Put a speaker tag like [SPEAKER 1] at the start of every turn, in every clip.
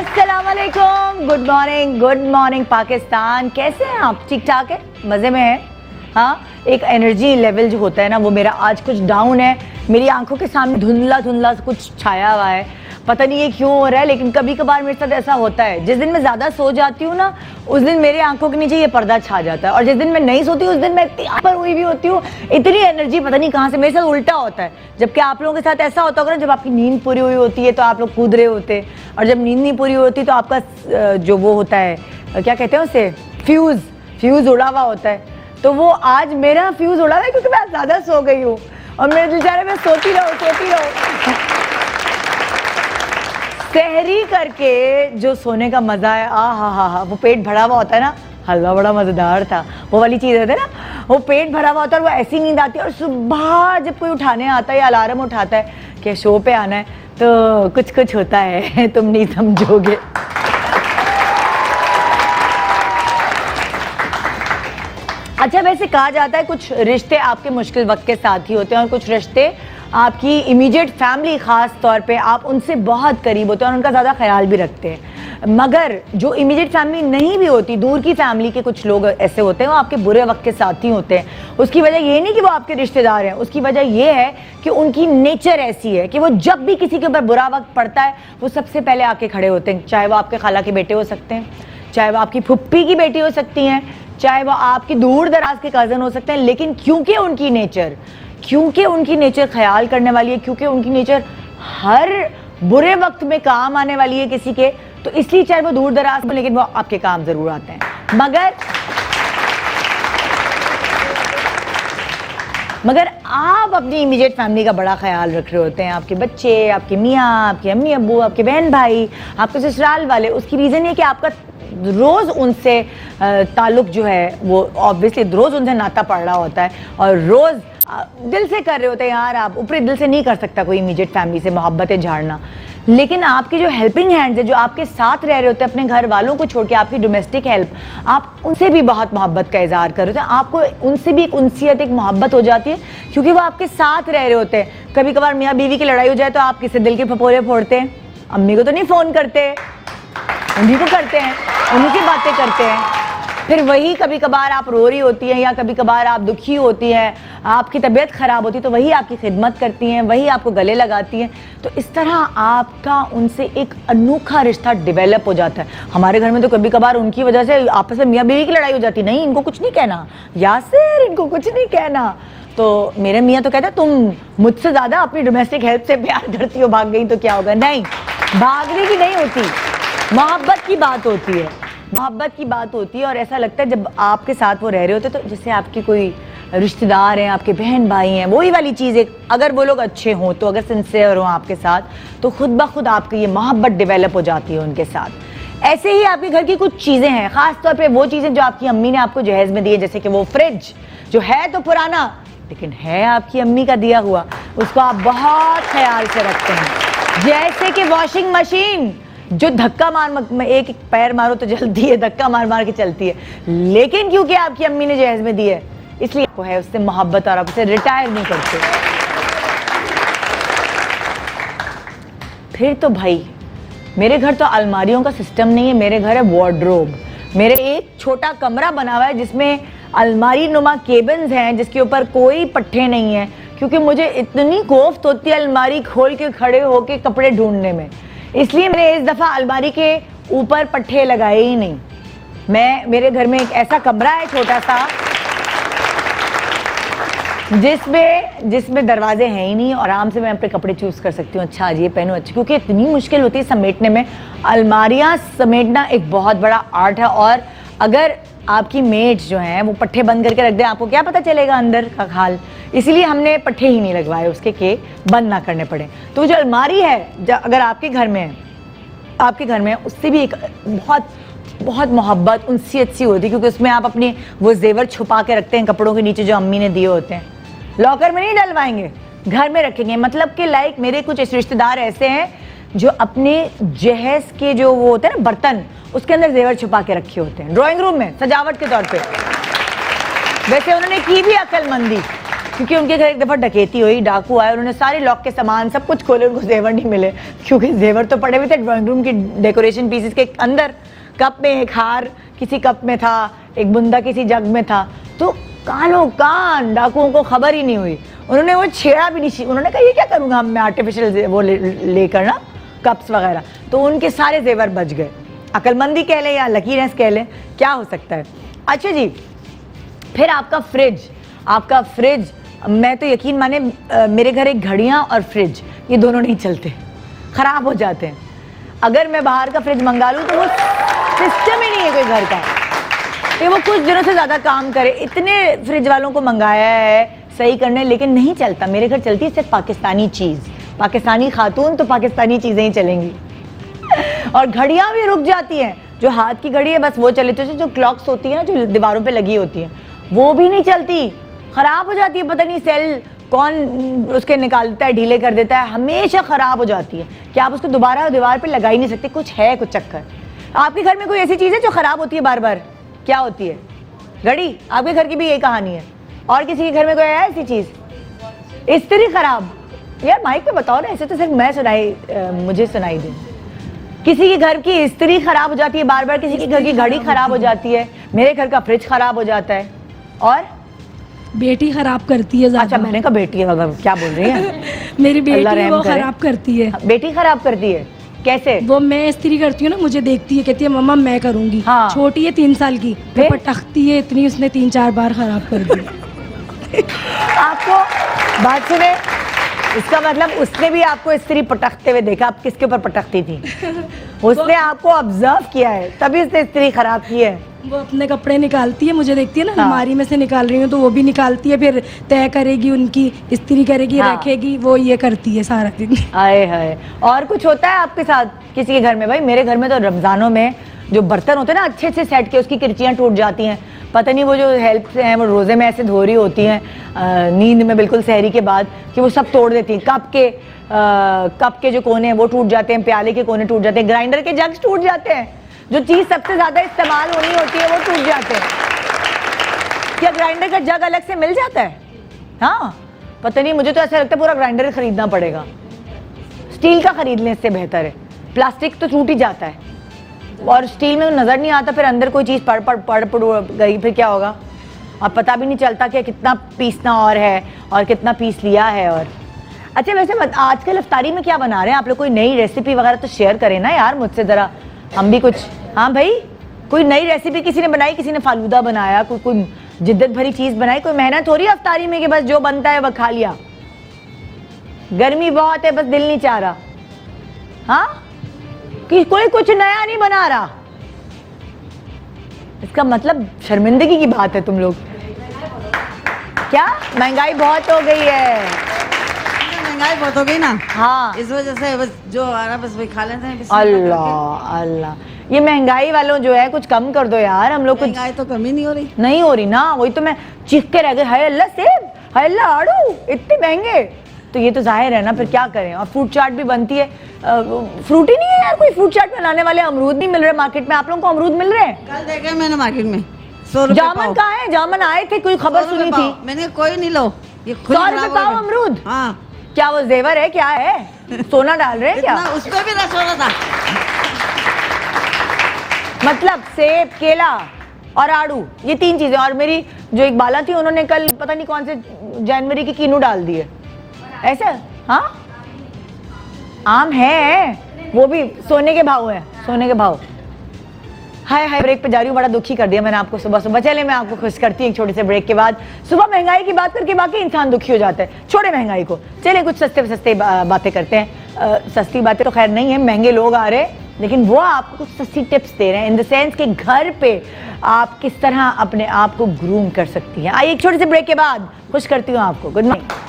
[SPEAKER 1] अस्सलाम वालेकुम, good morning Pakistan. कैसे हैं आप? ठीक ठाक है, मज़े में हैं? हाँ, एक एनर्जी लेवल जो होता है ना वो मेरा आज कुछ डाउन है। मेरी आंखों के सामने धुंधला धुंधला कुछ छाया हुआ है, पता नहीं ये क्यों हो रहा है, लेकिन कभी कभार मेरे साथ ऐसा होता है। जिस दिन मैं ज़्यादा सो जाती हूँ ना उस दिन मेरे आंखों के नीचे ये पर्दा छा जाता है, और जिस दिन मैं नहीं सोती उस दिन मैं इतनी पर हुई भी होती हूँ, इतनी एनर्जी पता नहीं कहाँ से। मेरे साथ उल्टा होता है, जबकि आप लोगों के साथ ऐसा होता होगा ना, जब आपकी नींद पूरी हुई होती है तो आप लोग कूद रहे होते हैं, और जब नींद नहीं पूरी होती तो आपका जो वो होता है, क्या कहते हैं उसे, फ्यूज़ उड़ा हुआ होता है। तो वो आज मेरा फ्यूज़ उड़ा है क्योंकि मैं ज़्यादा सो गई हूँ, और मेरे दिल चाह रहा है मैं सोती रहूँ। सहरी करके जो सोने का मज़ा है, हा, वो पेट भरा हुआ होता है ना, हलवा बड़ा मज़ेदार था, वो वाली चीज़ है ना, वो पेट भरा हुआ होता है और वो ऐसी नींद आती है। और सुबह जब कोई उठाने आता है या अलार्म उठाता है कि शो पे आना है, तो कुछ होता है, तुम नहीं समझोगे। अच्छा, वैसे कहा जाता है कुछ रिश्ते आपके मुश्किल वक्त के साथ ही होते हैं, और कुछ रिश्ते आपकी इमीडिएट फैमिली, ख़ास तौर पे आप उनसे बहुत करीब होते हैं और उनका ज़्यादा ख्याल भी रखते हैं। मगर जो इमीडिएट फैमिली नहीं भी होती, दूर की फैमिली के कुछ लोग ऐसे होते हैं, वो आपके बुरे वक्त के साथ ही होते हैं। उसकी वजह ये नहीं कि वो आपके रिश्तेदार हैं, उसकी वजह ये है कि उनकी नेचर ऐसी है कि वो जब भी किसी के ऊपर बुरा वक्त पड़ता है वो सबसे पहले आके खड़े होते हैं। चाहे वो आपके खाला के बेटे हो सकते हैं, चाहे वो आपकी फुप्पी की बेटी हो सकती हैं, चाहे वो आपकी दूर दराज के कज़न हो सकते हैं, लेकिन क्योंकि उनकी नेचर ख्याल करने वाली है, क्योंकि उनकी नेचर हर बुरे वक्त में काम आने वाली है किसी के, तो इसलिए चाहे वो दूर दराज में, लेकिन वो आपके काम ज़रूर आते हैं। मगर आप अपनी इमीडिएट फैमिली का बड़ा ख्याल रख रहे होते हैं, आपके बच्चे, आपके मियाँ, आपके अम्मी अब्बू, आपके बहन भाई, आपके ससुराल वाले। उसकी रीज़न ये कि आपका रोज़ उनसे ताल्लुक़ जो है वो ऑब्वियसली रोज़ उनसे नाता पड़ रहा होता है, और रोज़ दिल से कर रहे होते हैं। यार, आप ऊपरी दिल से नहीं कर सकता कोई इमीडिएट फैमिली से मोहब्बतें झाड़ना, लेकिन आपके जो हेल्पिंग हैंड्स है, जो आपके साथ रह रहे होते हैं अपने घर वालों को छोड़ के, आपकी डोमेस्टिक हेल्प, आप उनसे भी बहुत मोहब्बत का इजहार कर रहे होते हैं। आपको उनसे भी एक उनसियत, एक मोहब्बत हो जाती है, क्योंकि वो आपके साथ रह रहे होते हैं। कभी कभार मियाँ बीवी की लड़ाई हो जाए तो आप किससे दिल के फपोले फोड़ते हैं? अम्मी को तो नहीं फ़ोन करते, उन्हीं को करते हैं, उन्हीं की बातें करते हैं। फिर वही कभी कभार आप रो रही होती हैं, या कभी कभार आप दुखी होती हैं, आपकी तबीयत ख़राब होती है, तो वही आपकी खिदमत करती हैं, वही आपको गले लगाती हैं। तो इस तरह आपका उनसे एक अनोखा रिश्ता डेवलप हो जाता है। हमारे घर में तो कभी कभार उनकी वजह से आपस में मियाँ बीवी की लड़ाई हो जाती, नहीं इनको कुछ नहीं कहना, यासिर इनको कुछ नहीं कहना। तो मेरे मियाँ तो कहते हैं तुम मुझसे ज़्यादा अपनी डोमेस्टिक हेल्प से प्यार करती हो, भाग गई तो क्या होगा। नहीं, भागने की नहीं होती, मोहब्बत की बात होती है, मोहब्बत की बात होती है। और ऐसा लगता है जब आपके साथ वो रह रहे होते, तो जैसे आपके कोई रिश्तेदार हैं, आपके बहन भाई हैं, वही वाली चीज़ है। अगर वो लोग अच्छे हों, तो अगर सिंसियर हों आपके साथ, तो खुद ब खुद आपकी ये मोहब्बत डेवलप हो जाती है उनके साथ। ऐसे ही आपके घर की कुछ चीज़ें हैं, ख़ास तौर पे वो चीज़ें जो आपकी अम्मी ने आपको जहेज़ में दी है, जैसे कि वो फ्रिज जो है तो पुराना, लेकिन है आपकी अम्मी का दिया हुआ, उसको आप बहुत ख्याल से रखते हैं। जैसे कि वॉशिंग मशीन जो धक्का मार एक पैर मारो तो जलती है, धक्का मार मार के चलती है, लेकिन क्योंकि आपकी अम्मी ने जहेज़ में दी है इसलिए आपको है उससे मोहब्बत, और आप उसे रिटायर नहीं करते। फिर तो भाई मेरे घर तो अलमारियों का सिस्टम नहीं है, मेरे घर है वार्डरोब। मेरे एक छोटा कमरा बना हुआ है जिसमें अलमारी नुमा केबिन्स हैं, जिसके ऊपर कोई पट्टे नहीं है, क्योंकि मुझे इतनी कोफ्त होती है अलमारी खोल के खड़े होके कपड़े ढूंढने में, इसलिए मैंने इस दफ़ा अलमारी के ऊपर पट्टे लगाए ही नहीं। मेरे घर में एक ऐसा कमरा है छोटा सा जिसमें दरवाजे हैं ही नहीं, और आराम से मैं अपने कपड़े चूज़ कर सकती हूँ, अच्छा आज ये पहनो, अच्छा, क्योंकि इतनी मुश्किल होती है समेटने में। अलमारियाँ समेटना एक बहुत बड़ा आर्ट है, और अगर आपकी मेट्स जो हैं वो पट्टे बंद करके रख दें, आपको क्या पता चलेगा अंदर का हाल। इसलिए हमने पट्टे ही नहीं लगवाए उसके कि बंद ना करने पड़े। तो जो अलमारी है, अगर आपके घर में है, उससे भी एक बहुत बहुत मोहब्बत, उनसियत सी होती है, क्योंकि उसमें आप अपने वो जेवर छुपा के रखते हैं कपड़ों के नीचे जो अम्मी ने दिए होते हैं। लॉकर में नहीं डलवाएंगे, घर में रखेंगे। मतलब कि लाइक मेरे कुछ रिश्तेदार ऐसे हैं जो अपने जहेज़ के जो वो होते हैं ना बर्तन, उसके अंदर जेवर छुपा के रखे होते हैं ड्राइंग रूम में सजावट के तौर पे। वैसे उन्होंने की भी अक्लमंदी, क्योंकि उनके घर एक दफ़ा डकैती हुई, डाकू आए, उन्होंने सारे लॉक के सामान सब कुछ खोले, उनको जेवर नहीं मिले, क्योंकि जेवर तो पड़े हुए थे ड्राइंग रूम की डेकोरेशन पीसेस के अंदर। कप में एक हार किसी कप में था, एक बुंदा किसी जग में था। तो कानों कान डाकुओं को खबर ही नहीं हुई, उन्होंने वो छेड़ा भी नहीं। उन्होंने कहा ये क्या करूँगा मैं आर्टिफिशियल वो लेकर ना कप्स वगैरह। तो उनके सारे जेवर बच गए। अक्लमंदी कह लें या लकीनेस कह लें, क्या हो सकता है। अच्छा जी, फिर आपका फ्रिज, मैं तो यकीन माने मेरे घर एक घड़ियाँ और फ्रिज ये दोनों नहीं चलते, ख़राब हो जाते हैं। अगर मैं बाहर का फ्रिज मंगा लूँ तो वो सिस्टम ही नहीं है कोई घर का कि वो कुछ दिनों से ज़्यादा काम करे। इतने फ्रिज वालों को मंगाया है सही करने, लेकिन नहीं चलता। मेरे घर चलती है सिर्फ पाकिस्तानी चीज़, पाकिस्तानी खातून तो पाकिस्तानी चीज़ें ही चलेंगी। और घड़ियाँ भी रुक जाती हैं, जो हाथ की घड़ी है बस वो चले, तो जो क्लॉक्स होती है ना जो दीवारों पे लगी होती हैं वो भी नहीं चलती, ख़राब हो जाती है। पता नहीं सेल कौन उसके निकालता है, ढीले कर देता है, हमेशा ख़राब हो जाती है कि आप उसको दोबारा दीवार पे लगा ही नहीं सकते। कुछ है, कुछ चक्कर। आपके घर में कोई ऐसी चीज़ है जो ख़राब होती है बार बार? क्या होती है? घड़ी। आपके घर की भी यही कहानी है? और किसी के घर में कोई है ऐसी चीज़? इस्त्री ख़राब? यार माइक पे बताओ ना, ऐसे तो सिर्फ मैं मुझे सुनाई दे। किसी के घर की इस्त्री खराब हो जाती है बार बार, किसी के घर की घड़ी खराब हो जाती है, मेरे घर का फ्रिज खराब हो जाता है, और
[SPEAKER 2] बेटी खराब करती है ज़्यादा।
[SPEAKER 1] अच्छा, मैंने कहा बेटी है, क्या बोल रही है?
[SPEAKER 2] मेरी बेटी वो खराब करती है।
[SPEAKER 1] बेटी खराब करती है? कैसे?
[SPEAKER 2] वो मैं इस्त्री करती हूँ ना, मुझे देखती है, कहती है मम्मा मैं करूँगी। हाँ। छोटी है 3 साल की, तो पटकती है इतनी, उसने 3-4 बार खराब कर दी।
[SPEAKER 1] आपको बात सुने, इसका मतलब उसने भी आपको इस्त्री पटकते हुए देखा। आप किसके ऊपर पटकती थी? उसने आपको ऑब्जर्व किया है, तभी उसने इस्त्री खराब की है।
[SPEAKER 2] वो अपने कपड़े निकालती है, मुझे देखती है ना, अलमारी में से निकाल रही हूँ तो वो भी निकालती है, फिर तय करेगी, उनकी इस्त्री करेगी, रखेगी, वो ये करती है सारा दिन।
[SPEAKER 1] आए हाय। और कुछ होता है आपके साथ किसी के घर में? भाई मेरे घर में तो रमजानों में जो बर्तन होते हैं ना अच्छे से सेट के, उसकी किरचियाँ टूट जाती हैं। पता नहीं वो जो हेल्प से हैं वो रोज़े में ऐसे धो रही होती हैं नींद में बिल्कुल सहरी के बाद, कि वो सब तोड़ देती हैं। कप के जो कोने हैं वो टूट जाते हैं, प्याले के कोने टूट जाते हैं, ग्राइंडर के जग्स टूट जाते हैं, जो चीज़ सबसे ज़्यादा इस्तेमाल होनी होती है वो टूट जाते हैं। क्या ग्राइंडर का जग अलग से मिल जाता है? हाँ, पता नहीं, मुझे तो ऐसा लगता है पूरा ग्राइंडर खरीदना पड़ेगा। स्टील का खरीद लें, इससे बेहतर है। प्लास्टिक तो टूट ही जाता है, और स्टील में नज़र नहीं आता, फिर अंदर कोई चीज़ पड़ गई फिर क्या होगा? और पता भी नहीं चलता कि कितना पीसना और है और कितना पीस लिया है। और अच्छा, वैसे आजकल इफ्तारी में क्या बना रहे हैं आप लोग? कोई नई रेसिपी वगैरह तो शेयर करें ना यार मुझसे ज़रा, हम भी कुछ। हाँ भाई, कोई नई रेसिपी किसी ने बनाई, किसी ने फालूदा बनाया, कोई जिद्दत भरी चीज़ बनाई। कोई मेहनत हो रही है इफ्तारी में कि बस जो बनता है वह खा लिया? गर्मी बहुत है, बस दिल नहीं चाह रहा। हाँ, कि कोई कुछ नया नहीं बना रहा। इसका मतलब शर्मिंदगी की बात है तुम लोग। क्या महंगाई बहुत हो गई है?
[SPEAKER 3] महंगाई बहुत हो गई ना,
[SPEAKER 1] हाँ,
[SPEAKER 3] इस वजह से बस जो आ रहा बस वही खा लेते हैं।
[SPEAKER 1] अल्लाह अल्लाह, ये महंगाई वालों जो है कुछ कम कर दो यार। हम लोग कुछ
[SPEAKER 3] महंगाई तो कमी नहीं हो रही,
[SPEAKER 1] नहीं हो रही ना, वही तो मैं चीख के रह गई, हाय अल्लाह सेब, हाय अल्लाह आड़ू, इतने महंगे। तो ये तो जाहिर है ना, फिर क्या करें। और फ्रूट चाट भी बनती है, फ्रूट ही नहीं है यार, कोई फ्रूट चाट बनाने वाले। अमरूद नहीं मिल रहे मार्केट में। आप लोगों को अमरूद मिल रहे हैं?
[SPEAKER 3] कल देखे मैंने मार्केट में 100 रुपए।
[SPEAKER 1] जामन कहाँ है? जामन आए थे, कोई खबर सुनी थी?
[SPEAKER 3] मैंने कोई नहीं लो, ये
[SPEAKER 1] 100 रुपए पाव अमरूद।
[SPEAKER 3] हाँ,
[SPEAKER 1] क्या वो जेवर है? क्या है? सोना डाल रहे हैं क्या?
[SPEAKER 3] उस पर भी रस हो रहा था।
[SPEAKER 1] मतलब सेब, केला और आड़ू, ये 3 चीजें। और मेरी जो एक बाला थी, उन्होंने कल पता नहीं कौन से जनवरी की कीनू डाल दिए ऐसा। हाँ, आम है, वो भी सोने के भाव है, सोने के भाव। हाय हाय, ब्रेक पे जा रही हूँ, बड़ा दुखी कर दिया मैंने आपको सुबह सुबह। चले, मैं आपको खुश करती हूँ एक छोटे से ब्रेक के बाद। सुबह महंगाई की बात करके बाकी इंसान दुखी हो जाता है, छोड़े महंगाई को, चले कुछ सस्ते बातें करते हैं। सस्ती बातें तो खैर नहीं है, महंगे लोग आ रहे हैं, लेकिन वो आपको कुछ सस्ती टिप्स दे रहे हैं, इन द सेंस कि घर पे आप किस तरह अपने आप को ग्रूम कर सकती हैं। आइए एक छोटे से ब्रेक के बाद खुश करती हूँ आपको। Good morning.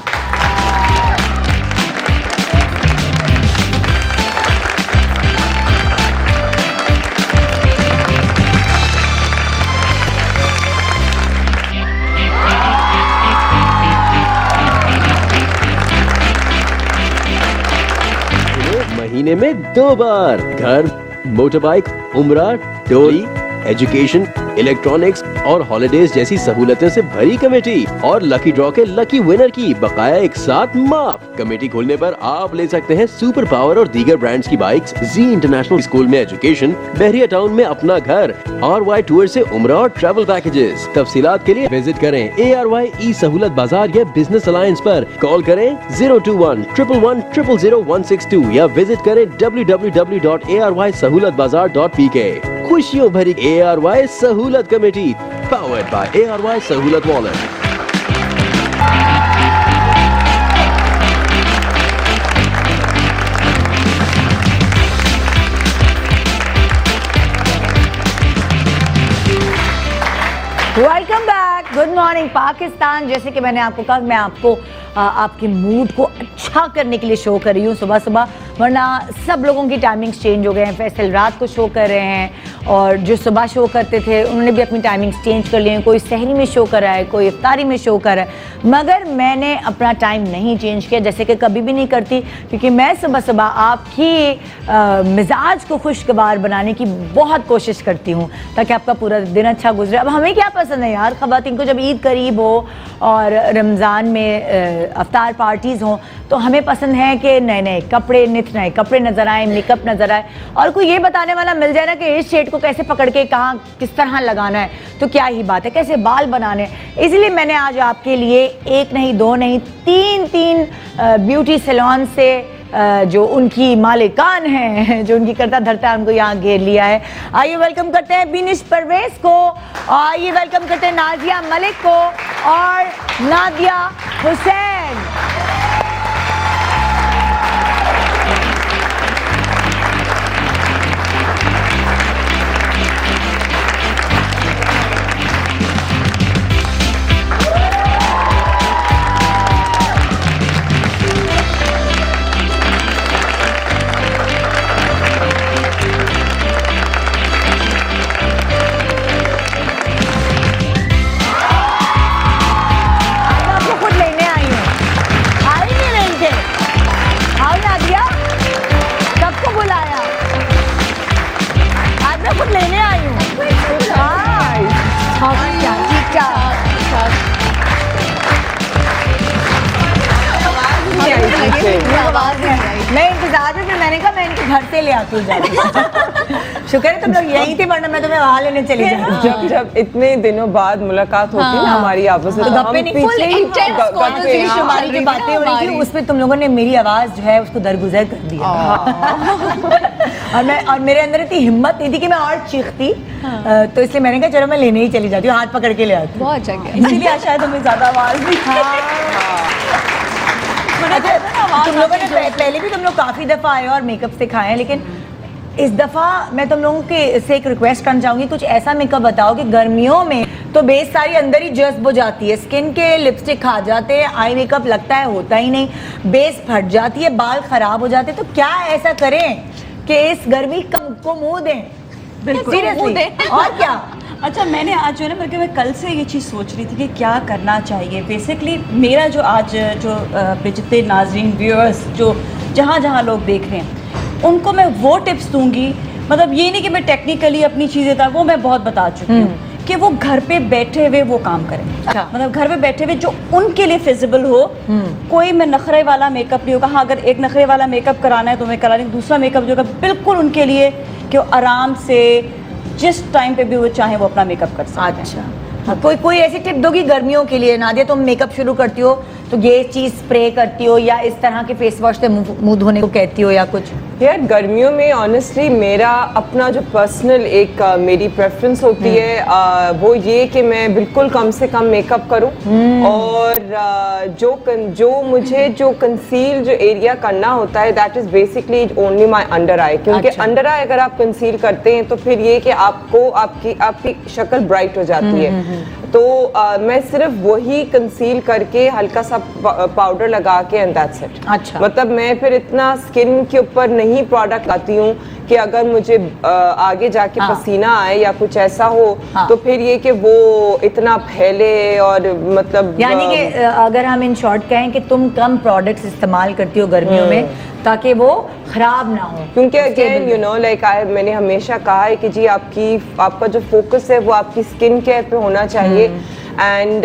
[SPEAKER 4] महीने में 2 बार घर, मोटर बाइक, उम्रा, डोली, एजुकेशन इलेक्ट्रॉनिक्स और हॉलिडेज जैसी सहूलतें से भरी कमेटी और लकी ड्रॉ के लकी विनर की बकाया एक साथ माफ। कमेटी खोलने पर आप ले सकते हैं सुपर पावर और दीगर ब्रांड्स की बाइक्स, जी इंटरनेशनल स्कूल में एजुकेशन, बहरिया टाउन में अपना घर, RY टूर से उम्रा और ट्रैवल पैकेजेस। तफसीलात के लिए विजिट करें ARY ई सहूलत बाजार या बिजनेस अलायंस पर। कॉल करें 021-111-000-162 या विजिट करें www.arysahoolatbazaar.pk। खुशियों भरी ARY सहूलत कमेटी, पावर्ड बाय ARY सहूलत wallet.
[SPEAKER 1] Welcome back, good morning Pakistan. जैसे कि मैंने आपको कहा, मैं आपको आपके मूड को अच्छा करने के लिए शो कर रही हूँ सुबह सुबह, वरना सब लोगों की टाइमिंग्स चेंज हो गए हैं। फैसल रात को शो कर रहे हैं और जो सुबह शो करते थे उन्होंने भी अपनी टाइमिंग्स चेंज कर लिए हैं। कोई सहरी में शो कर रहा है, कोई इफ्तारी में शो कर रहा है, मगर मैंने अपना टाइम नहीं चेंज किया, जैसे कि कभी भी नहीं करती, क्योंकि मैं सुबह सुबह आपकी मिजाज को खुशगवार बनाने की बहुत कोशिश करती हूँ ताकि आपका पूरा दिन अच्छा गुजरे। अब हमें क्या पसंद है यार, ख़वातीन को जब ईद करीब हो और रमज़ान में अफ्तार पार्टीज़ हों तो हमें पसंद है कि नए नए कपड़े, नित नए कपड़े नज़र आए, मेकअप नज़र आए, और कोई ये बताने वाला मिल जाए ना कि इस शेड को कैसे पकड़ के कहाँ किस तरह लगाना है तो क्या ही बात है, कैसे बाल बनाने हैं। इसलिए मैंने आज आपके लिए एक नहीं, दो नहीं, तीन ब्यूटी सैलून से जो उनकी मालिकान हैं, जो उनकी करता धरता है, उनको यहाँ घेर लिया है। आइए वेलकम करते हैं बिनिश परवेज को, आइए वेलकम करते हैं नाजिया मलिक को और नादिया हुसैन। मैं इंतजार में, फिर मैंने कहा मैं इनके घर से ले आती हूँ। शुक्र है तुम लोग यहीं थे, वरना मैं तुम्हें वहाँ लेने चली जाती।
[SPEAKER 5] जब इतने दिनों बाद मुलाकात होती है ना हमारी आपस में,
[SPEAKER 1] तो गप्पे नहीं, हमारी जो बातें हो रही थी उसमें तुम लोगों ने मेरी आवाज जो है उसको दरगुजर कर दिया। और मेरे अंदर इतनी हिम्मत नहीं थी कि मैं और चीखती, तो इसलिए मैंने कहा चलो मैं लेने ही चली जाती हूँ, हाथ पकड़ के ले आती हूँ।
[SPEAKER 6] बहुत अच्छा किया।
[SPEAKER 1] इसीलिए शायद हमें ज्यादा आवाज भी तुम लोगों ने पहले भी तुम लोग काफी दफा आए और मेकअप सिखाए हैं, लेकिन इस दफा मैं तुम लोगों के से एक रिक्वेस्ट करना चाहूंगी, कुछ ऐसा मेकअप बताओ कि गर्मियों में तो बेस सारी अंदर ही जज्ब हो जाती है, स्किन के लिपस्टिक खा जाते हैं, आई मेकअप लगता है होता ही नहीं, बेस फट जाती है, बाल खराब हो जाते हैं, तो क्या ऐसा करें कि इस गर्मी को मुंह दें? सीरियसली, और क्या?
[SPEAKER 6] अच्छा, मैंने आज जो है ना, बल्कि मैं कल से ये चीज़ सोच रही थी कि क्या करना चाहिए। बेसिकली मेरा जो आज जो जितने नाजरीन व्यूअर्स जो जहाँ लोग देख रहे हैं उनको मैं वो टिप्स दूंगी, मतलब ये नहीं कि मैं टेक्निकली अपनी चीज़ें था वो मैं बहुत बता चुकी हूँ कि वो घर पे बैठे हुए वो काम करें।
[SPEAKER 1] अच्छा।
[SPEAKER 6] मतलब घर पे बैठे हुए जो उनके लिए फिजिबल हो। कोई मैं नखरे वाला मेकअप नहीं होगा। हाँ, अगर एक नखरे वाला मेकअप कराना है तो मैं करा लेंगे, दूसरा मेकअप जो होगा बिल्कुल उनके लिए कि वो आराम से जिस टाइम पे भी वो चाहे वो अपना मेकअप कर सकते हैं।
[SPEAKER 1] अच्छा, हाँ, कोई ऐसी टिप दोगी गर्मियों के लिए? नादिया, तुम मेकअप शुरू करती हो तो ये चीज़ स्प्रे करती हो या इस तरह के फेस वॉश से मुंह धोने को कहती हो या कुछ?
[SPEAKER 5] यार गर्मियों में ऑनेस्टली मेरा अपना जो पर्सनल एक मेरी प्रेफरेंस होती है वो ये कि मैं बिल्कुल कम से कम मेकअप करूं और जो मुझे जो कंसील जो एरिया करना होता है that is basically only my under eye, क्योंकि अंडर आई अगर आप कंसील करते हैं तो फिर ये कि आपको आपकी शक्ल ब्राइट हो जाती है। तो मैं सिर्फ वही कंसील करके हल्का सा पाउडर लगा के एंड दैट्स इट।
[SPEAKER 1] अच्छा,
[SPEAKER 5] मतलब मैं फिर इतना स्किन के ऊपर नहीं प्रोडक्ट लाती हूँ कि अगर मुझे आगे जाके
[SPEAKER 1] हाँ।
[SPEAKER 5] पसीना आए या कुछ ऐसा हो
[SPEAKER 1] हाँ।
[SPEAKER 5] तो फिर ये कि वो इतना फैले और मतलब
[SPEAKER 1] यानी कि अगर हम इन शॉर्ट कहें कि तुम कम प्रोडक्ट्स इस्तेमाल करती हो गर्मियों में ताकि वो खराब ना हो,
[SPEAKER 5] क्योंकि
[SPEAKER 1] Stable
[SPEAKER 5] again you know like मैंने हमेशा कहा है कि जी आपका जो फोकस है वो आपकी स्किन केयर पे होना चाहिए एंड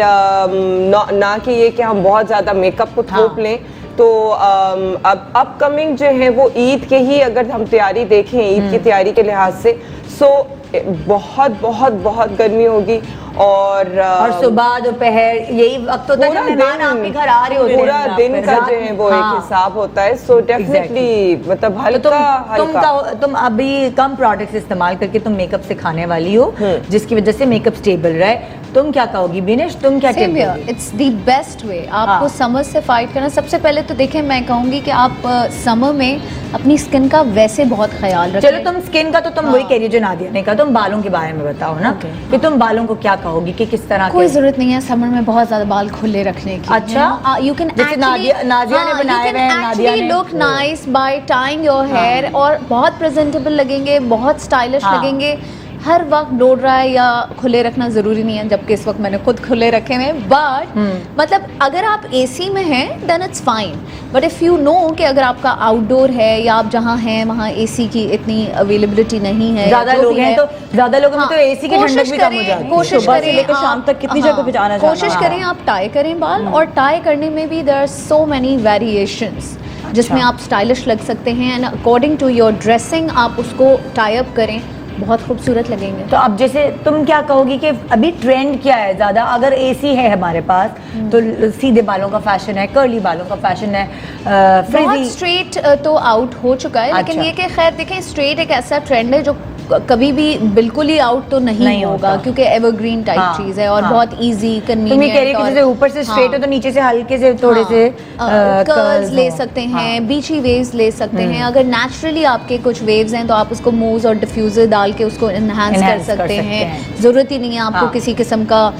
[SPEAKER 5] ना कि ये कि हम बहुत ज़्यादा मेकअप को थोप लें। तो अब अपकमिंग जो है वो ईद के ही अगर हम तैयारी देखें ईद की तैयारी के लिहाज से बहुत बहुत बहुत गर्मी होगी और
[SPEAKER 1] सुबह दोपहर यही वक्त होता है जब मेहमान आपके घर आ रहे होते हैं।
[SPEAKER 5] पूरा दिन का
[SPEAKER 1] रात
[SPEAKER 5] जो है वो
[SPEAKER 1] हाँ।
[SPEAKER 5] एक हिसाब होता है। सो डेफिनेटली मतलब
[SPEAKER 1] तो
[SPEAKER 5] हल्का
[SPEAKER 1] तुम अभी कम प्रोडक्ट्स इस्तेमाल करके तुम मेकअप सिखाने वाली हो जिसकी वजह से मेकअप स्टेबल रहे। तुम क्या कहोगी बिनेश, तुम क्या
[SPEAKER 7] सेम
[SPEAKER 1] टिप
[SPEAKER 7] हियर,
[SPEAKER 1] दोगी?
[SPEAKER 7] इट्स द बेस्ट वे आपको समर से फाइट करना। सबसे पहले तो देखें, मैं कहूँगी कि आप समर में अपनी स्किन का वैसे बहुत ख्याल रखें।
[SPEAKER 1] चलो तुम स्किन का तो तुम वही कह रही हो जो नादिया ने कहा, तुम बालों के बारे में बताओ ना कि तुम बालों को क्या कहोगी कि किस तरह
[SPEAKER 7] कोई
[SPEAKER 1] के
[SPEAKER 7] जरूरत नहीं है समर में बहुत ज्यादा बाल खुले रखने की।
[SPEAKER 1] अच्छा?
[SPEAKER 7] यू कैन
[SPEAKER 1] जैसे नादिया ने बनाए हुए हैं, नादिया ने-
[SPEAKER 7] look nice by tying your hair और बहुत प्रेजेंटेबल लगेंगे, बहुत स्टाइलिश
[SPEAKER 1] हाँ।
[SPEAKER 7] लगेंगे। हर वक्त ब्लो ड्राई या खुले रखना ज़रूरी नहीं है, जबकि इस वक्त मैंने खुद खुले रखे हैं। बट मतलब अगर आप एसी में हैं then it's fine, but if you know कि अगर आपका आउटडोर है या आप जहाँ हैं वहाँ एसी की इतनी अवेलेबिलिटी नहीं है,
[SPEAKER 1] ज्यादा
[SPEAKER 7] जो
[SPEAKER 1] लोग
[SPEAKER 7] भी
[SPEAKER 1] हैं
[SPEAKER 7] है,
[SPEAKER 1] तो ज्यादा लोगों में
[SPEAKER 7] हाँ,
[SPEAKER 1] तो एसी की ठंडक
[SPEAKER 7] कोशिश
[SPEAKER 1] भी कम हो
[SPEAKER 7] करें-
[SPEAKER 1] जाती है।
[SPEAKER 7] कोशिश
[SPEAKER 6] सुबह से
[SPEAKER 7] करें
[SPEAKER 6] लेकर
[SPEAKER 7] आप-
[SPEAKER 6] शाम तक कितनी जगह पे जाना
[SPEAKER 7] कोशिश
[SPEAKER 6] जाना।
[SPEAKER 7] करें आप टाई करें बाल, और टाई करने में भी there are so many variations जिसमें आप स्टाइलिश लग सकते हैं and according to your dressing आप उसको टाई अप करें, बहुत खूबसूरत लगेंगे।
[SPEAKER 1] तो अब जैसे तुम क्या कहोगी कि अभी ट्रेंड क्या है ज्यादा? अगर एसी है हमारे पास तो सीधे बालों का फैशन है, कर्ली बालों का फैशन है,
[SPEAKER 7] बहुत
[SPEAKER 1] फ्रिजी।
[SPEAKER 7] स्ट्रेट तो आउट हो चुका है, लेकिन
[SPEAKER 1] अच्छा।
[SPEAKER 7] ये कि खैर देखें स्ट्रेट एक ऐसा ट्रेंड है जो कभी भी बिल्कुल ही आउट तो नहीं होगा,
[SPEAKER 1] होता।
[SPEAKER 7] क्योंकि एवरग्रीन टाइप
[SPEAKER 1] हाँ,
[SPEAKER 7] चीज है और
[SPEAKER 1] हाँ।
[SPEAKER 7] बहुत इजी
[SPEAKER 1] तुम ये कह रही
[SPEAKER 7] कन्वीनियंट।
[SPEAKER 1] कि जैसे ऊपर से स्ट्रेट हो तो नीचे से हल्के से थोड़े से
[SPEAKER 7] कर्ल्स ले
[SPEAKER 1] हो।
[SPEAKER 7] सकते
[SPEAKER 1] हाँ।
[SPEAKER 7] हैं, बीची वेव्स ले सकते हैं। अगर नेचुरली आपके कुछ वेव्स हैं तो आप उसको मूव्स और डिफ्यूजर डाल के उसको एनहांस कर
[SPEAKER 1] Enhance कर
[SPEAKER 7] सकते
[SPEAKER 1] सकते
[SPEAKER 7] हैं।
[SPEAKER 1] हैं।
[SPEAKER 7] जरूरत ही नहीं है आपको
[SPEAKER 1] हाँ।
[SPEAKER 7] किसी किस्म का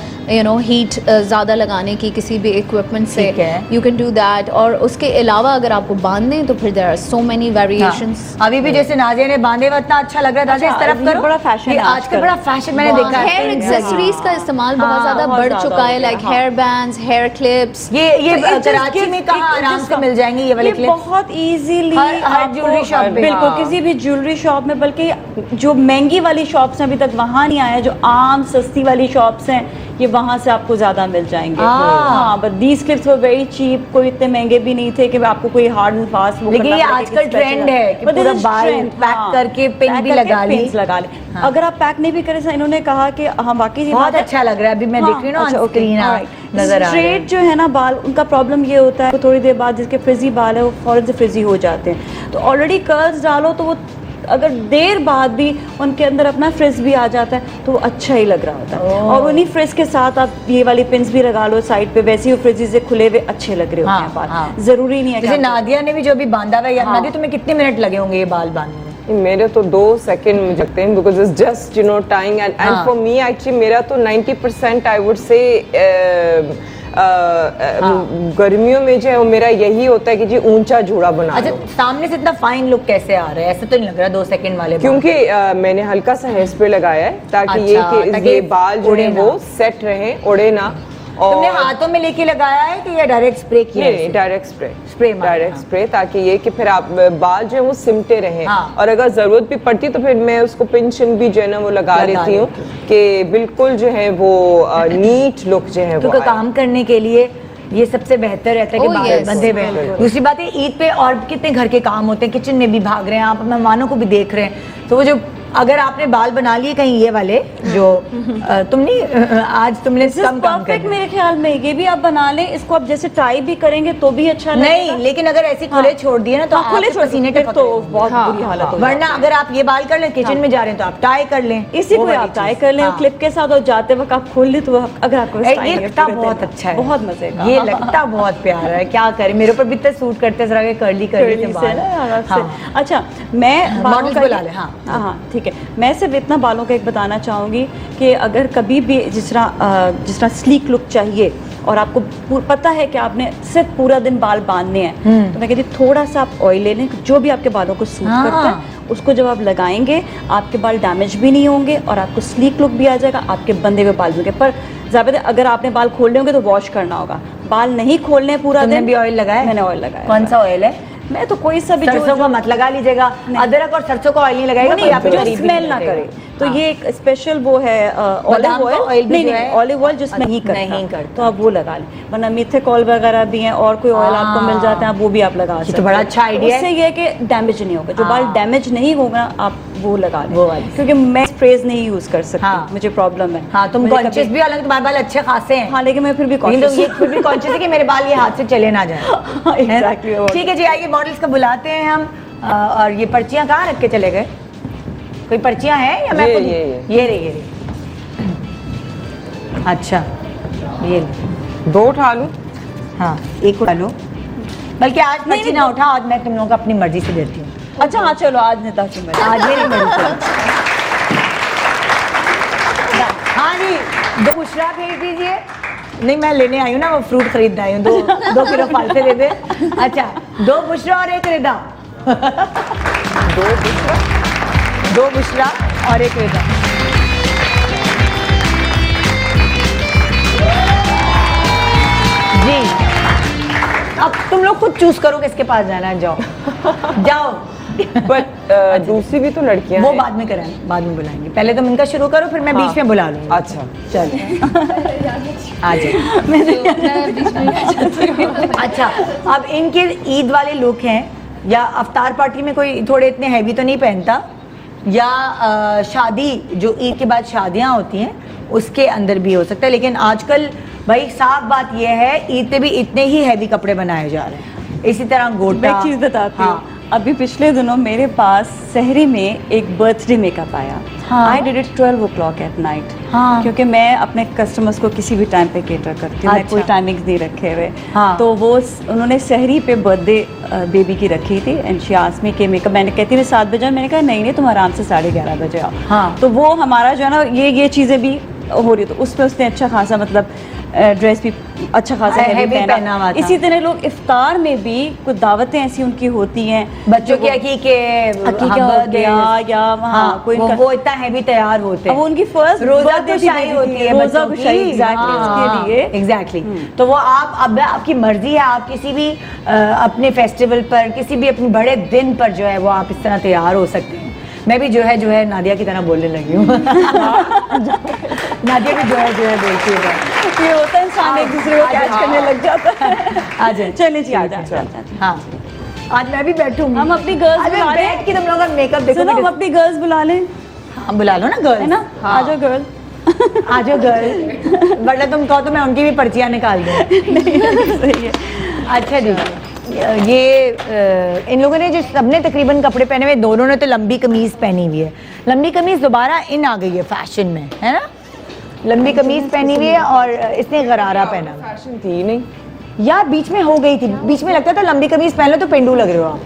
[SPEAKER 7] हीट ज़्यादा लगाने की किसी भी इक्विपमेंट से।
[SPEAKER 1] ठीक है।
[SPEAKER 7] You can do that. और उसके अलावा अगर आपको बांधने तो फिर there are so many variations.
[SPEAKER 1] हाँ। अभी भी जैसे नाजिया ने बांधे हुए इतना अच्छा लग रहा था।
[SPEAKER 6] अच्छा,
[SPEAKER 1] इस तरफ
[SPEAKER 6] ये
[SPEAKER 1] करो,
[SPEAKER 6] बड़ा fashion
[SPEAKER 1] ये
[SPEAKER 6] है
[SPEAKER 1] आजकल
[SPEAKER 6] आजकल।
[SPEAKER 1] बड़ा फैशन मैंने देखा है।
[SPEAKER 7] हेयर एक्सेसरीज का इस्तेमाल बहुत ज़्यादा
[SPEAKER 6] बहुत
[SPEAKER 7] बढ़
[SPEAKER 6] ज़्यादा
[SPEAKER 7] चुका है,
[SPEAKER 6] हो गया,
[SPEAKER 7] लाइक
[SPEAKER 6] हाँ।
[SPEAKER 7] Hair bands, hair clips.
[SPEAKER 1] ये
[SPEAKER 6] तो it just
[SPEAKER 1] कराची
[SPEAKER 6] gives-
[SPEAKER 1] में कहाँ
[SPEAKER 6] it
[SPEAKER 1] आराम
[SPEAKER 6] just
[SPEAKER 1] से मिल जाएंगे ये वाले
[SPEAKER 6] ये
[SPEAKER 1] क्लिप्स?
[SPEAKER 6] बहुत इजीली
[SPEAKER 1] हर jewelry shop में।
[SPEAKER 6] बिल्कुल
[SPEAKER 5] हाँ।
[SPEAKER 6] किसी भी ज्वेलरी शॉप में, बल्कि जो महंगी वाली शॉप्स हैं अभी तक वहाँ नहीं आया, जो आम सस्ती वाली शॉप्स हैं ये वहाँ से आपको ज्यादा मिल जाएंगे। हाँ, but these clips were very cheap, कोई इतने महंगे भी नहीं थे कि आपको कोई हार्ड एंड फास्ट।
[SPEAKER 1] लेकिन ये आजकल ट्रेंड है कि पूरा बाल पैक करके पिन भी लगा ली। हाँ।
[SPEAKER 6] अगर आप पैक नहीं भी करें, इन्होंने कहा कि हम बाकी
[SPEAKER 1] बहुत अच्छा लग रहा है। अभी मैं देख रही हूँ ना ऑन स्क्रीन नजर आ रहा है।
[SPEAKER 6] स्ट्रेट जो है ना बाल, उनका प्रॉब्लम ये होता है थोड़ी देर बाद जिसके फ्रिजी बाल है वो फौरन से फ्रिजी हो जाते हैं। तो ऑलरेडी कर्ल्स डालो तो वो अगर देर बाद भी उनके अंदर अपना फ्रिज भी आ जाता है तो वो अच्छा ही लग रहा होता है। और उन्हीं फ्रिज के साथ आप ये वाली पिन्स भी लगा लो साइड पे, वैसे ही वो फ्रिज से खुले हुए अच्छे लग रहे होते हैं बाल।
[SPEAKER 1] हाँ।
[SPEAKER 6] जरूरी नहीं है कि
[SPEAKER 1] जैसे
[SPEAKER 6] आपको-
[SPEAKER 1] नादिया ने भी जो अभी बांधा हुआ है यार, नादिया तुम्हें कितने मिनट लगे होंगे ये बाल बांधने में?
[SPEAKER 5] मेरे तो 2 सेकंड मुझे लगते हैं because it's just you know tying and for me actually मेरा तो 90% आई वुड से गर्मियों में जो है वो मेरा यही होता है कि जी ऊंचा जूड़ा बना
[SPEAKER 1] अच्छा,
[SPEAKER 5] लो।
[SPEAKER 1] सामने से इतना फाइन लुक कैसे आ रहा है? ऐसा तो नहीं लग रहा 2 सेकंड वाले बाल।
[SPEAKER 5] क्योंकि मैंने हल्का सा हेयर स्प्रे लगाया है ताकि
[SPEAKER 1] अच्छा, ताकि
[SPEAKER 5] ये बाल जो
[SPEAKER 1] उड़े
[SPEAKER 5] है
[SPEAKER 1] ना।
[SPEAKER 5] वो सेट रहे, उड़े ना।
[SPEAKER 1] तुमने
[SPEAKER 5] और
[SPEAKER 1] हाथों में लेके लगाया है कि ये डायरेक्ट स्प्रे किया है
[SPEAKER 5] नहीं,
[SPEAKER 1] इसे?
[SPEAKER 5] डायरेक्ट स्प्रे
[SPEAKER 1] स्प्रे मारा,
[SPEAKER 5] डायरेक्ट
[SPEAKER 1] हाँ।
[SPEAKER 5] स्प्रे, ताकि ये कि फिर आप बाल जो है वो सिमटे रहे।
[SPEAKER 1] हाँ।
[SPEAKER 5] और अगर जरूरत भी पड़ती तो फिर मैं उसको पिंशन भी जो है ना वो लगा लेती हूँ कि बिल्कुल जो है वो नीट लुक जो है वो
[SPEAKER 1] क्योंकि
[SPEAKER 5] आए।
[SPEAKER 1] काम करने के लिए ये सबसे बेहतर रहता है कि
[SPEAKER 7] Oh,
[SPEAKER 1] बाल
[SPEAKER 7] yes.
[SPEAKER 1] बंधे हुए हैं। दूसरी बात है ईद पे और कितने घर के काम होते हैं, किचन में भी भाग रहे हैं आप, मेहमानों को भी देख रहे हैं, तो वो जो अगर आपने बाल बना लिए कहीं ये वाले जो तुम नहीं आज तुमने कम काम
[SPEAKER 6] परफेक्ट
[SPEAKER 1] कर
[SPEAKER 6] मेरे ख्याल में ये भी आप बना लें, इसको आप जैसे टाई भी करेंगे तो भी अच्छा लगेगा।
[SPEAKER 1] नहीं, लेकिन अगर ऐसे खुले छोड़ दिए ना तो
[SPEAKER 6] हाँ, खुले
[SPEAKER 1] आपके
[SPEAKER 6] छोड़
[SPEAKER 1] पसीने
[SPEAKER 6] फिर
[SPEAKER 1] टपक
[SPEAKER 6] तो
[SPEAKER 1] रहे हैं।
[SPEAKER 6] बहुत बुरी हालत हो
[SPEAKER 1] वरना अगर आप ये बाल कर लें किचन में जा रहे हैं तो आप टाई कर लें,
[SPEAKER 6] इसी
[SPEAKER 1] वो
[SPEAKER 6] को
[SPEAKER 1] वाली
[SPEAKER 6] आप टाई
[SPEAKER 1] चीज़।
[SPEAKER 6] कर लें
[SPEAKER 1] हाँ।
[SPEAKER 6] क्लिप के साथ, और जाते वक्त आप खोल लें तो अगर आपको
[SPEAKER 1] ये
[SPEAKER 6] स्टाइल
[SPEAKER 1] लगता बहुत अच्छा है,
[SPEAKER 6] बहुत मजे का।
[SPEAKER 1] ये लगता बहुत प्यारा है। क्या करें, मेरे ऊपर भी इतना सूट करते जरा के कर्ली कर्ली से
[SPEAKER 6] curly
[SPEAKER 1] बाल।
[SPEAKER 6] से ना, आराम से।
[SPEAKER 1] हाँ।
[SPEAKER 6] अच्छा, मैं बालों
[SPEAKER 1] Models
[SPEAKER 6] का
[SPEAKER 1] बुला लें, हाँ।
[SPEAKER 6] हाँ ठीक है। मैं सिर्फ इतना बालों का एक बताना चाहूँगी कि अगर कभी भी जिस तरह स्लीक लुक चाहिए और आपको पता है कि आपने सिर्फ पूरा दिन बाल बांधने हैं, तो मैं कहती हूँ थोड़ा सा आप ऑयल ले लें जो भी आपके बालों को सूट
[SPEAKER 1] हाँ।
[SPEAKER 6] करता है, उसको जब आप लगाएंगे आपके बाल डैमेज भी नहीं होंगे और आपको स्लीक लुक भी आ जाएगा, आपके बंधे हुए बाल भी होंगे। पर ज़्यादा अगर आपने बाल खोलने होंगे तो वॉश करना होगा, बाल नहीं खोलने पूरा
[SPEAKER 1] तुमने
[SPEAKER 6] दिन।
[SPEAKER 1] भी ऑयल लगाया?
[SPEAKER 6] मैंने ऑयल लगाया।
[SPEAKER 1] कौन सा ऑयल है?
[SPEAKER 6] मैं तो कोई सा भी
[SPEAKER 1] सरसों का मत लगा लीजिएगा, अदरक और सरसों का ऑयल नहीं लगाएगा,
[SPEAKER 6] नहीं,
[SPEAKER 1] कोई आप पे
[SPEAKER 6] जो
[SPEAKER 1] गरीब भी
[SPEAKER 6] स्मेल
[SPEAKER 1] नहीं
[SPEAKER 6] ना
[SPEAKER 1] लगेगा।
[SPEAKER 6] करे। तो
[SPEAKER 1] हाँ।
[SPEAKER 6] ये एक स्पेशल वो है
[SPEAKER 1] बादाम
[SPEAKER 6] ऑलिव
[SPEAKER 1] का
[SPEAKER 6] ऑयल,
[SPEAKER 1] oil भी
[SPEAKER 6] नहीं
[SPEAKER 1] जो
[SPEAKER 6] नहीं
[SPEAKER 1] है,
[SPEAKER 6] ऑलिव ऑयल जिसमें नहीं
[SPEAKER 1] नहीं
[SPEAKER 6] करता,
[SPEAKER 1] करता।
[SPEAKER 6] तो आप वो लगा लें। वरना मिथेकॉल वगैरह भी हैं और कोई ऑयल आपको मिल जाता है, आप वो भी आप लगा सकते
[SPEAKER 1] तो बड़ा अच्छा idea है।
[SPEAKER 6] उससे ये है कि डैमेज नहीं होगा, जो
[SPEAKER 1] हाँ।
[SPEAKER 6] बाल डैमेज नहीं होगा आप वो लगा लें।
[SPEAKER 1] वो वाली।
[SPEAKER 6] क्योंकि मैं स्प्रेज नहीं यूज कर सकती,
[SPEAKER 1] हाँ।
[SPEAKER 6] मुझे प्रॉब्लम है।
[SPEAKER 1] हाँ, तुम
[SPEAKER 6] मुझे
[SPEAKER 1] कॉन्शियस
[SPEAKER 6] कभी-
[SPEAKER 1] भी, हालांकि तुम्हारे बाल अच्छे खासे हैं।
[SPEAKER 6] हाँ, लेकिन मैं फिर भी
[SPEAKER 1] लेकिन तुम
[SPEAKER 6] conscious
[SPEAKER 1] ये फिर भी कॉन्शियस है कि मेरे बाल ये हाथ से चले ना जाए।
[SPEAKER 6] Exactly, वो-
[SPEAKER 1] ठीक है जी, आइए मॉडल्स को बुलाते हैं हम। और ये पर्चियां कहाँ रख के चले गए? कोई पर्चियां हैं या मैं
[SPEAKER 5] ये,
[SPEAKER 1] खुद-
[SPEAKER 5] ये।
[SPEAKER 1] ये रही। अच्छा, ये लो।
[SPEAKER 5] 2 उठा लूं?
[SPEAKER 1] हाँ, एक उठा लो, बल्कि आज पर्ची ना उठा, आज मैं तुम लोगों को अपनी मर्जी से देती हूँ।
[SPEAKER 6] अच्छा हाँ चलो, आज नेता की मर्जी।
[SPEAKER 1] आज मेरी मर्जी से। हाँ जी, 2 बुशरा भेज दीजिए। नहीं, मैं लेने आई हूँ ना, वो फ्रूट खरीदने आई हूँ, 2 किलो फालसे दे दे। अच्छा, 2 बुशरा और 1 रिदा। 2 बुशरा और 1 रिदा। जी, अब तुम लोग खुद चूज करो किसके पास जाना है, जाओ जाओ।
[SPEAKER 5] बट दूसरी भी तो लड़कियां
[SPEAKER 1] वो
[SPEAKER 5] हैं।
[SPEAKER 1] बाद में कराएंगे, बाद में बुलाएंगे, पहले तुम इनका शुरू करो, फिर मैं बीच में बुला लूंगी।
[SPEAKER 5] अच्छा,
[SPEAKER 1] चलो आ जाओ। अच्छा, अब इनके ईद वाले लुक हैं, या अफ्तार पार्टी में कोई थोड़े इतने हैवी तो नहीं पहनता, या शादी जो ईद के बाद शादियां होती हैं उसके अंदर भी हो सकता है। लेकिन आजकल भाई साफ बात यह है, ईद पे भी इतने ही हैवी कपड़े बनाए जा रहे हैं। इसी तरह गोटा।
[SPEAKER 6] मैं एक चीज़ बताती हूँ।
[SPEAKER 1] हाँ।
[SPEAKER 6] अभी पिछले दिनों मेरे पास सहरी में एक बर्थडे मेकअप आया।
[SPEAKER 1] हाँ।
[SPEAKER 6] I did it 12 o'clock at night.
[SPEAKER 1] हाँ।
[SPEAKER 6] क्योंकि मैं अपने कस्टमर्स को किसी भी टाइम पे केटर करती हूँ, मैं
[SPEAKER 1] अच्छा।
[SPEAKER 6] कोई टाइमिंग्स नहीं रखे हुए।
[SPEAKER 1] हाँ।
[SPEAKER 6] तो वो उन्होंने सहरी पे बर्थडे बेबी की रखी थी एंड शी आस्क्ड मी कि मेकअप, मैंने कहती मैं 7 बजे, मैंने कहा नहीं तुम आराम से 11:30 बजे आओ।
[SPEAKER 1] हाँ।
[SPEAKER 6] तो वो हमारा जो है ना ये चीज़ें भी हो रही, तो उस पर उसने अच्छा खासा मतलब ड्रेस भी अच्छा खासा
[SPEAKER 1] heavy
[SPEAKER 6] heavy
[SPEAKER 1] पहना हुआ था।
[SPEAKER 6] इसी तरह लोग इफ्तार में भी कुछ दावतें ऐसी उनकी होती हैं,
[SPEAKER 1] बच्चों के अकीके
[SPEAKER 6] अकीका हो गया या वहाँ कोई इनका-
[SPEAKER 1] वो इतना हैवी तैयार होते
[SPEAKER 6] अब वो उनकी फर्स्ट
[SPEAKER 1] रोजा खुशाई होती है
[SPEAKER 6] रोजा
[SPEAKER 1] बच्चों की।
[SPEAKER 6] खुशाई एग्जैक्टली उसके लिए।
[SPEAKER 1] एग्जैक्टली। तो वो आप अब आपकी मर्जी है, आप किसी भी अपने फेस्टिवल पर, किसी भी अपने बड़े दिन पर जो है वो आप इस तरह तैयार हो सकते हैं। मैं भी जो है नादिया की तरह बोलने लगी हूँ। नादिया भी जो है बोलती है।
[SPEAKER 6] ये होता है इंसान एक दूसरे को कैच करने लग जाता है।
[SPEAKER 1] आ जाए,
[SPEAKER 6] चलिए जी, आ जाए।
[SPEAKER 1] हाँ, आज मैं भी बैठूंगी।
[SPEAKER 6] हम अपनी girls
[SPEAKER 1] अरे
[SPEAKER 6] बुला लें।
[SPEAKER 1] बैठ के तुम लोग का मेकअप देखो।
[SPEAKER 6] सुनो, हम अपनी गर्ल्स बुला लें,
[SPEAKER 1] हाँ, बुला लो ना गर्ल,
[SPEAKER 6] है ना? आ जाओ गर्ल।
[SPEAKER 1] आ जाओ गर्ल, वरना तुम कहो तो मैं उनकी भी पर्चियाँ निकाल दूँ।
[SPEAKER 6] सही है।
[SPEAKER 1] अच्छा जी, ये इन लोगों ने जो सबने तकरीबन कपड़े पहने हुए, दोनों ने तो लंबी कमीज पहनी हुई है। लंबी कमीज दोबारा इन आ गई है फैशन में, है ना? लंबी कमीज पहनी हुई है और इसने गरारा पहना हुआ है।
[SPEAKER 5] फैशन थी नहीं।
[SPEAKER 1] यार बीच में हो गई थी, बीच में लगता था लंबी कमीज पहन लो तो पेंडू लग रहे हो आप।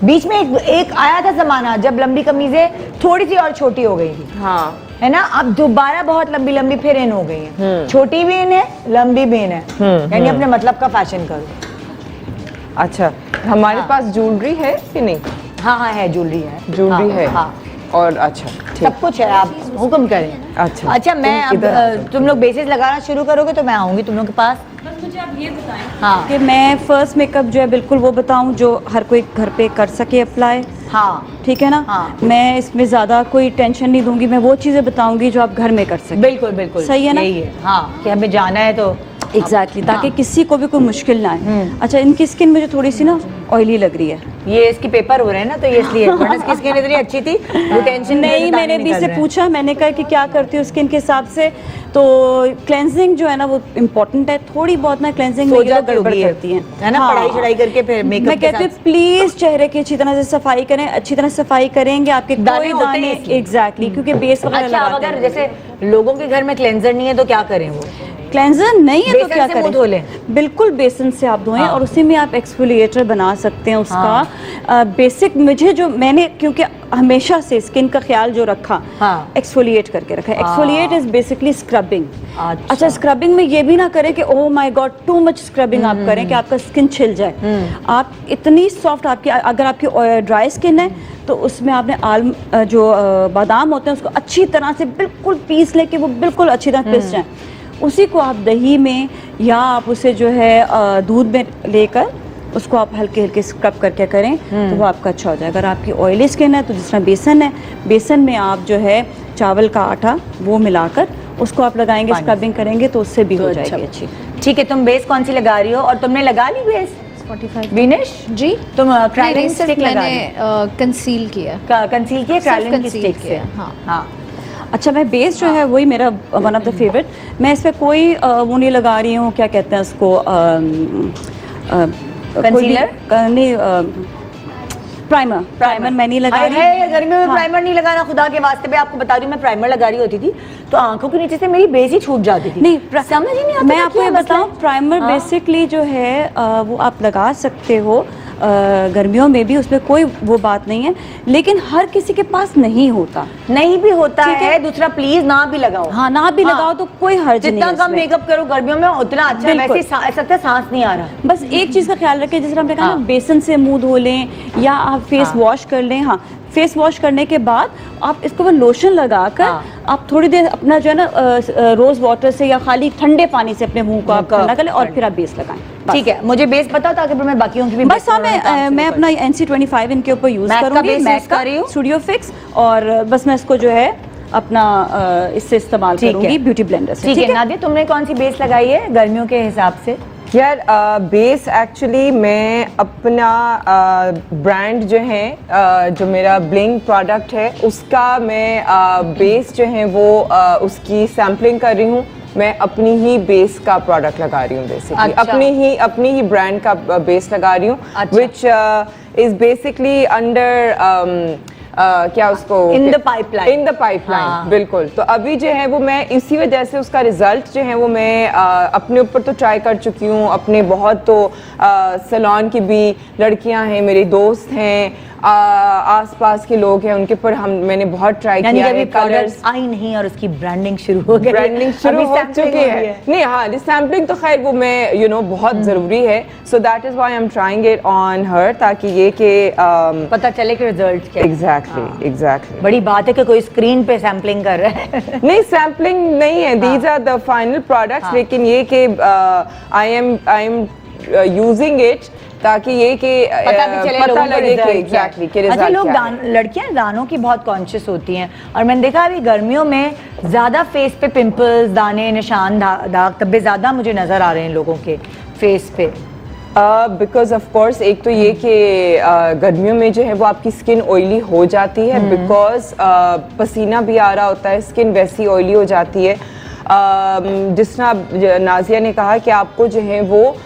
[SPEAKER 1] बीच में एक आया था जमाना जब लंबी कमीजें थोड़ी सी और छोटी हो गई थी,
[SPEAKER 5] हाँ,
[SPEAKER 1] है ना? अब दोबारा बहुत लंबी लंबी फिर इन हो गई है। छोटी भी इन है, लंबी भी इन है, यानी अपने मतलब का फैशन करो।
[SPEAKER 5] अच्छा, हमारे पास ज्वेलरी है कि नहीं?
[SPEAKER 1] हाँ हाँ है, ज्वेलरी है,
[SPEAKER 5] ज्वेलरी है।
[SPEAKER 1] हाँ,
[SPEAKER 5] और अच्छा, ठीक।
[SPEAKER 1] सब कुछ है, आप हुक्म करें।
[SPEAKER 5] अच्छा।
[SPEAKER 1] अच्छा, मैं
[SPEAKER 5] तुम
[SPEAKER 1] अब
[SPEAKER 5] इधर आ जाओ।
[SPEAKER 1] तुम लोग बेसिस लगाना शुरू करोगे तो मैं आऊंगी तुम लोग के पास।
[SPEAKER 6] बस मुझे आप ये बताएं
[SPEAKER 1] हाँ
[SPEAKER 6] कि मैं फर्स्ट मेकअप जो है बिल्कुल वो बताऊं जो हर कोई घर पे कर सके अप्लाई,
[SPEAKER 1] हाँ
[SPEAKER 6] ठीक है ना?
[SPEAKER 1] हाँ।
[SPEAKER 6] मैं इसमें ज़्यादा कोई टेंशन नहीं दूंगी, मैं वो चीज़ें बताऊंगी जो आप घर में कर सकें।
[SPEAKER 1] बिल्कुल बिल्कुल
[SPEAKER 6] सही है ना?
[SPEAKER 1] यही है, हाँ, कि हमें जाना है तो
[SPEAKER 6] एग्जैक्टली, ताकि
[SPEAKER 1] हाँ।
[SPEAKER 6] किसी को भी कोई मुश्किल ना आए। अच्छा, इनकी स्किन मुझे थोड़ी सी ना ऑयली लग रही है।
[SPEAKER 1] ये इसकी पेपर हो रहे हैं ना, तो ये इसलिए, वरना इसकी स्किन इतनी अच्छी थी, वो टेंशन
[SPEAKER 6] नहीं, मैंने भी से पूछा, मैंने कहा कि क्या करती हो स्किन के हिसाब से, तो क्लेंजिंग जो है ना वो इम्पोर्टेंट है, थोड़ी बहुत ना क्लेंजिंग में ये लोग गड़बड़ करती हैं,
[SPEAKER 1] है ना?
[SPEAKER 6] हाँ।
[SPEAKER 1] पढ़ाई चढ़ाई करके फिर मेकअप
[SPEAKER 6] मैं कहती हूँ प्लीज चेहरे की अच्छी तरह से सफाई करें, अच्छी तरह सफाई करेंगे आपके
[SPEAKER 1] दाने
[SPEAKER 6] कोई
[SPEAKER 1] होते हैं
[SPEAKER 6] दाने
[SPEAKER 1] इसलिए।
[SPEAKER 6] एग्जैक्टली, क्योंकि बेस वगैरह
[SPEAKER 1] अच्छा, अब
[SPEAKER 6] लगाते
[SPEAKER 1] अगर
[SPEAKER 6] हैं।
[SPEAKER 1] जैसे लोगों के घर में क्लेंजर नहीं है तो क्या करें? वो
[SPEAKER 6] क्लेंजर नहीं है तो
[SPEAKER 1] बेसन
[SPEAKER 6] क्या
[SPEAKER 1] से मुंह धो
[SPEAKER 6] करें?
[SPEAKER 1] लें।
[SPEAKER 6] बिल्कुल बेसन से आप धोएं,
[SPEAKER 1] हाँ।
[SPEAKER 6] और उसी में आप एक्सफोलिएटर बना सकते हैं उसका। बेसिक मुझे जो मैंने, क्योंकि हमेशा से स्किन का ख्याल जो रखा,
[SPEAKER 1] हाँ।
[SPEAKER 6] एक्सफोलिएट करके रखा है। Exfoliate is basically scrubbing.
[SPEAKER 1] अच्छा।
[SPEAKER 6] अच्छा, स्क्रबिंग में ये भी ना करें कि oh my God too much scrubbing आप करें कि आपका स्किन छिल जाए। आप इतनी सॉफ्ट, आपकी अगर आपकी ड्राई स्किन है तो उसमें आपने जो बादाम होते हैं उसको अच्छी तरह से बिल्कुल पीस लेके वो बिल्कुल अच्छी तरह पिस जाए, उसी को आप दही में या आप उसे जो है दूध में लेकर उसको आप हल्के हल्के स्क्रब करके करें तो वो आपका अच्छा हो जाएगा। अगर आपकी ऑयली स्किन है तो जिस तरह बेसन है, बेसन में आप जो है चावल का आटा वो मिलाकर उसको आप लगाएंगे, स्क्रबिंग करेंगे तो उससे भी हो जाएगी अच्छी।
[SPEAKER 1] ठीक है, तुम बेस कौन सी लगा रही हो और तुमने लगा ली बेस?
[SPEAKER 7] 45
[SPEAKER 1] विनेश
[SPEAKER 7] जी,
[SPEAKER 1] तुम
[SPEAKER 7] नहीं,
[SPEAKER 1] क्राइलिन
[SPEAKER 7] सिर्फ
[SPEAKER 1] स्टिक लगा
[SPEAKER 7] मैंने कंसील किया,
[SPEAKER 1] कंसील किया क्राइलिन की
[SPEAKER 7] conceal
[SPEAKER 1] स्टिक से?
[SPEAKER 7] किया, हाँ।
[SPEAKER 1] हाँ
[SPEAKER 6] अच्छा, मैं बेस जो है वही मेरा वन ऑफ द फेवरेट। मैं इस पर कोई वो नहीं लगा रही हूँ, क्या कहते हैं उसको,
[SPEAKER 1] Concealer?
[SPEAKER 6] नहीं, प्राइमर मैं नहीं लगा रही।
[SPEAKER 1] है गर्मियों में
[SPEAKER 6] हाँ।
[SPEAKER 1] प्राइमर नहीं लगाना, खुदा के वास्ते। मैं आपको बता रही हूँ, मैं प्राइमर लगा रही होती थी तो आंखों के नीचे से मेरी बेस ही छूट जाती थी।
[SPEAKER 6] नहीं,
[SPEAKER 1] समझ ही नहीं आता
[SPEAKER 6] मैं
[SPEAKER 1] था
[SPEAKER 6] आपको
[SPEAKER 1] क्या
[SPEAKER 6] ये
[SPEAKER 1] मसला
[SPEAKER 6] बताऊं,
[SPEAKER 1] है।
[SPEAKER 6] प्राइमर
[SPEAKER 1] हाँ।
[SPEAKER 6] बेसिकली जो है वो आप लगा सकते हो गर्मियों में भी, उसमें कोई वो बात नहीं है, लेकिन हर किसी के पास नहीं होता।
[SPEAKER 1] नहीं भी होता
[SPEAKER 6] ठीक है।
[SPEAKER 1] है, दूसरा प्लीज ना भी लगाओ।
[SPEAKER 6] हाँ, ना भी लगाओ तो कोई हर्ज नहीं
[SPEAKER 1] जितना
[SPEAKER 6] है
[SPEAKER 1] कम
[SPEAKER 6] इसमें।
[SPEAKER 1] मेकअप करो गर्मियों में उतना अच्छा है।
[SPEAKER 6] बिल्कुल।
[SPEAKER 1] वैसे ऐसा लगता है सांस नहीं आ रहा।
[SPEAKER 6] बस एक चीज़ का ख्याल रखें, जिस तरह हमने कहा ना,
[SPEAKER 1] हाँ।
[SPEAKER 6] बेसन से मुंह धो लें या आप फेस वॉश कर लें। हाँ, फेस वॉश करने के बाद आप इसको वो लोशन लगाकर
[SPEAKER 1] हाँ।
[SPEAKER 6] आप थोड़ी देर अपना जो है ना रोज वाटर से या खाली ठंडे पानी से अपने मुंह को आप ठंडा कर लें और फिर आप बेस लगाएं। बस।
[SPEAKER 1] ठीक है, मुझे बेस बताओ ताकि फिर मैं बाकियों की भी
[SPEAKER 6] बस हाँ, मैं अपना NC25 इनके ऊपर यूज
[SPEAKER 1] मैक का
[SPEAKER 6] करूंगी,
[SPEAKER 1] base use कर रही हूँ।
[SPEAKER 6] स्टूडियो फिक्स, और बस मैं इसको जो है अपना इससे इस्तेमाल करूंगी, ब्यूटी ब्लेंडर से।
[SPEAKER 1] ठीक है। नादिया, तुमने कौन सी बेस लगाई है गर्मियों के हिसाब से?
[SPEAKER 5] यार बेस एक्चुअली मैं अपना ब्रांड जो है जो मेरा ब्लिंग प्रोडक्ट है उसका मैं बेस जो है वो उसकी सैम्पलिंग कर रही हूँ। मैं अपनी ही बेस का प्रोडक्ट लगा रही हूँ बेसिकली।
[SPEAKER 1] अच्छा।
[SPEAKER 5] अपनी ही ब्रांड का बेस लगा रही हूँ,
[SPEAKER 1] अच्छा।
[SPEAKER 5] विच इज बेसिकली अंडर क्या उसको
[SPEAKER 1] In the pipeline।
[SPEAKER 5] In the pipeline.
[SPEAKER 1] हाँ।
[SPEAKER 5] बिल्कुल। तो अभी जो है वो मैं इसी वजह से उसका रिजल्ट जो है वो मैं अपने ऊपर तो ट्राई कर चुकी हूँ, अपने बहुत तो सैलून की भी लड़कियां हैं, मेरे दोस्त हैं, आसपास के लोग हैं, उनके ऊपर मैंने बहुत ट्राई
[SPEAKER 1] यानी
[SPEAKER 5] किया
[SPEAKER 1] कि
[SPEAKER 5] है।
[SPEAKER 1] अभी प्रोडक्ट्स आई नहीं और उसकी ब्रांडिंग शुरू हो गई।
[SPEAKER 5] ब्रांडिंग शुरू
[SPEAKER 1] अभी
[SPEAKER 5] हो
[SPEAKER 1] sampling
[SPEAKER 5] चुकी
[SPEAKER 1] हो रही
[SPEAKER 5] है। नहीं, हाँ, सैम्पलिंग तो खैर वो मैं बहुत ज़रूरी है। So that is why I am trying it on her, ताकि ये कि
[SPEAKER 1] पता चले कि रिजल्ट क्या है।
[SPEAKER 5] एग्जैक्टली
[SPEAKER 1] बड़ी बात है कि कोई स्क्रीन पे सैम्पलिंग कर रहा है।
[SPEAKER 5] नहीं, सैम्पलिंग नहीं है, these are the final products. लेकिन ये कि आई एम यूजिंग इट ताकि ये कि
[SPEAKER 1] पता भी चले,
[SPEAKER 5] पता लगे कि एग्जैक्टली कि
[SPEAKER 1] अच्छा,
[SPEAKER 5] रिजल्ट
[SPEAKER 1] लोग
[SPEAKER 5] क्या है।
[SPEAKER 1] लड़कियां दानों की बहुत कॉन्शियस होती हैं और मैंने देखा अभी गर्मियों में ज्यादा फेस पे पिंपल्स, दाने, निशान, दाग धब्बे ज्यादा मुझे नजर आ रहे हैं लोगों के फेस पे।
[SPEAKER 5] बिकॉज ऑफ कोर्स एक तो ये कि गर्मियों में जो है वो आपकी स्किन ऑयली हो जाती है, बिकॉज पसीना भी आ रहा होता है, स्किन वैसी ऑयली हो जाती है। जिस तरह नाजिया ने कहा कि आपको जो है वो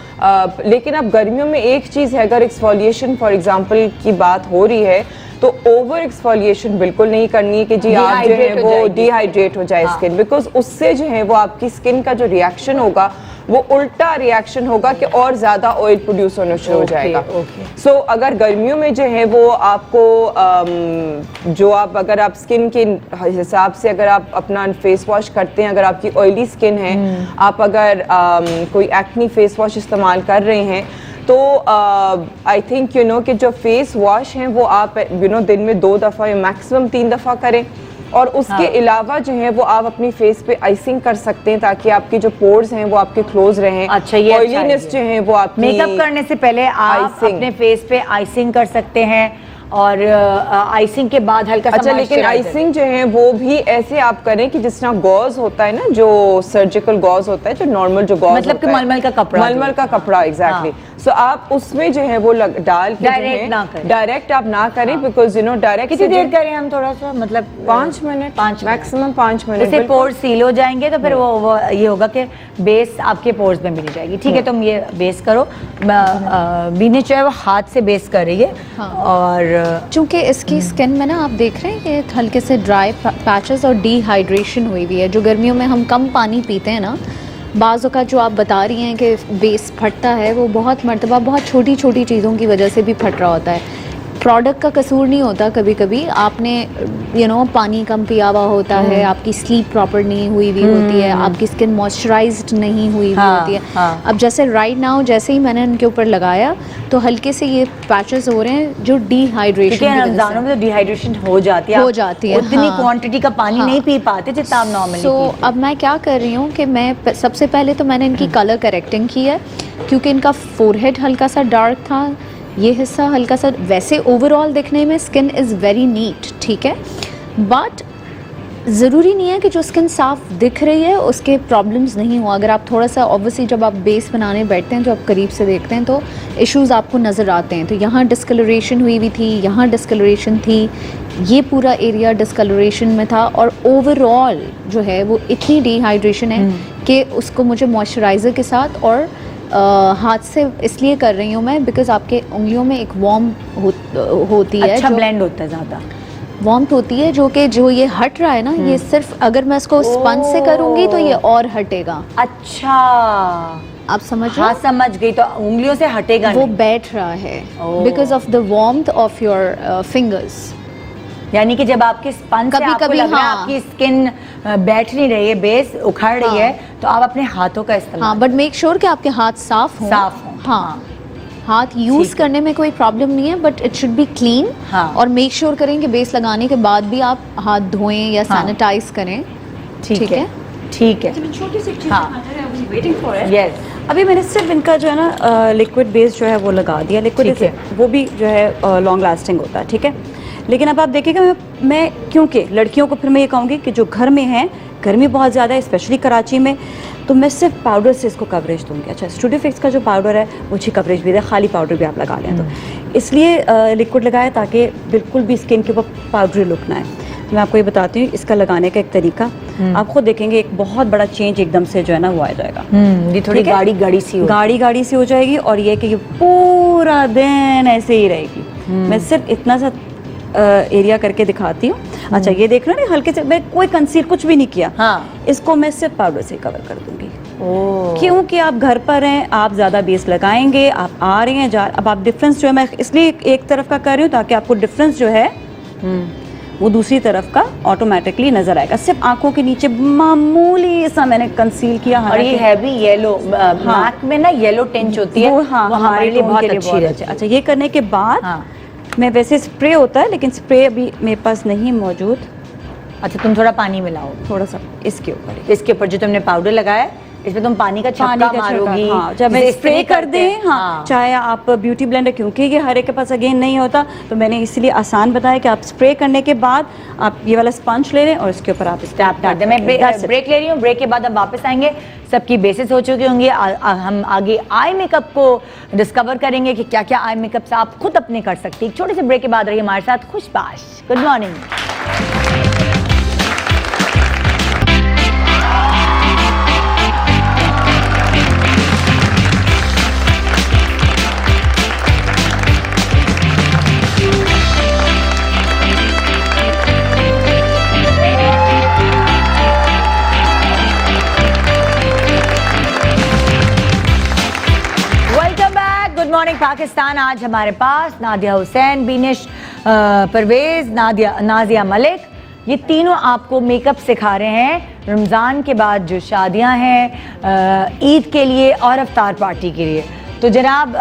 [SPEAKER 5] लेकिन अब गर्मियों में एक चीज़ है, अगर एक्सफोलिएशन फॉर एग्जांपल की बात हो रही है तो ओवर एक्सफोलिएशन बिल्कुल नहीं करनी है कि जी आप जो है वो डिहाइड्रेट हो जाए स्किन, बिकॉज उससे जो है वो आपकी स्किन का जो रिएक्शन होगा वो उल्टा रिएक्शन होगा कि और ज़्यादा ऑयल प्रोड्यूस होना शुरू हो जाएगा। सो अगर गर्मियों में जो है वो आपको जो आप अगर आप स्किन के हिसाब से अगर आप अपना फेस वॉश करते हैं, अगर आपकी ऑयली स्किन है, आप अगर कोई एक्नी फेस वॉश इस्तेमाल कर रहे हैं तो आई थिंक कि जो फेस वॉश हैं वो आप दिन में 2 दफ़ा या मैक्सिमम 3 दफ़ा करें। और उसके अलावा जो है वो आप अपनी फेस पे आइसिंग कर सकते हैं ताकि आपके जो पोर्स हैं वो आपके क्लोज रहें।
[SPEAKER 1] अच्छा, ये
[SPEAKER 5] ऑयलीनेस जो है वो आपकी
[SPEAKER 1] मेकअप करने से पहले आप अपने फेस पे आइसिंग कर सकते हैं और आइसिंग के बाद हल्का सा
[SPEAKER 5] अच्छा, लेकिन आइसिंग जो है वो भी ऐसे आप करें कि जिस तरह गॉज होता है ना, जो सर्जिकल गॉज होता है, जो नॉर्मल जो गॉज
[SPEAKER 1] मतलब कि मलमल का कपड़ा,
[SPEAKER 5] मलमल का कपड़ा, एग्जैक्टली। सो आप उसमें जो है वो डाल के डायरेक्ट आप ना करें, बिकॉज डायरेक्ट
[SPEAKER 1] कितनी देर करें हम, थोड़ा सा मतलब
[SPEAKER 5] 5 मिनट, मैक्सिमम 5 मिनट।
[SPEAKER 1] जैसे पोर्स सील हो जाएंगे तो फिर वो ये होगा कि बेस आपके पोर्स में मिल जाएगी। ठीक है, तुम ये बेस करो। बीने जो है वो हाथ से बेस कर रही है और
[SPEAKER 7] चूँकि इसकी स्किन में ना आप देख रहे हैं कि हल्के से ड्राई पैचेस और डिहाइड्रेशन हुई हुई है। जो गर्मियों में हम कम पानी पीते हैं ना, बाज़ औक़ात जो आप बता रही हैं कि बेस फटता है, वो बहुत मर्तबा बहुत छोटी छोटी चीज़ों की वजह से भी फट रहा होता है। प्रोडक्ट का कसूर नहीं होता, कभी कभी आपने पानी कम पिया हुआ होता है, आपकी स्लीप प्रॉपर नहीं हुई हुई होती है, आपकी स्किन मॉइस्चराइज्ड नहीं हुई हुई होती है। अब जैसे राइट नाउ जैसे ही मैंने इनके ऊपर लगाया तो हल्के से ये पैचेस हो रहे हैं जो डिहाइड्रेशन
[SPEAKER 1] रमजानों में तो डिहाइड्रेशन हो जाती है, उतनी क्वांटिटी का पानी नहीं पी पाते जितना आप नॉर्मली।
[SPEAKER 7] सो अब मैं क्या कर रही हूँ कि मैं सबसे पहले तो मैंने इनकी कलर करेक्टिंग की है, क्योंकि इनका फोरहेड हल्का सा डार्क था, ये हिस्सा हल्का सा। वैसे ओवरऑल देखने में स्किन इज़ वेरी नीट, ठीक है, बट ज़रूरी नहीं है कि जो स्किन साफ दिख रही है उसके प्रॉब्लम्स नहीं हो। अगर आप थोड़ा सा ऑब्वियसली जब आप बेस बनाने बैठते हैं, जो आप करीब से देखते हैं तो इश्यूज़ आपको नज़र आते हैं। तो यहाँ डिस्कलरेशन हुई थी, यहाँ डिस्कलरेशन थी, ये पूरा एरिया डिस्कलरेशन में था, और ओवरऑल जो है वो इतनी डिहाइड्रेशन है कि उसको मुझे मॉइस्चराइज़र के साथ और हाथ से इसलिए कर रही हूँ मैं, बिकॉज आपके उंगलियों में एक वार्म होती है,
[SPEAKER 1] अच्छा ब्लेंड होता है, ज़्यादा
[SPEAKER 7] वार्मथ होती है, जो ये हट रहा है ना, ये सिर्फ अगर मैं इसको स्पंज से करूँगी तो ये और हटेगा।
[SPEAKER 1] अच्छा,
[SPEAKER 7] आप समझ रहे
[SPEAKER 1] हाँ
[SPEAKER 7] हो?
[SPEAKER 1] समझ गई। तो उंगलियों से हटेगा
[SPEAKER 7] वो
[SPEAKER 1] नहीं।
[SPEAKER 7] बैठ रहा है because of the warmth of your fingers.
[SPEAKER 1] यानी कि जब आपके स्पंज से आपको
[SPEAKER 7] कभी-कभी,
[SPEAKER 1] लग रहा है
[SPEAKER 7] हाँ।
[SPEAKER 1] आपकी स्किन बैठ नहीं रही है, बेस उखड़ रही है, तो आप अपने हाथों का इस्तेमाल।
[SPEAKER 7] हाँ, बट मेक श्योर कि आपके हाथ साफ हों। हाँ, हाथ यूज़ करने में कोई प्रॉब्लम नहीं है, but it should be clean.
[SPEAKER 1] हाँ।
[SPEAKER 7] और मेक श्योर करें कि बेस लगाने के बाद भी आप हाथ धोएं या
[SPEAKER 1] हाँ।
[SPEAKER 7] सैनिटाइज करें।
[SPEAKER 1] ठीक है, ठीक है।
[SPEAKER 6] छोटी सी चीज़
[SPEAKER 1] हाँ।
[SPEAKER 6] Waiting for it.
[SPEAKER 1] यस,
[SPEAKER 6] अभी मैंने सिर्फ इनका जो है ना लिक्विड बेस जो है वो लगा दिया। लिक्विड
[SPEAKER 1] ठीक है।
[SPEAKER 6] वो भी जो है लॉन्ग लास्टिंग होता है, ठीक है। लेकिन अब आप देखिएगा, मैं क्योंकि लड़कियों को फिर मैं ये कहूँगी कि जो घर में हैं, गर्मी बहुत ज़्यादा है स्पेशली कराची में, तो मैं सिर्फ पाउडर से इसको कवरेज दूंगी। अच्छा, स्टूडियो फिक्स का जो पाउडर है वो अच्छी कवरेज भी दे, खाली पाउडर भी आप लगा लें, तो इसलिए लिक्विड लगाया ताकि बिल्कुल भी स्किन के ऊपर पाउडरी लुक ना आए। तो मैं आपको ये बताती हूँ इसका लगाने का एक तरीका, आप खुद देखेंगे एक बहुत बड़ा चेंज एकदम से जो है ना वो आ जाएगा।
[SPEAKER 1] ये थोड़ी
[SPEAKER 6] ठीक है?
[SPEAKER 1] गाड़ी गाड़ी सी हो।
[SPEAKER 6] गाड़ी सी हो जाएगी, और ये कि ये पूरा दिन ऐसे ही रहेगी। मैं सिर्फ इतना सा एरिया करके दिखाती हूँ। अच्छा, ये देख रहे हो ना, हल्के से, मैं कोई कंसील कुछ भी नहीं किया।
[SPEAKER 1] हाँ।
[SPEAKER 6] इसको मैं सिर्फ पाउडर से कवर कर दूंगी।
[SPEAKER 1] ओह,
[SPEAKER 6] क्योंकि आप घर पर हैं, आप ज़्यादा बेस लगाएंगे, आप आ रहे हैं अब आप डिफरेंस जो है, मैं इसलिए एक तरफ का कर रही हूँ ताकि आपको डिफरेंस जो है वो दूसरी तरफ का ऑटोमेटिकली नजर आएगा। सिर्फ आंखों के नीचे मामूली सा मैंने कंसील किया।
[SPEAKER 1] और ये हैवी येलो, मैक में ना येलो टिंच होती है,
[SPEAKER 6] वो हाँ,
[SPEAKER 1] वो हमारे लिए बहुत अच्छी रहती है।
[SPEAKER 6] अच्छा, ये करने के बाद
[SPEAKER 1] हाँ।
[SPEAKER 6] मैं वैसे स्प्रे होता है, लेकिन स्प्रे अभी मेरे पास नहीं मौजूद।
[SPEAKER 1] अच्छा, तुम थोड़ा पानी मिलाओ
[SPEAKER 6] थोड़ा सा इसके ऊपर,
[SPEAKER 1] इसके ऊपर जो तुमने पाउडर लगाया है, इसमें तुम पानी का छक्का मारोगी।
[SPEAKER 6] हाँ, जब मैं
[SPEAKER 1] जैसे
[SPEAKER 6] स्प्रे कर
[SPEAKER 1] करते
[SPEAKER 6] दें,
[SPEAKER 1] हैं।
[SPEAKER 6] हाँ, चाहे आप ब्यूटी ब्लेंडर, क्योंकि ये हर एक के पास अगेन नहीं होता, तो मैंने इसलिए आसान बताया कि आप स्प्रे करने के बाद आप ये वाला स्पंज ले लें और इसके ऊपर आप
[SPEAKER 1] टैप कर दे। मैं ब्रेक ले रही हूँ, ब्रेक के बाद हम वापस आएंगे, सबकी बेसिस हो चुकी होंगी। हम आगे आई मेकअप को डिस्कवर करेंगे कि क्या क्या आई मेकअप से आप खुद अपने कर सकती है। एक छोटे से ब्रेक के बाद रहिए हमारे साथ खुशबाश। Good morning. Good morning Pakistan. आज हमारे पास नादिया हुसैन, बीनिश परवेज, नाजिया मलिक, ये तीनों आपको मेकअप सिखा रहे हैं रमज़ान के बाद जो शादियां हैं, ईद के लिए और अफ्तार पार्टी के लिए। तो जनाब,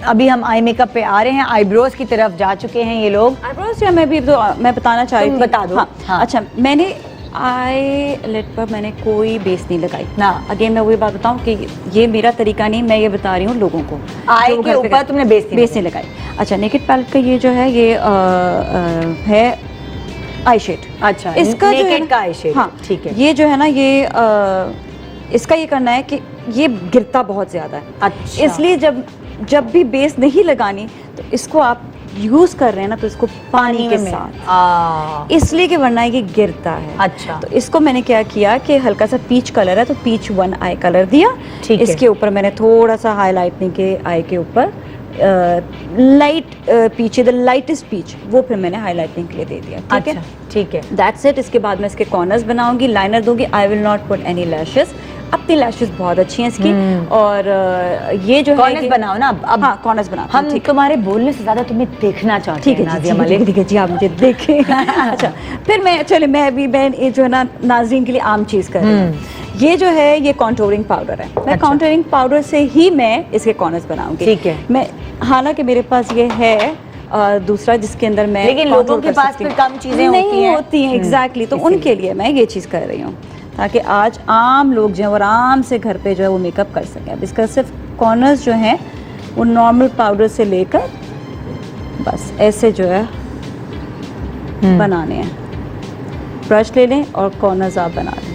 [SPEAKER 1] अभी हम आई मेकअप पे आ रहे हैं, आईब्रोज की तरफ जा चुके हैं ये लोग।
[SPEAKER 6] आईब्रोज या मैं बताना चाह रही थी,
[SPEAKER 1] बता दो।
[SPEAKER 6] हाँ। अच्छा, मैंने आई लिट पर मैंने कोई बेस नहीं लगाई ना। अगेन मैं वही बात बताऊं कि ये मेरा तरीका नहीं, मैं ये बता रही हूँ लोगों को।
[SPEAKER 1] आई के ऊपर तुमने बेस
[SPEAKER 6] नहीं लगाई। अच्छा, नेकेड पैलेट का ये जो है ये है आई शेड।
[SPEAKER 1] अच्छा,
[SPEAKER 6] इसका जो
[SPEAKER 1] नेकेड का आई शेड,
[SPEAKER 6] हाँ
[SPEAKER 1] ठीक है।
[SPEAKER 6] ये जो है ना ये इसका ये करना है कि ये गिरता बहुत ज्यादा है।
[SPEAKER 1] अच्छा,
[SPEAKER 6] इसलिए जब भी बेस नहीं लगानी तो इसको आप यूज कर रहे हैं ना, तो इसको पानी के साथ, इसलिए कि वरना ये गिरता है।
[SPEAKER 1] अच्छा,
[SPEAKER 6] तो इसको मैंने क्या किया कि हल्का सा पीच कलर है तो पीच 1 आई कलर दिया।
[SPEAKER 1] ठीक है।
[SPEAKER 6] इसके ऊपर मैंने थोड़ा सा हाईलाइटनिंग के आई के ऊपर light peach, the lightest peach, वो फिर मैंने हाईलाइटनिंग के लिए दे दिया। ठीक है,
[SPEAKER 1] ठीक है,
[SPEAKER 6] दैट्स इट। इसके बाद मैं इसके कॉर्नर्स बनाऊंगी, लाइनर दूंगी। I will not put any lashes. अपनी लैशेस बहुत अच्छी हैं इसकी। और ये जो है
[SPEAKER 1] कॉर्नर्स बनाओ ना अब
[SPEAKER 6] हाँ कॉर्नर्स बनाओ
[SPEAKER 1] हम तुम्हारे बोलने से ज्यादा तुम्हें देखना चाहते
[SPEAKER 6] ठीक
[SPEAKER 1] हैं
[SPEAKER 6] है
[SPEAKER 1] नाज़िया मलिक।
[SPEAKER 6] ठीक है जी, आप मुझे देखें। अच्छा फिर मैं ये जो है ना नाज़रीन के लिए आम चीज़ कर रही हूँ। ये जो है ये कॉन्टोरिंग पाउडर है। मैं
[SPEAKER 1] अच्छा।
[SPEAKER 6] कॉन्टोरिंग पाउडर से ही मैं इसके कॉर्नर्स बनाऊंगी।
[SPEAKER 1] ठीक है।
[SPEAKER 6] मैं हालांकि मेरे पास ये है दूसरा जिसके अंदर मैं
[SPEAKER 1] लेकिन
[SPEAKER 6] contour
[SPEAKER 1] लोगों के
[SPEAKER 6] कर
[SPEAKER 1] पास
[SPEAKER 6] सकती
[SPEAKER 1] फिर
[SPEAKER 6] हूँ।
[SPEAKER 1] कम चीजें
[SPEAKER 6] नहीं होती हैं एग्जैक्टली, तो उनके लिए मैं ये चीज़ कर रही हूँ ताकि आज आम लोग जो है वो आराम से घर पे जो है वो मेकअप कर सकें। अब इसका सिर्फ कॉर्नर्स जो हैं वो नॉर्मल पाउडर से लेकर बस ऐसे जो है बनाने हैं। ब्रश ले लें और कॉर्नर्स आप बना लें।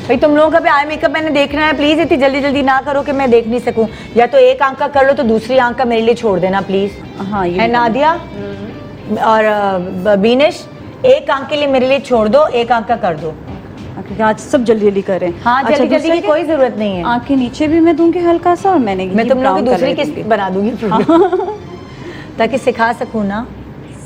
[SPEAKER 1] भाई तुम लोगों का भी आई मेकअप मैंने देखना है, प्लीज इतनी जल्दी जल्दी ना करो कि मैं देख नहीं सकूं। या तो एक आंख का कर लो तो दूसरी आंख का मेरे लिए छोड़ देना प्लीज।
[SPEAKER 6] हाँ ये
[SPEAKER 1] है नादिया और बीनिश, एक आंख के लिए मेरे लिए छोड़ दो, एक आंख का कर दो।
[SPEAKER 6] क्योंकि आज सब जल्दी जल्दी करें।
[SPEAKER 1] हाँ जल्दी जल्दी
[SPEAKER 6] दूसरे
[SPEAKER 1] की
[SPEAKER 6] के
[SPEAKER 1] कोई जरूरत नहीं है।
[SPEAKER 6] आँख के नीचे भी मैं दूंगी हल्का सा, और मैंने
[SPEAKER 1] मैं
[SPEAKER 6] ये
[SPEAKER 1] तुम लोग की
[SPEAKER 6] brown
[SPEAKER 1] दूसरी
[SPEAKER 6] colour
[SPEAKER 1] किस्त
[SPEAKER 6] दूंगी।
[SPEAKER 1] बना दूंगी ताकि सिखा सकूं ना।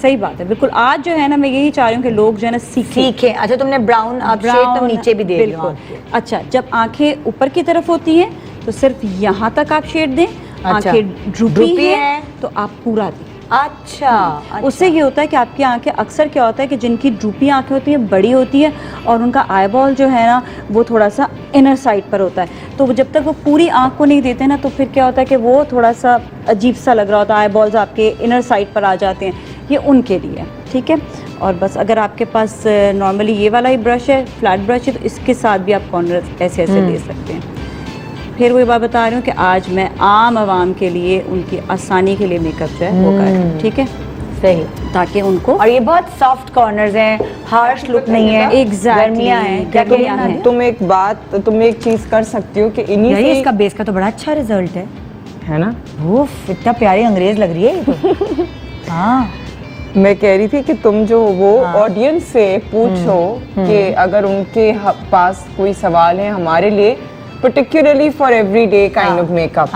[SPEAKER 6] सही बात है बिल्कुल। आज जो है ना मैं यही चाह रही हूँ कि लोग जो है ना सीखें।
[SPEAKER 1] ठीक है। अच्छा तुमने ब्राउन अब शेड तो नीचे भी दे रही हो।
[SPEAKER 6] बिल्कुल। अच्छा जब आंखें ऊपर की तरफ होती हैं तो सिर्फ यहाँ तक आप शेड दें। आंखें ड्रूपी है तो आप पूरा दें।
[SPEAKER 1] अच्छा
[SPEAKER 6] उससे ये होता है कि आपकी आंखें अक्सर क्या होता है कि जिनकी ड्रूपी आंखें होती हैं बड़ी होती है और उनका आईबॉल जो है ना वो थोड़ा सा इनर साइड पर होता है, तो वो जब तक वो पूरी आंख को नहीं देते ना तो फिर क्या होता है कि वो थोड़ा सा अजीब सा लग रहा होता है, आईबॉल्स आपके इनर साइड पर आ जाते हैं। ये उनके लिए ठीक है। और बस अगर आपके पास नॉर्मली ये वाला ही ब्रश है, फ्लैट ब्रश है, तो इसके साथ भी आप कॉर्नर ऐसे ऐसे दे सकते हैं। फिर वही बात बता रही हूँ कि आज मैं आम आवाम के लिए उनकी आसानी के लिए मेकअप जो है वो कर रही हूँ। ठीक है
[SPEAKER 1] सही।
[SPEAKER 6] ताकि उनको
[SPEAKER 1] और ये बहुत सॉफ्ट कॉर्नर्स हैं, हार्श लुक नहीं है।
[SPEAKER 6] Exactly,
[SPEAKER 1] गर्मियाँ हैं। क्या
[SPEAKER 6] गर्मियाँ
[SPEAKER 1] कहना
[SPEAKER 6] हैं।
[SPEAKER 1] है?
[SPEAKER 5] तुम एक चीज कर सकती हो कि इन्हीं
[SPEAKER 1] यार
[SPEAKER 5] से
[SPEAKER 1] इसका बेस का तो बड़ा अच्छा रिजल्ट है
[SPEAKER 5] ना।
[SPEAKER 1] वो इतना प्यारी अंग्रेज लग रही है ये तो। हाँ
[SPEAKER 5] मैं कह रही थी कि तुम जो वो ऑडियंस से पूछो कि अगर उनके पास कोई सवाल है हमारे लिए, particularly for everyday kind of makeup,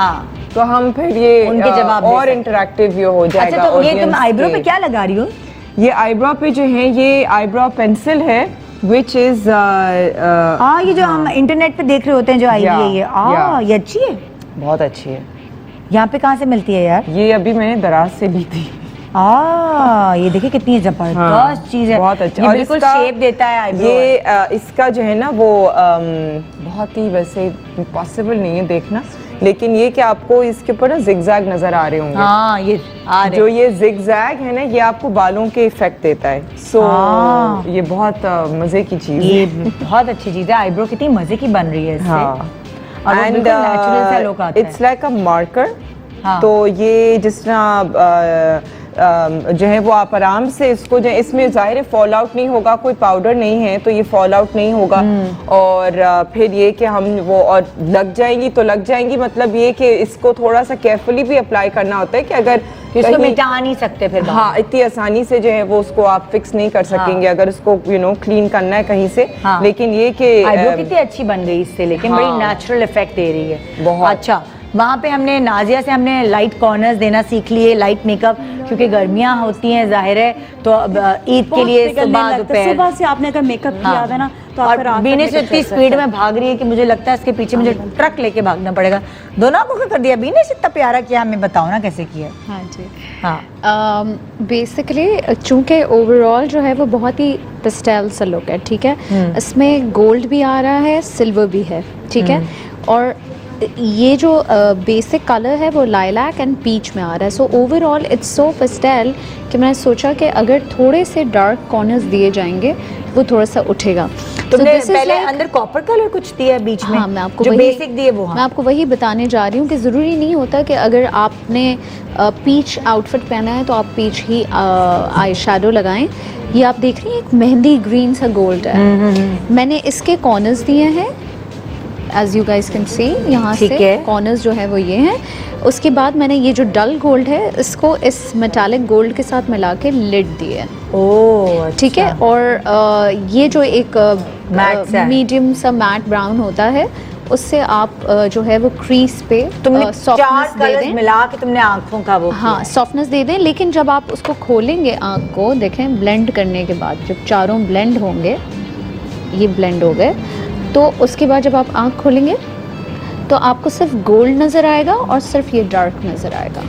[SPEAKER 5] तो हम फिर ये
[SPEAKER 1] उनके जवाब दे
[SPEAKER 5] और
[SPEAKER 1] सकते हैं।
[SPEAKER 5] इंटरेक्टिव ये हो जाएगा।
[SPEAKER 1] अच्छा तो ये तुम
[SPEAKER 5] audience
[SPEAKER 1] आईब्रो पे
[SPEAKER 5] के।
[SPEAKER 1] क्या लगा रही हो?
[SPEAKER 5] ये आईब्रो पे जो है ये आईब्रो पेंसिल है which is
[SPEAKER 1] हाँ ये जो हम इंटरनेट पे देख रहे होते हैं जो आई हुई है ये
[SPEAKER 5] yeah.
[SPEAKER 1] ये अच्छी है।
[SPEAKER 5] बहुत अच्छी है।
[SPEAKER 1] यहाँ पे कहाँ से मिलती है यार?
[SPEAKER 5] ये अभी मैंने दराज से ली थी।
[SPEAKER 1] ये देखिए कितनी जबरदस्त
[SPEAKER 5] हाँ,
[SPEAKER 1] चीज है।
[SPEAKER 5] बहुत अच्छा।
[SPEAKER 1] ये
[SPEAKER 5] और
[SPEAKER 1] बिल्कुल
[SPEAKER 5] इसका-
[SPEAKER 1] शेप देता है आईब्रो।
[SPEAKER 5] ये इसका जो है ना वो बहुत ही वैसे पॉसिबल नहीं है देखना, लेकिन ये कि आपको इसके ऊपर ना जिगजैग नजर आ रहे होंगे।
[SPEAKER 1] हाँ ये आ रहे
[SPEAKER 5] जो ये जिगजैग है ना ये आपको बालों के इफेक्ट देता है। सो ये बहुत मजे की चीज
[SPEAKER 1] ये
[SPEAKER 5] है।
[SPEAKER 1] बहुत अच्छी चीज है। आईब्रो कितनी मजे की बन रही है इससे।
[SPEAKER 5] हाँ
[SPEAKER 1] और वो बिल्कुल natural सा look आता है।
[SPEAKER 5] It's like a marker.
[SPEAKER 1] हाँ।
[SPEAKER 5] तो ये जिस तरह जो है वो आप आराम से इसको जो है, इसमें जाहिर है फॉल आउट नहीं होगा, कोई पाउडर नहीं है तो ये फॉल आउट नहीं होगा। और फिर ये कि हम वो और लग जाएंगी तो लग जाएंगी, मतलब ये कि इसको थोड़ा सा केयरफुली भी अप्लाई करना होता है कि अगर
[SPEAKER 1] इसको
[SPEAKER 5] कहीं-
[SPEAKER 1] मिटा नहीं सकते फिर बाद में।
[SPEAKER 5] हाँ इतनी आसानी से जो है वो उसको आप फिक्स नहीं कर सकेंगे अगर उसको क्लीन करना है कहीं से।
[SPEAKER 1] हाँ।
[SPEAKER 5] लेकिन ये कि
[SPEAKER 1] आईब्रो कितनी अच्छी बन गई इससे, लेकिन बड़ी
[SPEAKER 5] हाँ।
[SPEAKER 1] नेचुरल इफेक्ट दे रही है।
[SPEAKER 5] बहुत।
[SPEAKER 1] अच्छा वहाँ पे हमने नाजिया से हमने लाइट कॉर्नर्स देना सीख लिए, लाइट मेकअप, क्योंकि गर्मियाँ होती हैं जाहिर है, तो अब ईद के लिए सुबह दोपहर।
[SPEAKER 6] सुबह से आपने अगर मेकअप किया है ना तो आप फिर
[SPEAKER 1] और
[SPEAKER 6] रात तक
[SPEAKER 1] बीनिश
[SPEAKER 6] makeup
[SPEAKER 1] इतनी
[SPEAKER 6] कर
[SPEAKER 1] स्पीड
[SPEAKER 6] सकते
[SPEAKER 1] में भाग रही है कि मुझे लगता है इसके पीछे मुझे ट्रक लेके भागना पड़ेगा। दोनों को कर दिया बीनिश, इतना प्यारा किया, हमें बताओ ना कैसे किया।
[SPEAKER 7] हाँ जी।
[SPEAKER 1] हाँ
[SPEAKER 7] बेसिकली चूंकि ओवरऑल जो है वो बहुत ही पेस्टल सा लुक है, ठीक है। इसमें गोल्ड भी आ रहा है, सिल्वर भी है, ठीक है। और ये जो बेसिक कलर है वो लाइलैक एंड पीच में आ रहा है। So overall it's so pastel कि मैंने सोचा कि अगर थोड़े से डार्क कॉर्नर्स दिए जाएंगे वो थोड़ा सा उठेगा।
[SPEAKER 1] तुमने
[SPEAKER 7] this is
[SPEAKER 1] पहले
[SPEAKER 7] like-
[SPEAKER 1] अंदर कॉपर कलर कुछ दिया है बीच में?
[SPEAKER 7] हाँ मैं आपको
[SPEAKER 1] जो
[SPEAKER 7] वही
[SPEAKER 1] बेसिक दिए वो।
[SPEAKER 7] मैं आपको वही बताने जा रही हूँ कि ज़रूरी नहीं होता कि अगर आपने पीच आउटफिट पहना है तो आप पीच ही आई शेडो लगाएं। ये आप देख रही हैं एक मेहंदी ग्रीन सा गोल्ड है। मैंने इसके कॉर्नर्स दिए हैं, as you guys can see, यहाँ
[SPEAKER 1] ठीक
[SPEAKER 7] से
[SPEAKER 1] है।
[SPEAKER 7] कॉर्नर्स जो है वो ये हैं। उसके बाद मैंने ये जो डल गोल्ड है इसको इस मेटालिक गोल्ड के साथ मिला के लिड दी है,
[SPEAKER 1] ओह
[SPEAKER 7] ठीक है। और ये जो एक
[SPEAKER 1] मैट सा है।
[SPEAKER 7] मीडियम सा मैट ब्राउन होता है उससे आप जो है वो क्रीज पे
[SPEAKER 1] तुमने चार
[SPEAKER 7] सॉफ्टनेस दे
[SPEAKER 1] कलर्स
[SPEAKER 7] दें।
[SPEAKER 1] मिला के तुमने आंखों का वो
[SPEAKER 7] हाँ सॉफ्टनेस दे दें, लेकिन जब आप उसको खोलेंगे आँख को, देखें ब्लेंड करने के बाद जब चारों ब्लेंड होंगे, ये ब्लेंड हो गए, तो उसके बाद जब आप आँख खोलेंगे तो आपको सिर्फ गोल्ड नज़र आएगा और सिर्फ ये डार्क नज़र आएगा।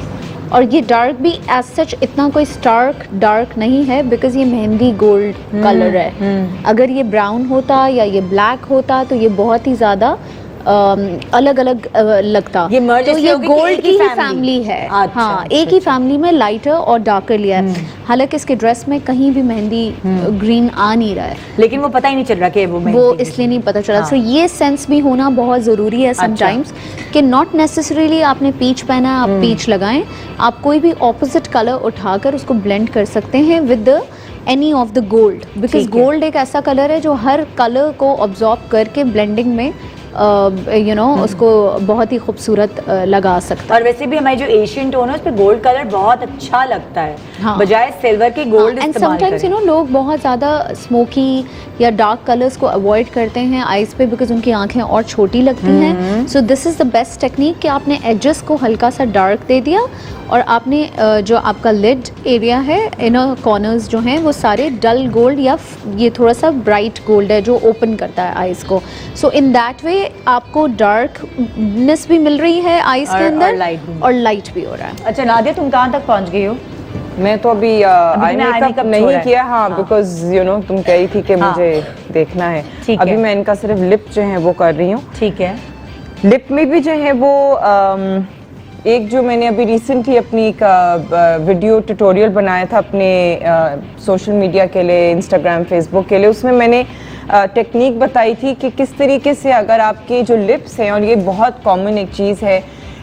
[SPEAKER 7] और ये डार्क भी एज सच इतना कोई स्टार्क डार्क नहीं है, बिकॉज ये मेहंदी गोल्ड कलर है। अगर ये ब्राउन होता या ये ब्लैक होता तो ये बहुत ही ज़्यादा अलग अलग लगता।
[SPEAKER 1] ये merge
[SPEAKER 7] तो
[SPEAKER 1] इसलिए
[SPEAKER 7] ये
[SPEAKER 1] होगी कि
[SPEAKER 7] गोल्ड
[SPEAKER 1] एक
[SPEAKER 7] की
[SPEAKER 1] ही
[SPEAKER 7] ही
[SPEAKER 1] family
[SPEAKER 7] फैमिली है।
[SPEAKER 1] अच्छा,
[SPEAKER 7] हाँ,
[SPEAKER 1] अच्छा,
[SPEAKER 7] एक ही फैमिली में लाइटर और डार्कर लिया है। हालांकि इसके ड्रेस में कहीं भी मेहंदी ग्रीन आ नहीं रहा है,
[SPEAKER 1] लेकिन वो पता ही नहीं चल रहा कि वो
[SPEAKER 7] वो
[SPEAKER 1] मेहंदी
[SPEAKER 7] इसलिए नहीं पता चला।
[SPEAKER 1] हाँ।
[SPEAKER 7] सो ये सेंस भी होना बहुत ज़रूरी है समटाइम्स, कि नॉट नेसेसरीली आपने पीच पहना है आप पीच लगाएं, आप कोई भी ऑपोजिट कलर उठाकर उसको ब्लेंड कर सकते हैं with any of the gold, because
[SPEAKER 1] ठीक है।
[SPEAKER 7] गोल्ड एक ऐसा कलर है जो हर कलर को ऑब्जॉर्ब करके ब्लेंडिंग में उसको बहुत ही खूबसूरत लगा सकता है।
[SPEAKER 1] और वैसे भी हमारे जो एशियन टोन है उस पे गोल्ड कलर बहुत अच्छा लगता है,
[SPEAKER 7] हाँ।
[SPEAKER 1] बजाय सिल्वर के गोल्ड
[SPEAKER 7] एंड
[SPEAKER 1] इस्तेमाल
[SPEAKER 7] समटाइम्स
[SPEAKER 1] करें।
[SPEAKER 7] लोग बहुत ज़्यादा स्मोकी या डार्क कलर्स को अवॉइड करते हैं आईज पे, बिकॉज उनकी आंखें और छोटी लगती हैं। So this is the best technique कि आपने एजेस को हल्का सा डार्क दे दिया और आपने जो आपका लिड एरिया है, इनर कॉर्नर्स जो हैं वो सारे डल गोल्ड या ये थोड़ा सा ब्राइट गोल्ड है जो ओपन करता है आईज को। सो इन दैट वे आपको डार्कनेस भी मिल रही है आईज के अंदर और लाइट भी हो रहा है।
[SPEAKER 1] अच्छा नादिया, तुम कहाँ तक पहुँच गई हो?
[SPEAKER 5] मैं तो अभी आई मेकअप नहीं किया। हाँ, बिकॉज तुम कही थी कि मुझे देखना है।
[SPEAKER 1] ठीक
[SPEAKER 5] अभी
[SPEAKER 1] है।
[SPEAKER 5] मैं इनका सिर्फ लिप जो है वो कर रही हूँ।
[SPEAKER 1] ठीक है।
[SPEAKER 5] लिप में भी जो है वो एक जो मैंने अभी रिसेंटली अपनी एक वीडियो ट्यूटोरियल बनाया था अपने सोशल मीडिया के लिए, इंस्टाग्राम फेसबुक के लिए, उसमें मैंने टेक्निक बताई थी कि किस तरीके से अगर आपके जो लिप्स हैं, और ये बहुत कॉमन एक चीज़ है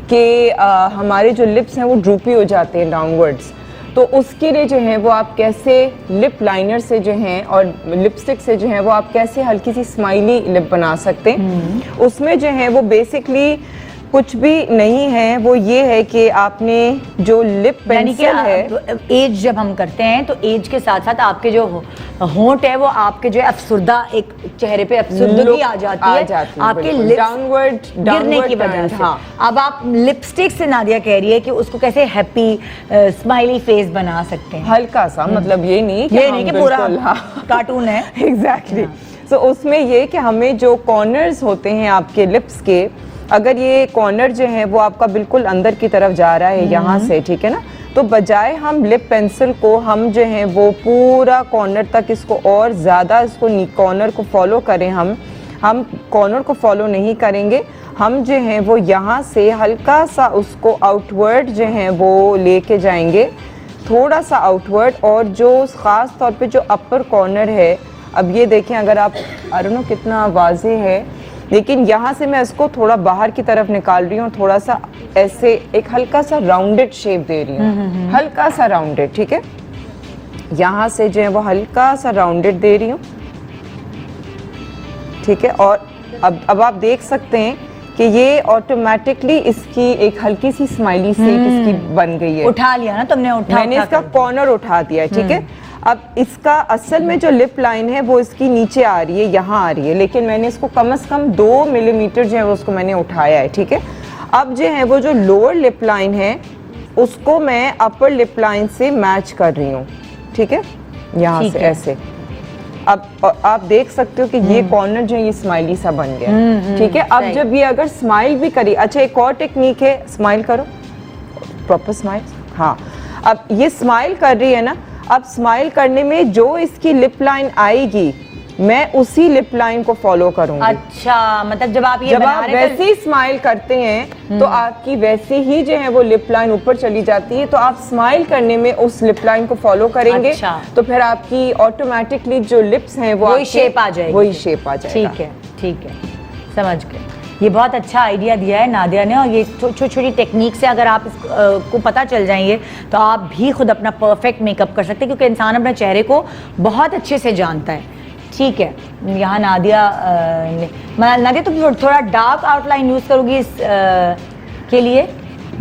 [SPEAKER 5] कि हमारे जो लिप्स हैं वो ड्रूपी हो जाते हैं डाउनवर्ड्स, तो उसके लिए जो है वो आप कैसे लिप लाइनर से जो हैं और लिपस्टिक से जो है वो आप कैसे हल्की सी स्माइली लिप बना सकते हैं। उसमें जो है वो बेसिकली कुछ भी नहीं है, वो ये है कि आपने जो लिप पेंसिल है,
[SPEAKER 1] एज जब हम करते हैं तो एज के साथ साथ आपके जो होंठ है वो आपके जो अफसुर्दा एक चेहरे पे अफसुर्दगी आ जाती है आपके लिप्स
[SPEAKER 5] डाउनवर्ड
[SPEAKER 1] गिरने की वजह से।
[SPEAKER 5] हाँ।
[SPEAKER 1] अब आप लिपस्टिक से नादिया कह रही है कि उसको कैसे हैप्पी स्माइली फेस बना सकते हैं।
[SPEAKER 5] हल्का सा, मतलब ये नहीं
[SPEAKER 1] कि पूरा कार्टून है।
[SPEAKER 5] एग्जैक्टली। सो उसमें ये कि हमें जो कॉर्नर्स होते हैं आपके लिप्स के, अगर ये कॉर्नर जो है वो आपका बिल्कुल अंदर की तरफ जा रहा है यहाँ से, ठीक है ना, तो बजाय हम लिप पेंसिल को हम जो है वो पूरा कॉर्नर तक इसको और ज़्यादा इसको कॉर्नर को फॉलो करें, हम कॉर्नर को फॉलो नहीं करेंगे, हम जो है वो यहाँ से हल्का सा उसको आउटवर्ड जो है वो लेके जाएंगे, थोड़ा सा आउटवर्ड। और जो ख़ास तौर पे जो अपर कॉर्नर है, अब ये देखें, अगर आप आई डोंट नो कितना वाज़ेह है, लेकिन यहाँ से मैं इसको थोड़ा बाहर की तरफ निकाल रही हूँ, थोड़ा सा ऐसे एक हल्का सा राउंडेड शेप दे रही हूँ, हल्का सा राउंडेड, ठीक है। यहाँ से जो है वो हल्का सा राउंडेड दे रही हूँ, ठीक है। और अब आप देख सकते हैं कि ये ऑटोमेटिकली इसकी एक हल्की सी स्माइली से इसकी बन गई है।
[SPEAKER 1] उठा लिया ना तुमने,
[SPEAKER 5] मैंने इसका कॉर्नर उठा दिया है, ठीक है। अब इसका असल में जो लिप लाइन है वो इसकी नीचे आ रही है, यहाँ आ रही है, लेकिन मैंने इसको कम से कम 2 मिलीमीटर जो है वो उसको मैंने उठाया है, ठीक है। अब जो है वो जो लोअर लिप लाइन है उसको मैं अपर लिप लाइन से मैच कर रही हूँ, ठीक है, यहाँ से ऐसे। अब आप देख सकते हो कि ये कॉर्नर जो है ये स्माइली सा बन गया, ठीक है। अब जब ये अगर स्माइल भी करी, अच्छा एक और टेक्निक है, स्माइल करो, प्रॉपर स्माइल। हाँ, अब ये स्माइल कर रही है ना, अब स्माइल करने में जो इसकी लिप लाइन आएगी मैं उसी लिप लाइन को फॉलो करूंगी।
[SPEAKER 1] अच्छा, मतलब जब आप
[SPEAKER 5] वैसे ही स्माइल करते हैं तो आपकी वैसे ही जो है वो लिप लाइन ऊपर चली जाती है, तो आप स्माइल करने में उस लिप लाइन को फॉलो करेंगे।
[SPEAKER 1] अच्छा।
[SPEAKER 5] तो फिर आपकी ऑटोमेटिकली जो लिप्स हैं वो
[SPEAKER 1] वही शेप आ जाएगी,
[SPEAKER 5] वही शेप आ जाएगा।
[SPEAKER 1] ठीक है, ठीक है, समझ गए। ये बहुत अच्छा आइडिया दिया है नादिया ने, और ये छोटी छोटी टेक्निक से अगर आप इसको पता चल जाएंगे तो आप भी खुद अपना परफेक्ट मेकअप कर सकते हैं, क्योंकि इंसान अपने चेहरे को बहुत अच्छे से जानता है। ठीक है, यहाँ नादिया नादिया तुम थोड़ा डार्क आउटलाइन यूज़ करोगी इस के लिए?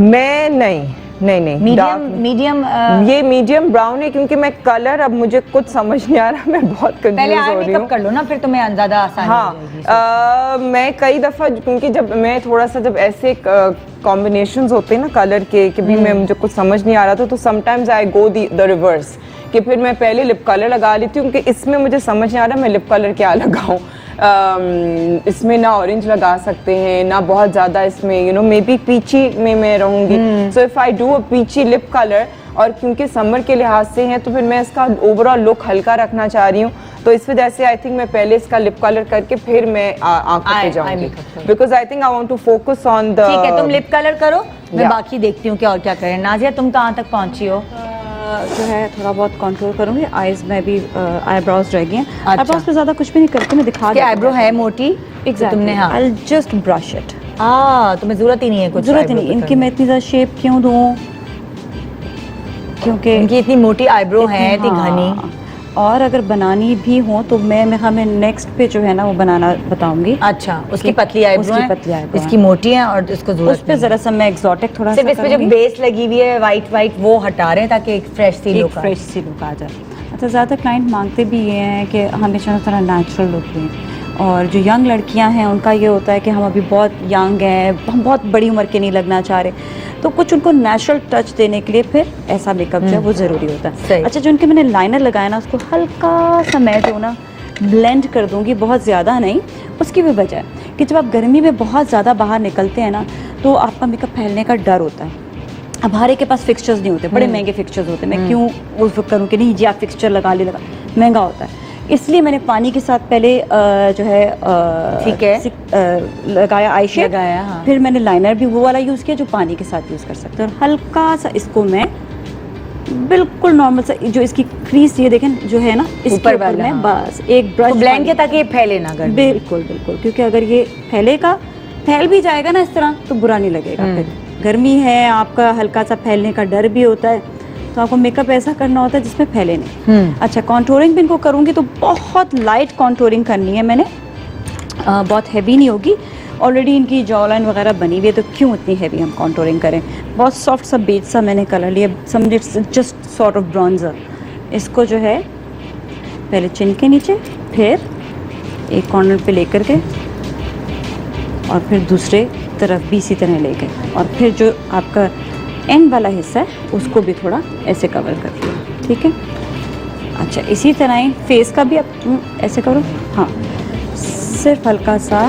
[SPEAKER 5] मैं नहीं,
[SPEAKER 1] मीडियम
[SPEAKER 5] ये मीडियम ब्राउन है, क्योंकि मैं कलर अब मुझे कुछ समझ नहीं आ रहा, मैं बहुत कंफ्यूज हो रही हूँ।
[SPEAKER 1] कर लो ना, फिर तुम्हें ज़्यादा आसान हो जाएगी।
[SPEAKER 5] मैं कई दफ़ा, क्योंकि जब मैं थोड़ा सा जब ऐसे कॉम्बिनेशंस होते हैं ना कलर के कि भी मैं मुझे कुछ समझ नहीं आ रहा था, तो sometimes I go the reverse, कि फिर मैं पहले लिप कलर लगा लेती हूँ कि इसमें मुझे समझ नहीं आ रहा मैं लिप कलर क्या लगाऊँ, इसमें ना ऑरेंज लगा सकते हैं ना बहुत ज़्यादा इसमें मे बी पीची में मैं रहूँगी। So if I do a peachy lip colour, और क्योंकि समर के लिहाज से हैं तो फिर मैं इसका ओवरऑल लुक हल्का रखना चाह रही हूँ, तो इस वजह से आई थिंक मैं पहले इसका लिप कलर करके फिर मैं आंखों पे जाऊंगी, because I think I want to focus on the.
[SPEAKER 1] ठीक है, तुम लिप कलर करो, मैं बाकी देखती हूँ क्या और क्या करें। नाजिया, तुम कहाँ तक पहुँची हो?
[SPEAKER 6] जो है थोड़ा बहुत कंट्रोल करूंगी, आईज में भी आईब्रोज रह गई हैं। आईब्रोज पे ज्यादा कुछ भी नहीं करके मैं दिखा
[SPEAKER 1] कि आईब्रो है मोटी
[SPEAKER 6] एग्जैक्टली,
[SPEAKER 1] तुमने? हाँ,
[SPEAKER 6] आई जस्ट ब्रश इट।
[SPEAKER 1] तुम्हें जरूरत ही नहीं है कुछ,
[SPEAKER 6] जरूरत ही नहीं, इनकी मैं इतनी ज्यादा शेप क्यों दूं, क्योंकि
[SPEAKER 1] इनकी इतनी मोटी आईब्रो है, इतनी घनी।
[SPEAKER 6] और अगर बनानी भी हो तो मैं हमें नेक्स्ट पे जो है ना वो बनाना बताऊंगी।
[SPEAKER 1] अच्छा, उसकी पतली आईब्रो है,
[SPEAKER 6] पतली eyebrow
[SPEAKER 1] इसकी मोटी है, और इसको जरूरत
[SPEAKER 6] उस पे जरा सा मैं एक्सोटिक थोड़ा
[SPEAKER 1] सिर्फ
[SPEAKER 6] सा
[SPEAKER 1] इस पे जो बेस लगी हुई है वाइट वाइट वो हटा रहे हैं ताकि एक fresh see look
[SPEAKER 6] fresh see look आ जाए। अच्छा, ज़्यादा क्लाइंट मांगते भी ये हैं कि हमेशा थोड़ा नेचुरल लुक दें, और जो यंग लड़कियां हैं उनका ये होता है कि हम अभी बहुत यंग हैं, हम बहुत बड़ी उम्र के नहीं लगना चाह रहे, तो कुछ उनको नेचुरल टच देने के लिए फिर ऐसा मेकअप जो है वो ज़रूरी होता है। अच्छा, जो उनके मैंने लाइनर लगाया ना उसको हल्का सा मैं जो ना ब्लेंड कर दूंगी, बहुत ज़्यादा नहीं। उसकी भी वजह है कि जब आप गर्मी में बहुत ज़्यादा बाहर निकलते हैं ना तो आपका मेकअप फैलने का डर होता है। अब हर एक के पास फिक्सचर्स नहीं होते, बड़े महंगे फिक्सचर्स होते हैं, मैं क्यों उस वक्त करूँ कि नहीं जी आप फिक्सचर लगा ले, महंगा होता है, इसलिए मैंने पानी के साथ पहले जो है
[SPEAKER 1] ठीक है
[SPEAKER 6] लगाया आई शेड
[SPEAKER 1] लगाया, हाँ।
[SPEAKER 6] फिर मैंने लाइनर भी वो वाला यूज़ किया जो पानी के साथ यूज़ कर सकते हैं, और हल्का सा इसको मैं बिल्कुल नॉर्मल सा जो इसकी क्रीज ये देखें जो है ना इसके
[SPEAKER 1] ऊपर
[SPEAKER 6] ऊपर
[SPEAKER 1] वाला,
[SPEAKER 6] मैं
[SPEAKER 1] हाँ।
[SPEAKER 6] बस एक ब्रश
[SPEAKER 1] ब्लेंड के ताकि ये फैले ना गर्मी।
[SPEAKER 6] बिल्कुल बिल्कुल, क्योंकि अगर ये फैल भी जाएगा ना इस तरह तो बुरा नहीं लगेगा। फिर गर्मी है, आपका हल्का सा फैलने का डर भी होता है, तो आपको मेकअप ऐसा करना होता है जिसमें फैले नहीं। अच्छा, कॉन्टोरिंग भी इनको करूँगी तो बहुत लाइट कॉन्टोरिंग करनी है मैंने, बहुत हैवी नहीं होगी। ऑलरेडी इनकी जॉ लाइन वगैरह बनी हुई है तो क्यों इतनी हैवी हम कॉन्टोरिंग करें। बहुत सॉफ्ट सा बेज सा मैंने कलर लिया, समझे जस्ट सॉर्ट ऑफ ब्रॉन्जर। इसको जो है पहले चिन के नीचे, फिर एक कॉर्नर पे लेकर के, और फिर दूसरे तरफ भी इसी तरह लेके, और फिर जो आपका एंड वाला हिस्सा है उसको भी थोड़ा ऐसे कवर कर दिया, ठीक है। अच्छा, इसी तरह ही फेस का भी आप ऐसे करो, हाँ, सिर्फ हल्का सा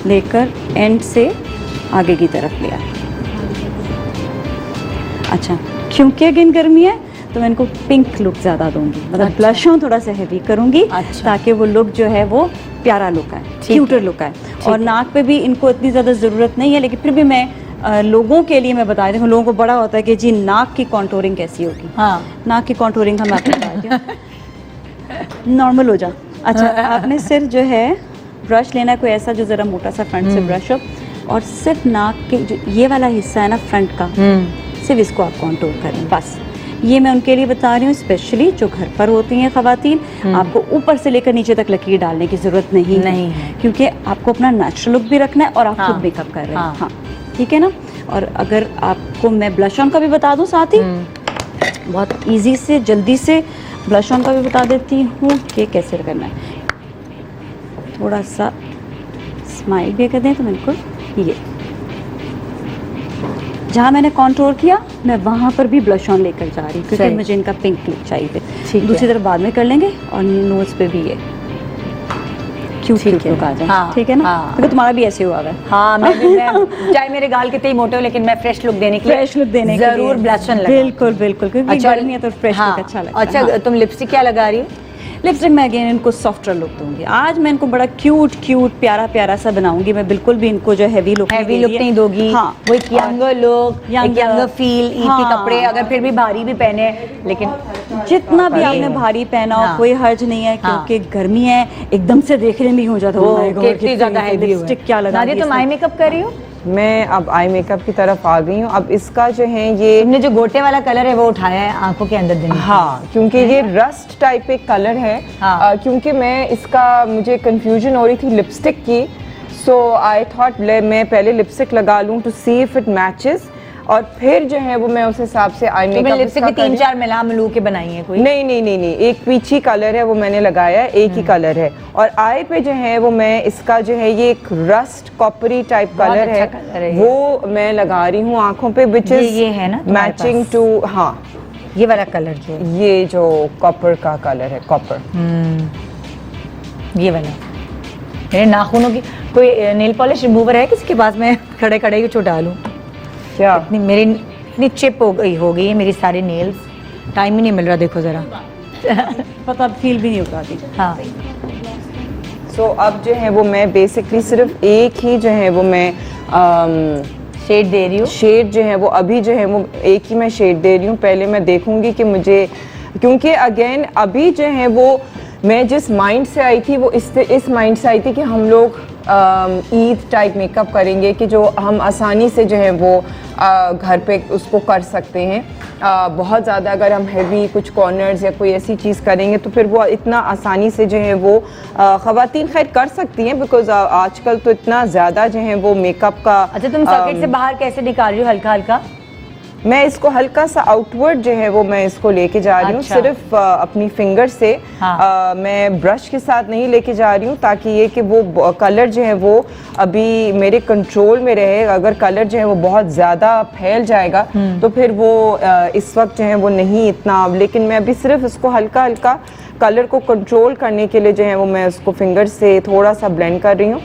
[SPEAKER 6] लेकर एंड से आगे की तरफ लिया। अच्छा, क्योंकि अगेन गर्मी है तो मैं इनको पिंक लुक ज़्यादा दूंगी, मतलब ब्लश ऑन थोड़ा सा हैवी करूंगी, ताकि वो लुक जो है वो प्यारा लुक आए, क्यूटर लुक आए। और नाक पे भी इनको इतनी ज़्यादा ज़रूरत नहीं है, लेकिन फिर भी मैं लोगों के लिए मैं बता रही हूँ, लोगों को बड़ा होता है कि जी नाक की कॉन्टोरिंग कैसी होगी। हाँ, नाक की कॉन्टोरिंग हम आपको बताती हूँ, नॉर्मल हो जा। अच्छा, आपने सिर्फ जो है ब्रश लेना है कोई ऐसा जो ज़रा मोटा सा फ्रंट से ब्रश हो, और सिर्फ नाक के जो ये वाला हिस्सा है ना फ्रंट का, सिर्फ इसको आप कॉन्टोर करें बस। ये मैं उनके लिए बता रही हूँ, स्पेशली जो घर पर होती हैं ख़वातीन, आपको ऊपर से लेकर नीचे तक लकीर डालने की ज़रूरत नहीं है, क्योंकि आपको अपना नेचुरल लुक भी रखना है और आप खुद मेकअप कर रहे हैं। हाँ, ठीक है ना। और अगर आपको मैं ब्लश ऑन का भी बता दूँ साथ ही, बहुत ईजी से जल्दी से ब्लश ऑन का भी बता देती हूँ कि कैसे करना है। थोड़ा सा स्माइल भी कर दें तो बिल्कुल ये जहाँ मैंने कॉन्टोर किया मैं वहाँ पर भी ब्लश ऑन लेकर जा रही हूँ, क्योंकि मुझे इनका पिंक लुक चाहिए। दूसरी तरफ बाद में कर लेंगे, और नोज पे भी ये क्यूट लुक आ जाए। हाँ, ठीक है ना। क्योंकि तुम्हारा भी ऐसे हुआ है। हाँ, मैं चाहे मेरे गाल कितने ही मोटे हो, लेकिन मैं फ्रेश लुक देने के लिए जरूर ब्लश ऑन लगाऊंगी। बिल्कुल बिल्कुल, क्योंकि गर्मी है तो फ्रेश लुक अच्छा लगता है। अच्छा, तुम लिपस्टिक क्या लगा रही हो? लिपस्टिक मैं अगेन इनको सॉफ्टर लुक दूंगी। आज मैं इनको बड़ा क्यूट प्यारा प्यारा सा बनाऊंगी। मैं बिल्कुल भी इनको जो हैवी लुक नहीं दोगी। हाँ, वो एक यंगर लुक, एक यंगर फील। ईद के कपड़े अगर फिर भी भारी भी पहने, लेकिन जितना भी आपने भारी पहना हो कोई हर्ज नहीं है, क्योंकि गर्मी है, एकदम से देखने में हो जाता है कितनी ज्यादा हैवी लिपस्टिक क्या लगा रही है। तुम आई मेकअप कर रही हो?
[SPEAKER 5] मैं अब आई मेकअप की तरफ आ गई हूँ। अब इसका जो है ये
[SPEAKER 1] तुमने जो गोटे वाला कलर है वो उठाया है आंखों के अंदर देने।
[SPEAKER 5] हाँ, क्योंकि ये रस्ट टाइप एक कलर है। हाँ। क्योंकि मैं इसका मुझे कंफ्यूजन हो रही थी लिपस्टिक की, सो आई थॉट मैं पहले लिपस्टिक लगा लूँ to see if it matches, और फिर जो है वो मैं उस हिसाब से आई मेकअप।
[SPEAKER 1] लिपस्टिक भी 3-4 मिला के बनाई है कोई?
[SPEAKER 5] नहीं, एक पीची कलर है वो मैंने लगाया है, एक ही कलर है। और आई पे जो है वो मैं इसका जो है ये एक रस्ट कॉपरी टाइप कलर है, वो मैं लगा रही हूँ आंखों पे, विच इज
[SPEAKER 1] ये है ना
[SPEAKER 5] मैचिंग टू। हाँ,
[SPEAKER 1] ये वाला कलर जो
[SPEAKER 5] ये जो कॉपर का कलर है, कॉपर।
[SPEAKER 1] ये वाला मेरे नाखूनों की कोई नेल पॉलिश रिमूवर है किसके पास? मैं खड़े खड़े ही छुटा लूँ।
[SPEAKER 5] क्या
[SPEAKER 1] इतनी मेरी इतनी चिप हो गई है मेरी सारी नेल्स, टाइम ही नहीं मिल रहा, देखो ज़रा।
[SPEAKER 6] पता फील भी नहीं होगा अभी।
[SPEAKER 1] हाँ
[SPEAKER 5] सो अब जो है वो मैं बेसिकली सिर्फ एक ही जो है वो मैं
[SPEAKER 1] शेड दे रही हूँ।
[SPEAKER 5] शेड जो है वो अभी जो है वो एक ही मैं शेड दे रही हूँ। पहले मैं देखूंगी कि मुझे, क्योंकि अगेन अभी जो है वो मैं जिस माइंड से आई थी वो इस माइंड से आई थी कि हम लोग ईद टाइप मेकअप करेंगे कि जो हम आसानी से जो है वो घर पे उसको कर सकते हैं। बहुत ज़्यादा अगर हम हैवी कुछ कॉर्नर्स या कोई ऐसी चीज़ करेंगे तो फिर वो इतना आसानी से जो है वो ख़वातीन खैर कर सकती हैं, बिकॉज आजकल तो इतना ज़्यादा जो है वो मेकअप का।
[SPEAKER 1] अच्छा, तुम सॉकेट से बाहर कैसे निकाल रही हो? हल्का हल्का
[SPEAKER 5] मैं इसको हल्का सा आउटवर्ड जो है वो मैं इसको लेके जा रही हूँ।
[SPEAKER 1] अच्छा।
[SPEAKER 5] सिर्फ अपनी फिंगर से।
[SPEAKER 1] हाँ।
[SPEAKER 5] मैं ब्रश के साथ नहीं लेके जा रही हूँ, ताकि ये कि वो कलर जो है वो अभी मेरे कंट्रोल में रहे। अगर कलर जो है वो बहुत ज़्यादा फैल जाएगा तो फिर वो इस वक्त जो है वो नहीं इतना, लेकिन मैं अभी सिर्फ इसको हल्का हल्का कलर को कंट्रोल करने के लिए जो है वो मैं उसको फिंगर से थोड़ा सा ब्लेंड कर रही हूँ।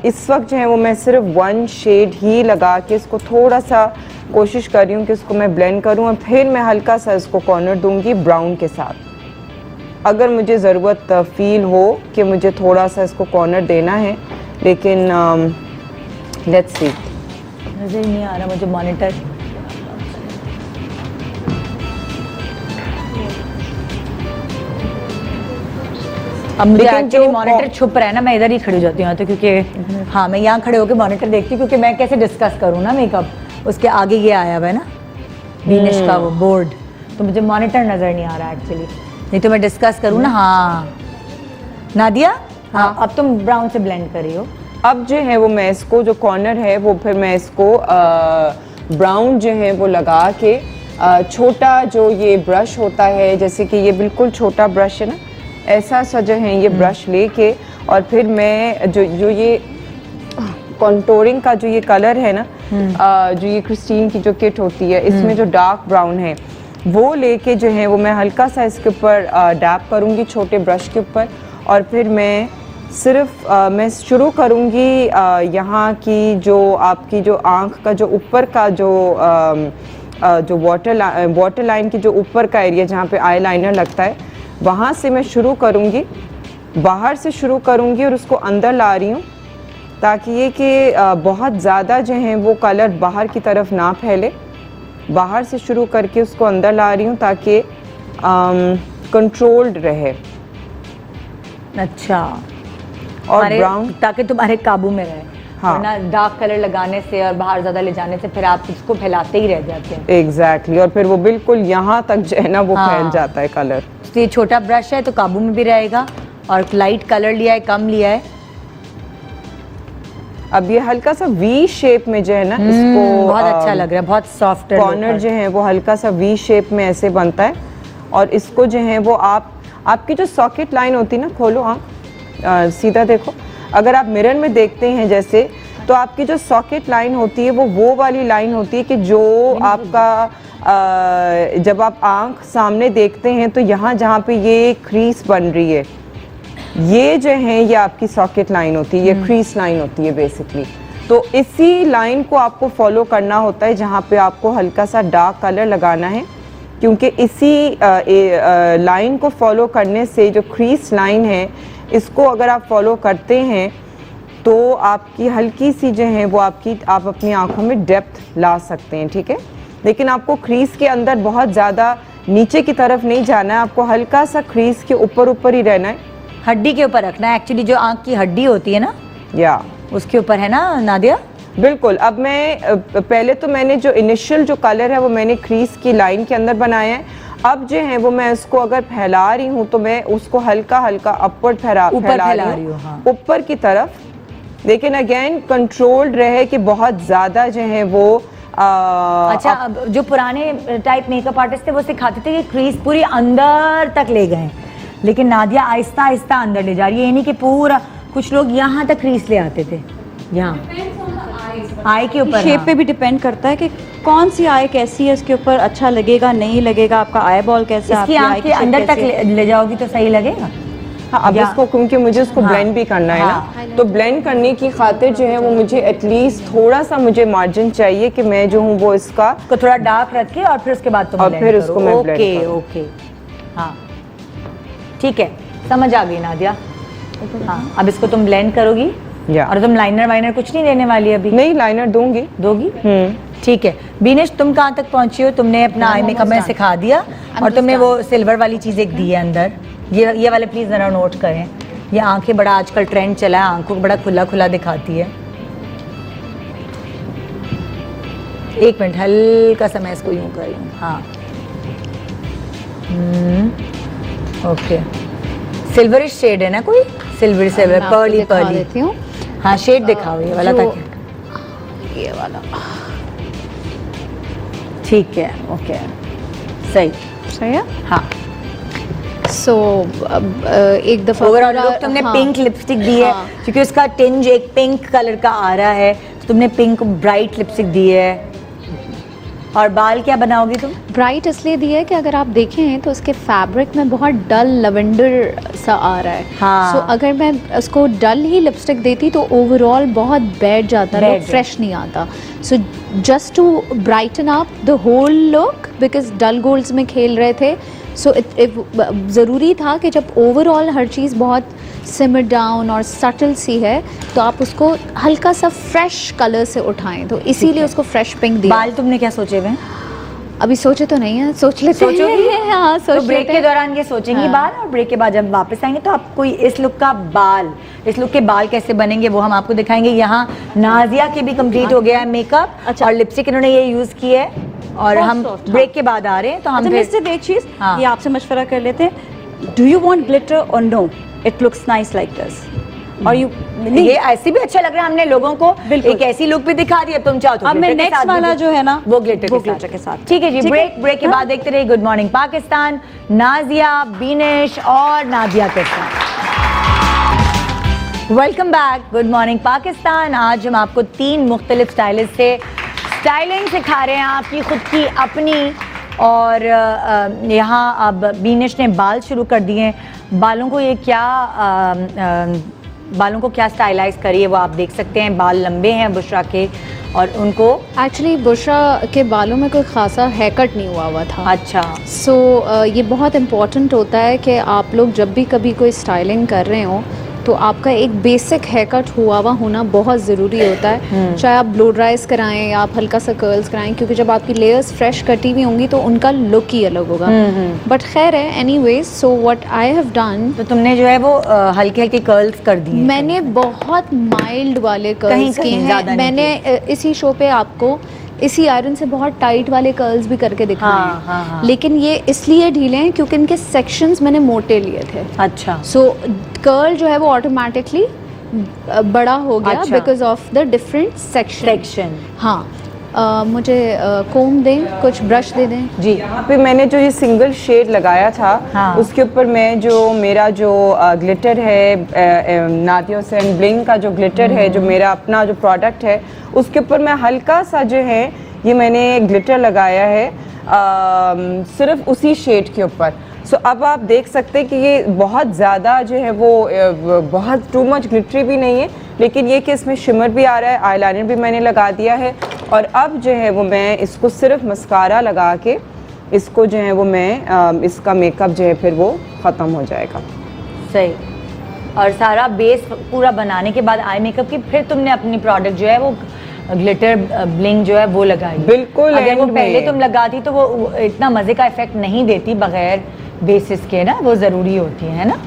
[SPEAKER 5] इस वक्त जो है वो मैं सिर्फ वन शेड ही लगा के इसको थोड़ा सा कोशिश कर रही हूँ कि इसको मैं ब्लेंड करूँ, और फिर मैं हल्का सा इसको कॉर्नर दूंगी ब्राउन के साथ। अगर मुझे ज़रूरत फील हो कि मुझे थोड़ा सा इसको कॉर्नर देना है, लेकिन लेट्स सी।
[SPEAKER 1] नजर ही नहीं आ रहा मुझे मॉनिटर। अब मुझे
[SPEAKER 5] लेकिन
[SPEAKER 1] एक्चुअली
[SPEAKER 5] जो
[SPEAKER 1] मॉनिटर छुप रहा है ना, मैं इधर ही खड़ी हो जाती हूँ तो, क्योंकि हाँ मैं यहाँ खड़े होकर मॉनिटर देखती हूँ, क्योंकि मैं कैसे डिस्कस करूँ ना मेकअप। उसके आगे ये आया हुआ है ना बीनिश का वो बोर्ड, तो मुझे मॉनिटर नज़र नहीं आ रहा एक्चुअली, नहीं तो मैं डिस्कस करूँ ना। हाँ नादिया, हाँ अब तुम ब्राउन से ब्लेंड करी हो।
[SPEAKER 5] अब जो है वो मैं इसको जो कॉर्नर है वो फिर मैं इसको ब्राउन जो है वो लगा के छोटा जो ये ब्रश होता है, जैसे कि ये बिल्कुल छोटा ब्रश है ना, ऐसा सा जो है ये ब्रश लेके, और फिर मैं जो ये कॉन्टोरिंग का जो ये कलर है ना, जो ये क्रिस्टीन की जो किट होती है इसमें जो डार्क ब्राउन है वो लेके जो है वो मैं हल्का सा इसके ऊपर डैप करूँगी छोटे ब्रश के ऊपर, और फिर मैं सिर्फ मैं शुरू करूँगी यहाँ की जो आपकी जो आँख का जो ऊपर का जो वाटर लाइन की जो ऊपर का एरिया जहाँ पे आई लाइनर लगता है, वहाँ से मैं शुरू करूँगी, बाहर से शुरू करूँगी और उसको अंदर ला रही हूँ, ताकि ये कि बहुत ज़्यादा जो है वो कलर बाहर की तरफ ना फैले। बाहर से शुरू करके उसको अंदर ला रही हूँ ताकि कंट्रोल्ड रहे।
[SPEAKER 1] अच्छा,
[SPEAKER 5] और ब्राउन
[SPEAKER 1] ताकि तुम्हारे काबू में रहे।
[SPEAKER 5] हाँ।
[SPEAKER 1] वरना डार्क कलर लगाने से और बाहर ज़्यादा ले जाने से फिर आप इसको फैलाते ही रह जाते हैं।
[SPEAKER 5] एग्जैक्टली, और फिर वो बिल्कुल यहाँ तक जो है ना वो
[SPEAKER 1] हाँ।
[SPEAKER 5] फैल जाता है कलर।
[SPEAKER 1] तो ये छोटा ब्रश है तो काबू में भी रहेगा, और लाइट कलर लिया है, कम लिया है।
[SPEAKER 5] अब ये हल्का सा वी शेप में जो है ना इसको
[SPEAKER 1] बहुत अच्छा लग रहा है, बहुत सॉफ्ट है।
[SPEAKER 5] कॉर्नर जो है वो हल्का सा वी शेप में ऐसे बनता है, और इसको जो है वो आपकी जो सॉकेट लाइन होती है ना, खोलो आप सीधा देखो, अगर आप मिरर में देखते हैं जैसे, तो आपकी जो सॉकेट लाइन होती है वो वाली लाइन होती है कि जो आपका जब आप आंख सामने देखते हैं तो यहाँ जहाँ पे ये क्रीज बन रही है, ये जो है ये आपकी सॉकेट लाइन होती है, ये क्रीज लाइन होती है बेसिकली। तो इसी लाइन को आपको फॉलो करना होता है जहाँ पे आपको हल्का सा डार्क कलर लगाना है, क्योंकि इसी लाइन को फॉलो करने से जो क्रीज लाइन है इसको अगर आप फॉलो करते हैं तो आपकी हल्की सी जो है वो आप अपनी आंखों में डेप्थ ला सकते हैं, ठीक है। लेकिन आपको क्रीज के अंदर बहुत ज़्यादा नीचे की तरफ नहीं जाना है, आपको हल्का सा क्रीज के ऊपर ही रहना है,
[SPEAKER 1] हड्डी के ऊपर रखना है। एक्चुअली जो आंख की हड्डी होती है ना,
[SPEAKER 5] या
[SPEAKER 1] उसके ऊपर है ना नादिया।
[SPEAKER 5] बिल्कुल। अब मैं पहले तो मैंने जो इनिशियल जो कलर है वो मैंने क्रीज की लाइन के अंदर बनाया है। अब जो है वो मैं इसको अगर फैला रही हूँ तो मैं उसको हल्का हल्का अपवर्ड फैला रही हूँ,
[SPEAKER 1] हाँ।
[SPEAKER 5] ऊपर की तरफ, लेकिन अगेन कंट्रोल्ड रहे कि बहुत ज़्यादा जो है वो
[SPEAKER 1] अच्छा, अब जो पुराने टाइप मेकअप आर्टिस्ट थे वो सिखाते थे कि क्रीज पूरी अंदर तक ले गए, लेकिन नादिया आहिस्ता आहिस्ता अंदर ले जा रही है। ये नहीं कि पूरा, कुछ लोग यहाँ तक क्रीज ले आते थे, यहाँ आई के ऊपर।
[SPEAKER 6] शेप पे भी डिपेंड करता है कि कौन सी आई कैसी है, इसके ऊपर अच्छा लगेगा नहीं लगेगा, आपका आई बॉल कैसा है,
[SPEAKER 1] इसकी आँख के अंदर तक ले जाओगी तो सही लगेगा।
[SPEAKER 5] हाँ, अब
[SPEAKER 1] या-
[SPEAKER 5] इसको क्योंकि मुझे उसको
[SPEAKER 1] हाँ,
[SPEAKER 5] ब्लेंड भी करना है
[SPEAKER 1] हाँ।
[SPEAKER 5] ना, तो ब्लेंड करने की खातिर जो है वो मुझे एटलीस्ट थोड़ा सा मुझे मार्जिन चाहिए कि मैं जो हूँ वो इसका
[SPEAKER 1] को थोड़ा डार्क रख के और फिर उसके बाद तुम
[SPEAKER 5] और
[SPEAKER 1] blend
[SPEAKER 5] फिर
[SPEAKER 1] करो।
[SPEAKER 5] उसको मैं blend
[SPEAKER 1] ओके
[SPEAKER 5] करूँ।
[SPEAKER 1] ओके, हाँ ठीक है, समझ आ गई नादिया। हाँ, अब इसको तुम ब्लेंड करोगी
[SPEAKER 5] या
[SPEAKER 1] और तुम लाइनर वाइनर कुछ नहीं देने वाली अभी?
[SPEAKER 5] नहीं, लाइनर दूंगी।
[SPEAKER 1] दोगी? ठीक है। बीनेश, तुम कहाँ तक पहुंची हो? तुमने अपना आई मेकअप में सिखा दिया और तुमने वो सिल्वर वाली चीज एक दी है अंदर, ये वाले प्लीज जरा नोट करें। ये आंखें बड़ा आजकल ट्रेंड चला है, आंखों को बड़ा खुला खुला दिखाती है। एक मिनट, हल्का सा मैं इसको यूं कर लूँ। हाँ, ओके, सिल्वरिश शेड है ना कोई? सिल्वर सिल्वर
[SPEAKER 7] मैं आपको
[SPEAKER 1] पर्ली
[SPEAKER 7] दिखा
[SPEAKER 1] पर्ली।
[SPEAKER 7] देती हूँ।
[SPEAKER 1] हाँ, शेड दिखाओ ये वाला
[SPEAKER 7] जो-
[SPEAKER 1] ताकि
[SPEAKER 7] ये वाला
[SPEAKER 1] ठीक है। ओके, सही।
[SPEAKER 7] सही है।
[SPEAKER 1] हाँ,
[SPEAKER 7] सो एक दफा
[SPEAKER 1] ओवरऑल
[SPEAKER 7] पूरा-
[SPEAKER 1] लुक तुमने
[SPEAKER 7] हाँ,
[SPEAKER 1] पिंक लिपस्टिक दी है
[SPEAKER 7] हाँ।
[SPEAKER 1] क्योंकि उसका टिंज एक पिंक कलर का आ रहा है, तो तुमने पिंक ब्राइट लिपस्टिक दी है। और बाल क्या बनाओगी तुम?
[SPEAKER 7] ब्राइट इसलिए दी है कि अगर आप देखें तो उसके फैब्रिक में बहुत डल लवेंडर सा आ रहा है।
[SPEAKER 1] हाँ।
[SPEAKER 7] सो अगर मैं उसको डल ही लिपस्टिक देती तो ओवरऑल बहुत बैठ जाता,
[SPEAKER 1] बैठ
[SPEAKER 7] लुक
[SPEAKER 1] जाता।
[SPEAKER 7] फ्रेश नहीं आता। So just to brighten up the whole look, because dull golds में खेल रहे थे, सो ज़रूरी था कि जब ओवरऑल हर चीज़ बहुत सिमर डाउन और सटल सी है तो आप उसको हल्का सा फ्रेश कलर से उठाएं, तो इसीलिए उसको फ्रेश पिंक दिया।
[SPEAKER 1] बाल तुमने क्या सोचे हुए हैं?
[SPEAKER 7] अभी सोचे तो नहीं है, सोच लेते
[SPEAKER 1] सोचोगी?
[SPEAKER 7] हैं। हाँ, सोच
[SPEAKER 1] तो ब्रेक
[SPEAKER 7] लेते
[SPEAKER 1] के
[SPEAKER 7] हैं।
[SPEAKER 1] दौरान ये सोचेंगी
[SPEAKER 7] हाँ।
[SPEAKER 1] बाल, और ब्रेक के बाद जब वापस आएंगे तो आप कोई इस लुक का बाल, इस लुक के बाल कैसे बनेंगे वो हम आपको दिखाएंगे। यहाँ नाजिया के भी कंप्लीट हो गया है मेकअप,
[SPEAKER 6] अच्छा।
[SPEAKER 1] और लिपस्टिक इन्होंने ये यूज की है, और
[SPEAKER 6] बहुत
[SPEAKER 1] हम
[SPEAKER 6] soft,
[SPEAKER 1] ब्रेक
[SPEAKER 6] हाँ।
[SPEAKER 1] के बाद आ रहे हैं तो हम
[SPEAKER 6] अच्छा,
[SPEAKER 1] फिर
[SPEAKER 6] मिस्टर एक चीज
[SPEAKER 1] हाँ।
[SPEAKER 6] ये आपसे मशवरा कर लेते हैं, do you want glitter or no, it looks nice like this, और यू
[SPEAKER 1] ये ऐसे भी अच्छा लग रहा है, हमने लोगों को
[SPEAKER 6] बिल्कुल।
[SPEAKER 1] एक ऐसी लुक भी दिखा दी। अब तुम चाहो तो
[SPEAKER 6] अब मैं
[SPEAKER 1] glitter के
[SPEAKER 6] next
[SPEAKER 1] साथ भी
[SPEAKER 6] वाला जो है ना,
[SPEAKER 1] वो ग्लिटर
[SPEAKER 6] वो glitter के साथ।
[SPEAKER 1] ठीक है जी।
[SPEAKER 6] ठीक है?
[SPEAKER 1] ब्रेक के
[SPEAKER 6] हाँ।
[SPEAKER 1] बाद देखते रहिए गुड मॉर्निंग पाकिस्तान, नाजिया, बीनेश और नादिया के साथ। Welcome back, good morning Pakistan. आज हम आपको 3 मुख्तलिफ स्टाइलिस्ट से स्टाइलिंग सिखा रहे हैं, आपकी खुद की अपनी। और यहाँ अब बीनेश ने बाल शुरू कर दिए हैं। बालों को ये बालों को क्या स्टाइलाइज करिए वो आप देख सकते हैं। बाल लंबे हैं बुशरा के, और उनको
[SPEAKER 7] एक्चुअली बुशरा के बालों में कोई खासा हेयर कट नहीं हुआ था।
[SPEAKER 1] अच्छा,
[SPEAKER 7] सो ये बहुत इम्पॉर्टेंट होता है कि आप लोग जब भी कभी कोई स्टाइलिंग कर रहे हो तो आपका एक बेसिक हेयर कट हुआ होना बहुत ज़रूरी होता है। चाहे आप ब्लो ड्राइज कराएं या आप हल्का सा कर्ल्स कराएं, क्योंकि जब आपकी लेयर्स फ्रेश कटी हुई होंगी तो उनका लुक ही अलग होगा। बट खैर है, anyways, so what I have done,
[SPEAKER 1] तो तुमने जो है वो हल्के हल्के कर्ल्स कर दिए।
[SPEAKER 7] मैंने बहुत माइल्ड वाले
[SPEAKER 1] कहीं
[SPEAKER 7] कर्ल्स किए
[SPEAKER 1] कहीं, ज़्यादा
[SPEAKER 7] हैं।
[SPEAKER 1] नहीं
[SPEAKER 7] मैंने इसी शो पे आपको इसी आयरन से बहुत टाइट वाले कर्ल्स भी करके दिखाए
[SPEAKER 1] हाँ,
[SPEAKER 7] हैं।
[SPEAKER 1] हाँ, हाँ।
[SPEAKER 7] लेकिन ये इसलिए ढीले हैं क्योंकि इनके सेक्शंस मैंने मोटे लिए थे।
[SPEAKER 1] अच्छा,
[SPEAKER 7] सो कर्ल जो है वो ऑटोमेटिकली बड़ा हो गया
[SPEAKER 1] अच्छा।
[SPEAKER 7] Because of the different section.
[SPEAKER 1] Section.
[SPEAKER 7] हाँ, मुझे कोम दें, कुछ ब्रश दे दें।
[SPEAKER 1] जी,
[SPEAKER 5] यहाँ पे मैंने जो ये सिंगल शेड लगाया था,
[SPEAKER 1] हाँ।
[SPEAKER 5] उसके ऊपर मैं जो मेरा जो ग्लिटर है नादिया हुसैन ब्लिंग का जो ग्लिटर है, जो मेरा अपना जो प्रोडक्ट है, उसके ऊपर मैं हल्का सा जो है ये मैंने ग्लिटर लगाया है सिर्फ उसी शेड के ऊपर। सो अब आप देख सकते हैं कि ये बहुत ज़्यादा जो है वो बहुत टू मच ग्लिटरी भी नहीं है, लेकिन ये कि इसमें शिमर भी आ रहा है, आईलाइनर भी मैंने लगा दिया है। और अब जो है वो मैं इसको सिर्फ मस्कारा लगा के इसको जो है वो मैं इसका मेकअप जो है फिर वो ख़त्म हो जाएगा।
[SPEAKER 1] सही। और सारा बेस पूरा बनाने के बाद आई मेकअप की फिर तुमने अपनी प्रोडक्ट जो है वो ग्लिटर ब्लिंग जो है वो लगाई।
[SPEAKER 5] बिल्कुल,
[SPEAKER 1] अगर वो
[SPEAKER 5] end में।
[SPEAKER 1] पहले तुम लगाती तो वो इतना मजे का इफेक्ट नहीं देती बगैर बेसिस के ना, वो जरूरी होती है ना।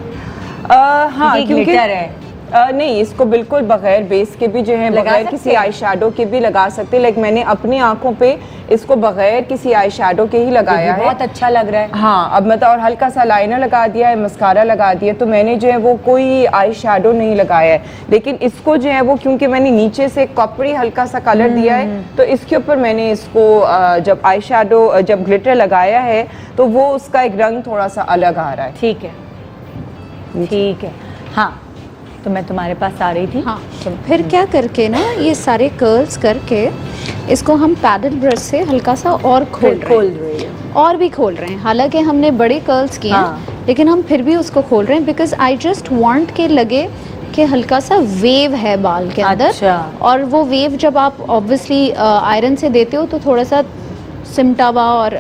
[SPEAKER 5] हाँ,
[SPEAKER 1] क्योंकि
[SPEAKER 5] क्योंकि
[SPEAKER 1] glitter है।
[SPEAKER 5] नहीं, इसको बिल्कुल बगैर बेस के भी जो है
[SPEAKER 1] लगा
[SPEAKER 5] बगैर
[SPEAKER 1] सकते
[SPEAKER 5] किसी
[SPEAKER 1] हैं?
[SPEAKER 5] आई शेडो के भी लगा सकते हैं। लाइक मैंने अपनी आंखों पे इसको बगैर किसी आई शेडो के ही लगाया है।
[SPEAKER 1] बहुत अच्छा लग रहा है।
[SPEAKER 5] हाँ, अब मतलब और हल्का सा लाइनर लगा दिया है, मस्कारा लगा दिया, तो मैंने जो है वो कोई आई शेडो नहीं लगाया है। लेकिन इसको जो है वो क्योंकि मैंने नीचे से कॉपरी हल्का सा कलर दिया है, तो इसके ऊपर मैंने इसको जब आई शेडो जब ग्लिटर लगाया है तो वो उसका एक रंग थोड़ा सा अलग आ रहा है।
[SPEAKER 1] ठीक है, ठीक है। हाँ, तो मैं तुम्हारे पास आ रही थी।
[SPEAKER 7] हाँ, फिर क्या करके ना ये सारे कर्ल्स करके इसको हम पैडल ब्रश से हल्का सा और खोल रहे हैं।
[SPEAKER 1] रही है।
[SPEAKER 7] और भी खोल रहे हैं। हालांकि हमने बड़े कर्ल्स किए
[SPEAKER 1] हाँ।
[SPEAKER 7] हैं, लेकिन हम फिर भी उसको खोल रहे हैं बिकॉज आई जस्ट वांट के लगे कि हल्का सा वेव है बाल के अंदर।
[SPEAKER 1] अच्छा।
[SPEAKER 7] और वो वेव जब आप ऑब्वियसली आयरन से देते हो तो थोड़ा सा सिमटा हुआ और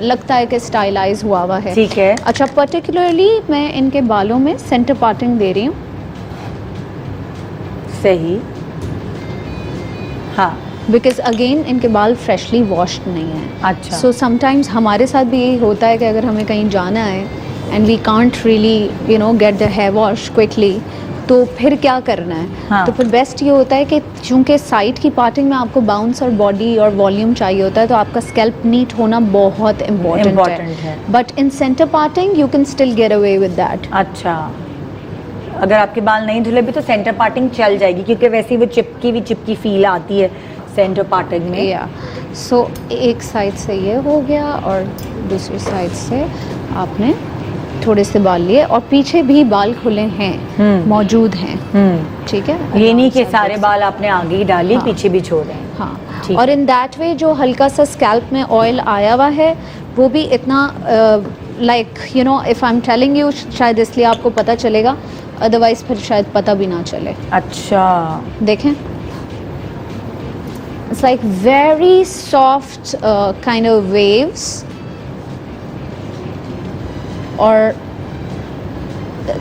[SPEAKER 7] लगता है कि स्टाइलाइज हुआ है।
[SPEAKER 1] ठीक है।
[SPEAKER 7] अच्छा, पर्टिकुलरली मैं इनके बालों में सेंटर पार्टिंग दे रही हूँ।
[SPEAKER 1] सही। हाँ।
[SPEAKER 7] बिकॉज अगेन इनके बाल फ्रेशली वॉश्ड नहीं हैं।
[SPEAKER 1] अच्छा।
[SPEAKER 7] सो समटाइम्स हमारे साथ भी यही होता है कि अगर हमें कहीं जाना है and we can't really get the hair wash quickly, तो फिर क्या करना है?
[SPEAKER 1] हाँ।
[SPEAKER 7] तो फिर बेस्ट ये होता है कि चूंकि साइड की पार्टिंग में आपको बाउंस और बॉडी और वॉल्यूम चाहिए होता है, तो आपका स्कैल्प नीट होना बहुत इम्पोर्टेंट है। But in centre parting you can still get away with that.
[SPEAKER 1] अच्छा, अगर आपके बाल नहीं धुले भी तो सेंटर पार्टिंग चल जाएगी, क्योंकि वैसे ही वो चिपकी फील आती है सेंटर पार्टिंग में।
[SPEAKER 7] या सो एक साइड से ये हो गया और दूसरी साइड से आपने थोड़े से बाल लिए और पीछे भी बाल खुले हैं, मौजूद हैं। ठीक है,
[SPEAKER 1] ये नहीं कि सारे बाल आपने आगे ही डाली,
[SPEAKER 7] हाँ।
[SPEAKER 1] पीछे भी छोड़ हैं।
[SPEAKER 7] हाँ।
[SPEAKER 1] ठीक।
[SPEAKER 7] और इन दैट वे जो हल्का सा स्कैल्प में ऑयल आया हुआ है वो भी इतना like if I am telling you, शायद इसलिए आपको पता चलेगा, अदरवाइज फिर शायद पता भी ना चले।
[SPEAKER 1] अच्छा।
[SPEAKER 7] देखें, it's like very soft kind of waves. और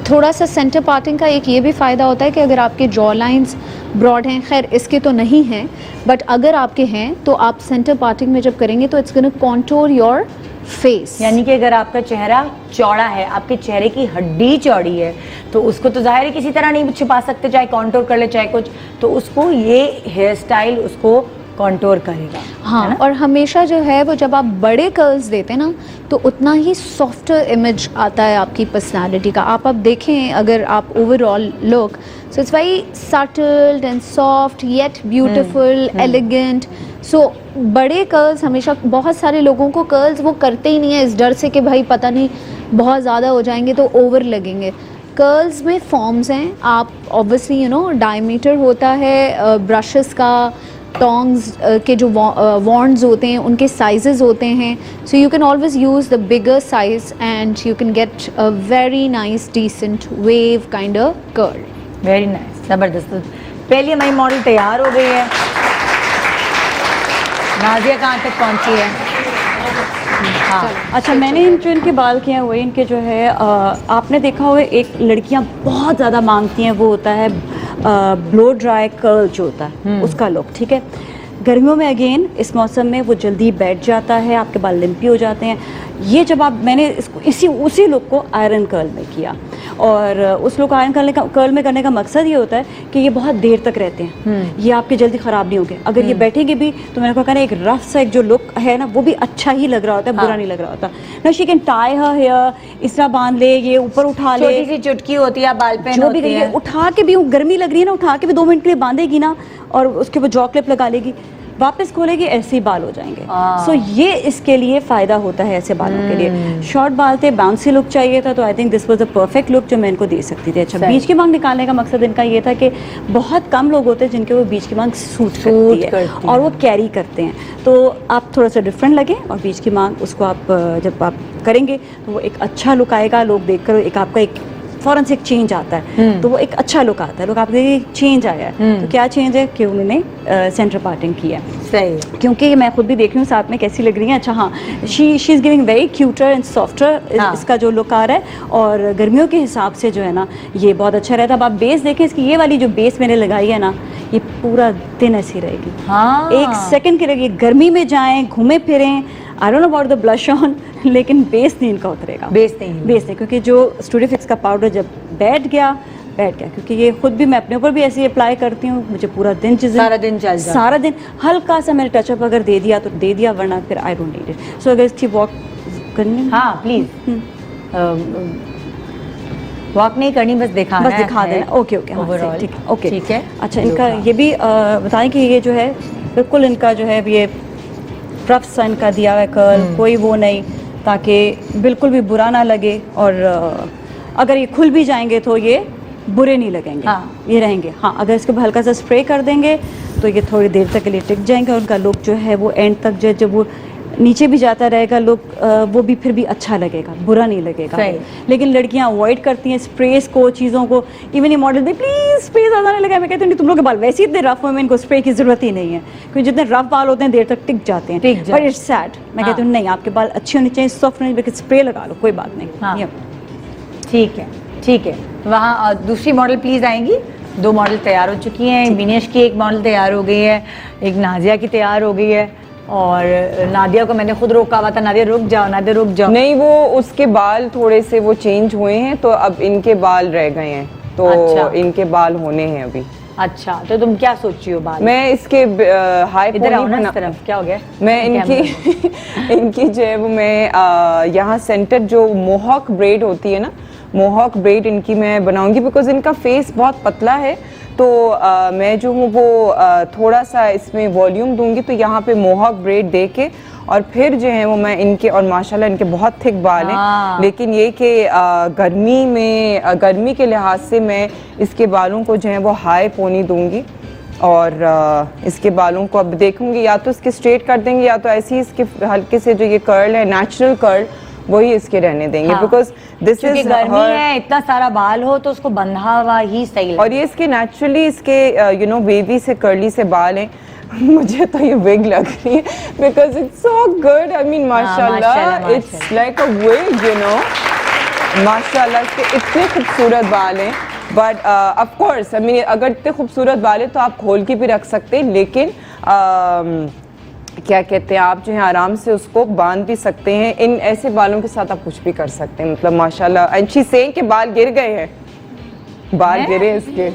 [SPEAKER 7] थोड़ा सा सेंटर पार्टिंग का एक ये भी फ़ायदा होता है कि अगर आपके जॉ लाइन्स ब्रॉड हैं, खैर इसके तो नहीं हैं, बट अगर आपके हैं तो आप सेंटर पार्टिंग में जब करेंगे तो it's gonna contour your face.
[SPEAKER 1] यानी कि अगर आपका चेहरा चौड़ा है, आपके चेहरे की हड्डी चौड़ी है, तो उसको तो जाहिर है किसी तरह नहीं छुपा सकते, चाहे कॉन्टूर कर ले चाहे कुछ, तो उसको ये हेयर स्टाइल उसको कॉन्टूर करेगा।
[SPEAKER 7] हाँ, और हमेशा जो है वो जब आप बड़े कर्ल्स देते हैं ना तो उतना ही सॉफ्टर इमेज आता है आपकी पर्सनालिटी का। आप अब देखें, अगर आप overall look, so it's very subtle and soft yet beautiful, elegant. So बड़े कर्ल्स हमेशा, बहुत सारे लोगों को कर्ल्स वो करते ही नहीं है इस डर से कि भाई पता नहीं बहुत ज़्यादा हो जाएंगे तो ओवर लगेंगे। कर्ल्स में फॉर्म्स हैं, आप ऑब्वियसली डायमीटर होता है ब्रशेस का, टोंग्स के जो वॉन्ड्स होते हैं उनके साइजेस होते हैं। So you can always use the bigger size and you can get a very nice decent wave kind of curl.
[SPEAKER 1] Very nice, ज़बरदस्त। पहली हमारी मॉडल तैयार हो गई है। नाजिया कहाँ तक पहुँची है? हाँ।
[SPEAKER 6] अच्छा, मैंने जो इनके बाल किए हुए, इनके जो है आपने देखा होगा एक लड़कियां बहुत ज़्यादा मांगती हैं, वो होता है ब्लो ड्राई कर्ल जो होता है उसका लुक। ठीक है, गर्मियों में अगेन इस मौसम में वो जल्दी बैठ जाता है, आपके बाल लिम्पी हो जाते हैं। ये जब मैंने इसको उसी लुक को आयरन कर्ल में किया, और उस लुक आयरन कर्ल में करने का मकसद ये होता है कि ये बहुत देर तक रहते हैं, ये आपके जल्दी ख़राब नहीं होंगे। अगर ये बैठेंगे भी तो मेरे को कहना एक रफ सा एक जो लुक है ना वो भी अच्छा ही लग रहा होता है, बुरा नहीं लग रहा होता ना। She can tie her hair, इस तरह बांध ले, ये ऊपर उठा ले,
[SPEAKER 1] छोटी सी चुटकी होती है, बाल पेन
[SPEAKER 6] जो भी
[SPEAKER 1] होती है,
[SPEAKER 6] उठा के भी, गर्मी लग रही है ना, उठा के भी 2 मिनट के लिए बांधेगी ना और उसके ऊपर जॉ क्लिप लगा लेगी, वापस खोलेगी, ऐसे ही बाल हो जाएंगे। सो ये इसके लिए फ़ायदा होता है ऐसे बालों के लिए। शॉर्ट बाल थे, बाउंसी लुक चाहिए था, तो I think this was the perfect look जो मैं इनको दे सकती थी। अच्छा, बीच की मांग निकालने का मकसद इनका ये था कि बहुत कम लोग होते हैं जिनके वो बीच की मांग सूट करती है और वो कैरी करते हैं, तो आप थोड़ा सा डिफरेंट लगे और बीच की मांग उसको आप जब आप करेंगे तो वो एक अच्छा लुक आएगा। लोग देखकर एक आपका एक फ़ौरन से एक चेंज आता है, तो वो एक अच्छा लुक आता है। लोग आप देखिए चेंज आया है, तो क्या चेंज है कि उन्होंने सेंटर पार्टिंग किया है।
[SPEAKER 1] सही,
[SPEAKER 6] क्योंकि मैं खुद भी देख रही हूँ साथ में कैसी लग रही है। अच्छा हाँ, she is giving very cuter and softer, इसका जो लुक आ रहा है, और गर्मियों के हिसाब से जो है ना ये बहुत अच्छा रहता है। अब आप बेस देखें, इसकी ये वाली जो बेस मैंने लगाई है ना, ये पूरा दिन ऐसी रहेगी।
[SPEAKER 1] हाँ।
[SPEAKER 6] 1 सेकंड की रहेगी। गर्मी में जाएं, घूमे फिरें, I don't know about the blush on, लेकिन बेस नहीं इनका उतरेगा।
[SPEAKER 1] बेस नहीं,
[SPEAKER 6] क्योंकि जो स्टूडियो फिक्स का पाउडर जब बैठ गया, क्योंकि ये खुद भी मैं अपने ऊपर भी ऐसे ही अप्लाई करती हूँ, मुझे पूरा दिन
[SPEAKER 1] सारा दिन चल जाता है।
[SPEAKER 6] सारा दिन हल्का सा मैंने टचअप अगर दे दिया तो दे दिया, वरना फिर आई डोंट नीड इट। सो अगर इसकी वॉक करनी,
[SPEAKER 1] हाँ प्लीज, वॉक नहीं करनी, बस दिखा
[SPEAKER 6] देना। ओके,
[SPEAKER 1] ओवरऑल
[SPEAKER 6] ठीक है, ओके,
[SPEAKER 1] ठीक है।
[SPEAKER 6] अच्छा, इनका ये भी बताएं कि ये जो है बिल्कुल इनका जो है ये रफ सा इनका दिया हुआ है कर्ल, कोई वो नहीं, ताकि बिल्कुल भी बुरा ना लगे, और अगर ये खुल भी जाएंगे तो ये बुरे नहीं लगेंगे।
[SPEAKER 1] हाँ।
[SPEAKER 6] ये रहेंगे। हाँ, अगर इसके ऊपर हल्का सा स्प्रे कर देंगे तो ये थोड़ी देर तक के लिए टिक जाएंगे, और उनका लुक जो है वो एंड तक जो जब वो नीचे भी जाता रहेगा लोग वो भी फिर भी अच्छा लगेगा, बुरा नहीं लगेगा।
[SPEAKER 1] सही।
[SPEAKER 6] लेकिन लड़कियां अवॉइड करती हैं स्प्रेस को, चीज़ों को। इवन ये मॉडल भी प्लीज़ स्प्रे ज़्यादा नहीं लगाए। मैं कहती हूँ नहीं, तुम लोग के बाल वैसे ही इतने रफ हुए हैं, इनको स्प्रे की ज़रूरत ही नहीं है, क्योंकि जितने रफ बाल होते हैं देर तक टिक जाते हैं।
[SPEAKER 1] टिक जाते
[SPEAKER 6] बट इट्स सैड। मैं कहती हूँ नहीं, आपके बाल अच्छे होने चाहिए, सॉफ्ट होने चाहिए, स्प्रे लगा लो, कोई बात नहीं।
[SPEAKER 1] हाँ।
[SPEAKER 6] ये-
[SPEAKER 1] ठीक है, ठीक है। वहाँ दूसरी मॉडल प्लीज आएंगी। 2 मॉडल तैयार हो चुकी हैं। विनेश की एक मॉडल तैयार हो गई है, एक नाजिया की तैयार हो गई है, और नादिया को मैंने खुद रोका हुआ था, नादिया रुक जाओ, नादिया रुक जाओ।
[SPEAKER 5] नहीं, वो उसके बाल थोड़े से वो चेंज हुए हैं, तो अब इनके बाल रह गए हैं, तो
[SPEAKER 1] अच्छा।
[SPEAKER 5] इनके बाल होने हैं अभी।
[SPEAKER 1] अच्छा, तो तुम क्या सोची हो बाल?
[SPEAKER 5] मैं इसके हाई
[SPEAKER 1] इधर
[SPEAKER 5] पोनी
[SPEAKER 1] आओ ना
[SPEAKER 5] बना,
[SPEAKER 1] इस तरफ, क्या हो गया?
[SPEAKER 5] मैं इनकी इनकी जो है वो मैं यहाँ सेंटर जो मोहॉक ब्रेड होती है ना, मोहॉक ब्रेड इनकी मैं बनाऊंगी, बिकॉज इनका फेस बहुत पतला है, तो मैं जो हूँ वो थोड़ा सा इसमें वॉल्यूम दूंगी, तो यहाँ पे मोहॉक ब्रेड दे के और फिर जो है वो मैं इनके, और माशाल्लाह इनके बहुत थिक बाल हैं, लेकिन ये कि गर्मी में गर्मी के लिहाज से मैं इसके बालों को जो है वो हाई पोनी दूंगी, और इसके बालों को अब देखूंगी या तो इसके स्ट्रेट कर देंगे या तो ऐसे ही इसके हल्के से जो ये कर्ल है, नेचुरल कर्ल, वही इसके रहने देंगे, बिकॉज दिस
[SPEAKER 1] क्योंकि
[SPEAKER 5] इज
[SPEAKER 1] गर्मी है, इतना सारा बाल हो तो उसको बंधा हुआ ही सही लगता
[SPEAKER 5] और ये इसके नेचुरली इसके यू नो वेवी से कर्ली से बाल हैं। मुझे तो ये विग लग रही है, because it's so good. I mean माशाल्लाह, it's like a wig, you know. माशाल्लाह इसके इतने खूबसूरत बाल हैं, but of course I mean अगर इतने खूबसूरत बाल हैं तो आप खोल के भी रख सकते हैं, लेकिन क्या कहते हैं, आप जो है आराम से उसको बांध भी सकते हैं। इन ऐसे बालों के साथ आप कुछ भी कर सकते हैं, मतलब माशाल्लाह। एंड शी सेइंग के बाल गिर गए हैं, बाल गिरे इसके,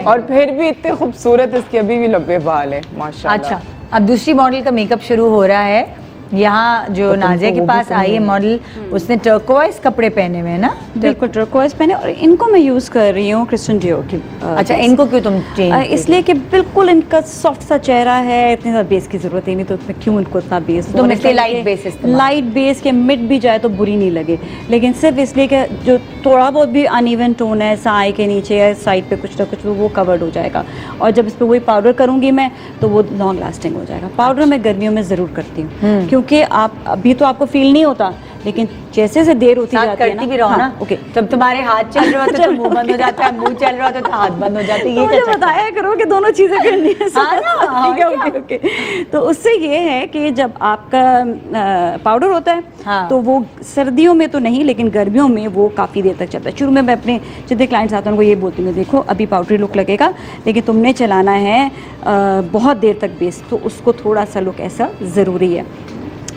[SPEAKER 5] और फिर भी इतने खूबसूरत इसके अभी भी लंबे बाल हैं माशाल्लाह।
[SPEAKER 1] अच्छा, अब दूसरी मॉडल का मेकअप शुरू हो रहा है। यहाँ जो नाजिया के पास आई है मॉडल, उसने टर्कोइज कपड़े पहने हुए हैं ना?
[SPEAKER 6] बिल्कुल टर्कोइज पहने, और इनको मैं यूज़ कर रही हूँ क्रिस्टियन डियोर की।
[SPEAKER 1] अच्छा, इनको क्यों तुम चेंज?
[SPEAKER 6] इसलिए कि बिल्कुल इनका सॉफ्ट सा चेहरा है, इतने ज़्यादा बेस की ज़रूरत ही नहीं, तो उसमें क्यों इनको इतना बेस?
[SPEAKER 1] तुम इसलिए लाइट बेस इस्तेमाल?
[SPEAKER 6] लाइट बेस के मिड भी जाए तो बुरी नहीं लगे, लेकिन सिर्फ इसलिए कि जो थोड़ा बहुत भी अनइवन टोन है आई के नीचे या साइड पे कुछ ना कुछ, वो कवर्ड हो जाएगा। और जब इस पर वही पाउडर करूँगी मैं, तो वो लॉन्ग लास्टिंग हो जाएगा। पाउडर मैं गर्मियों में ज़रूर करती हूँ, क्योंकि आप अभी तो आपको फील नहीं होता, लेकिन जैसे से देर होती जाती है ना,
[SPEAKER 1] भी रहो ना।
[SPEAKER 6] ओके,
[SPEAKER 1] जब तुम्हारे हाथ चल रहे होते तो मुंह बंद हो जाता है, मुंह चल रहा होता तो हाथ बंद हो जाते हैं। ये
[SPEAKER 6] मुझे बताया करो कि दोनों चीज़ें करनी है। ठीक है, ओके ओके। तो उससे ये है कि जब आपका पाउडर होता है तो वो सर्दियों में तो नहीं, लेकिन गर्मियों में वो काफ़ी देर तक चलता है। शुरू में मैं अपने जितने क्लाइंट्स आते हैं उनको ये बोलती हूँ, देखो अभी पाउडरी लुक लगेगा, लेकिन तुमने चलाना है बहुत देर तक बेस, तो उसको थोड़ा सा लुक ऐसा ज़रूरी है।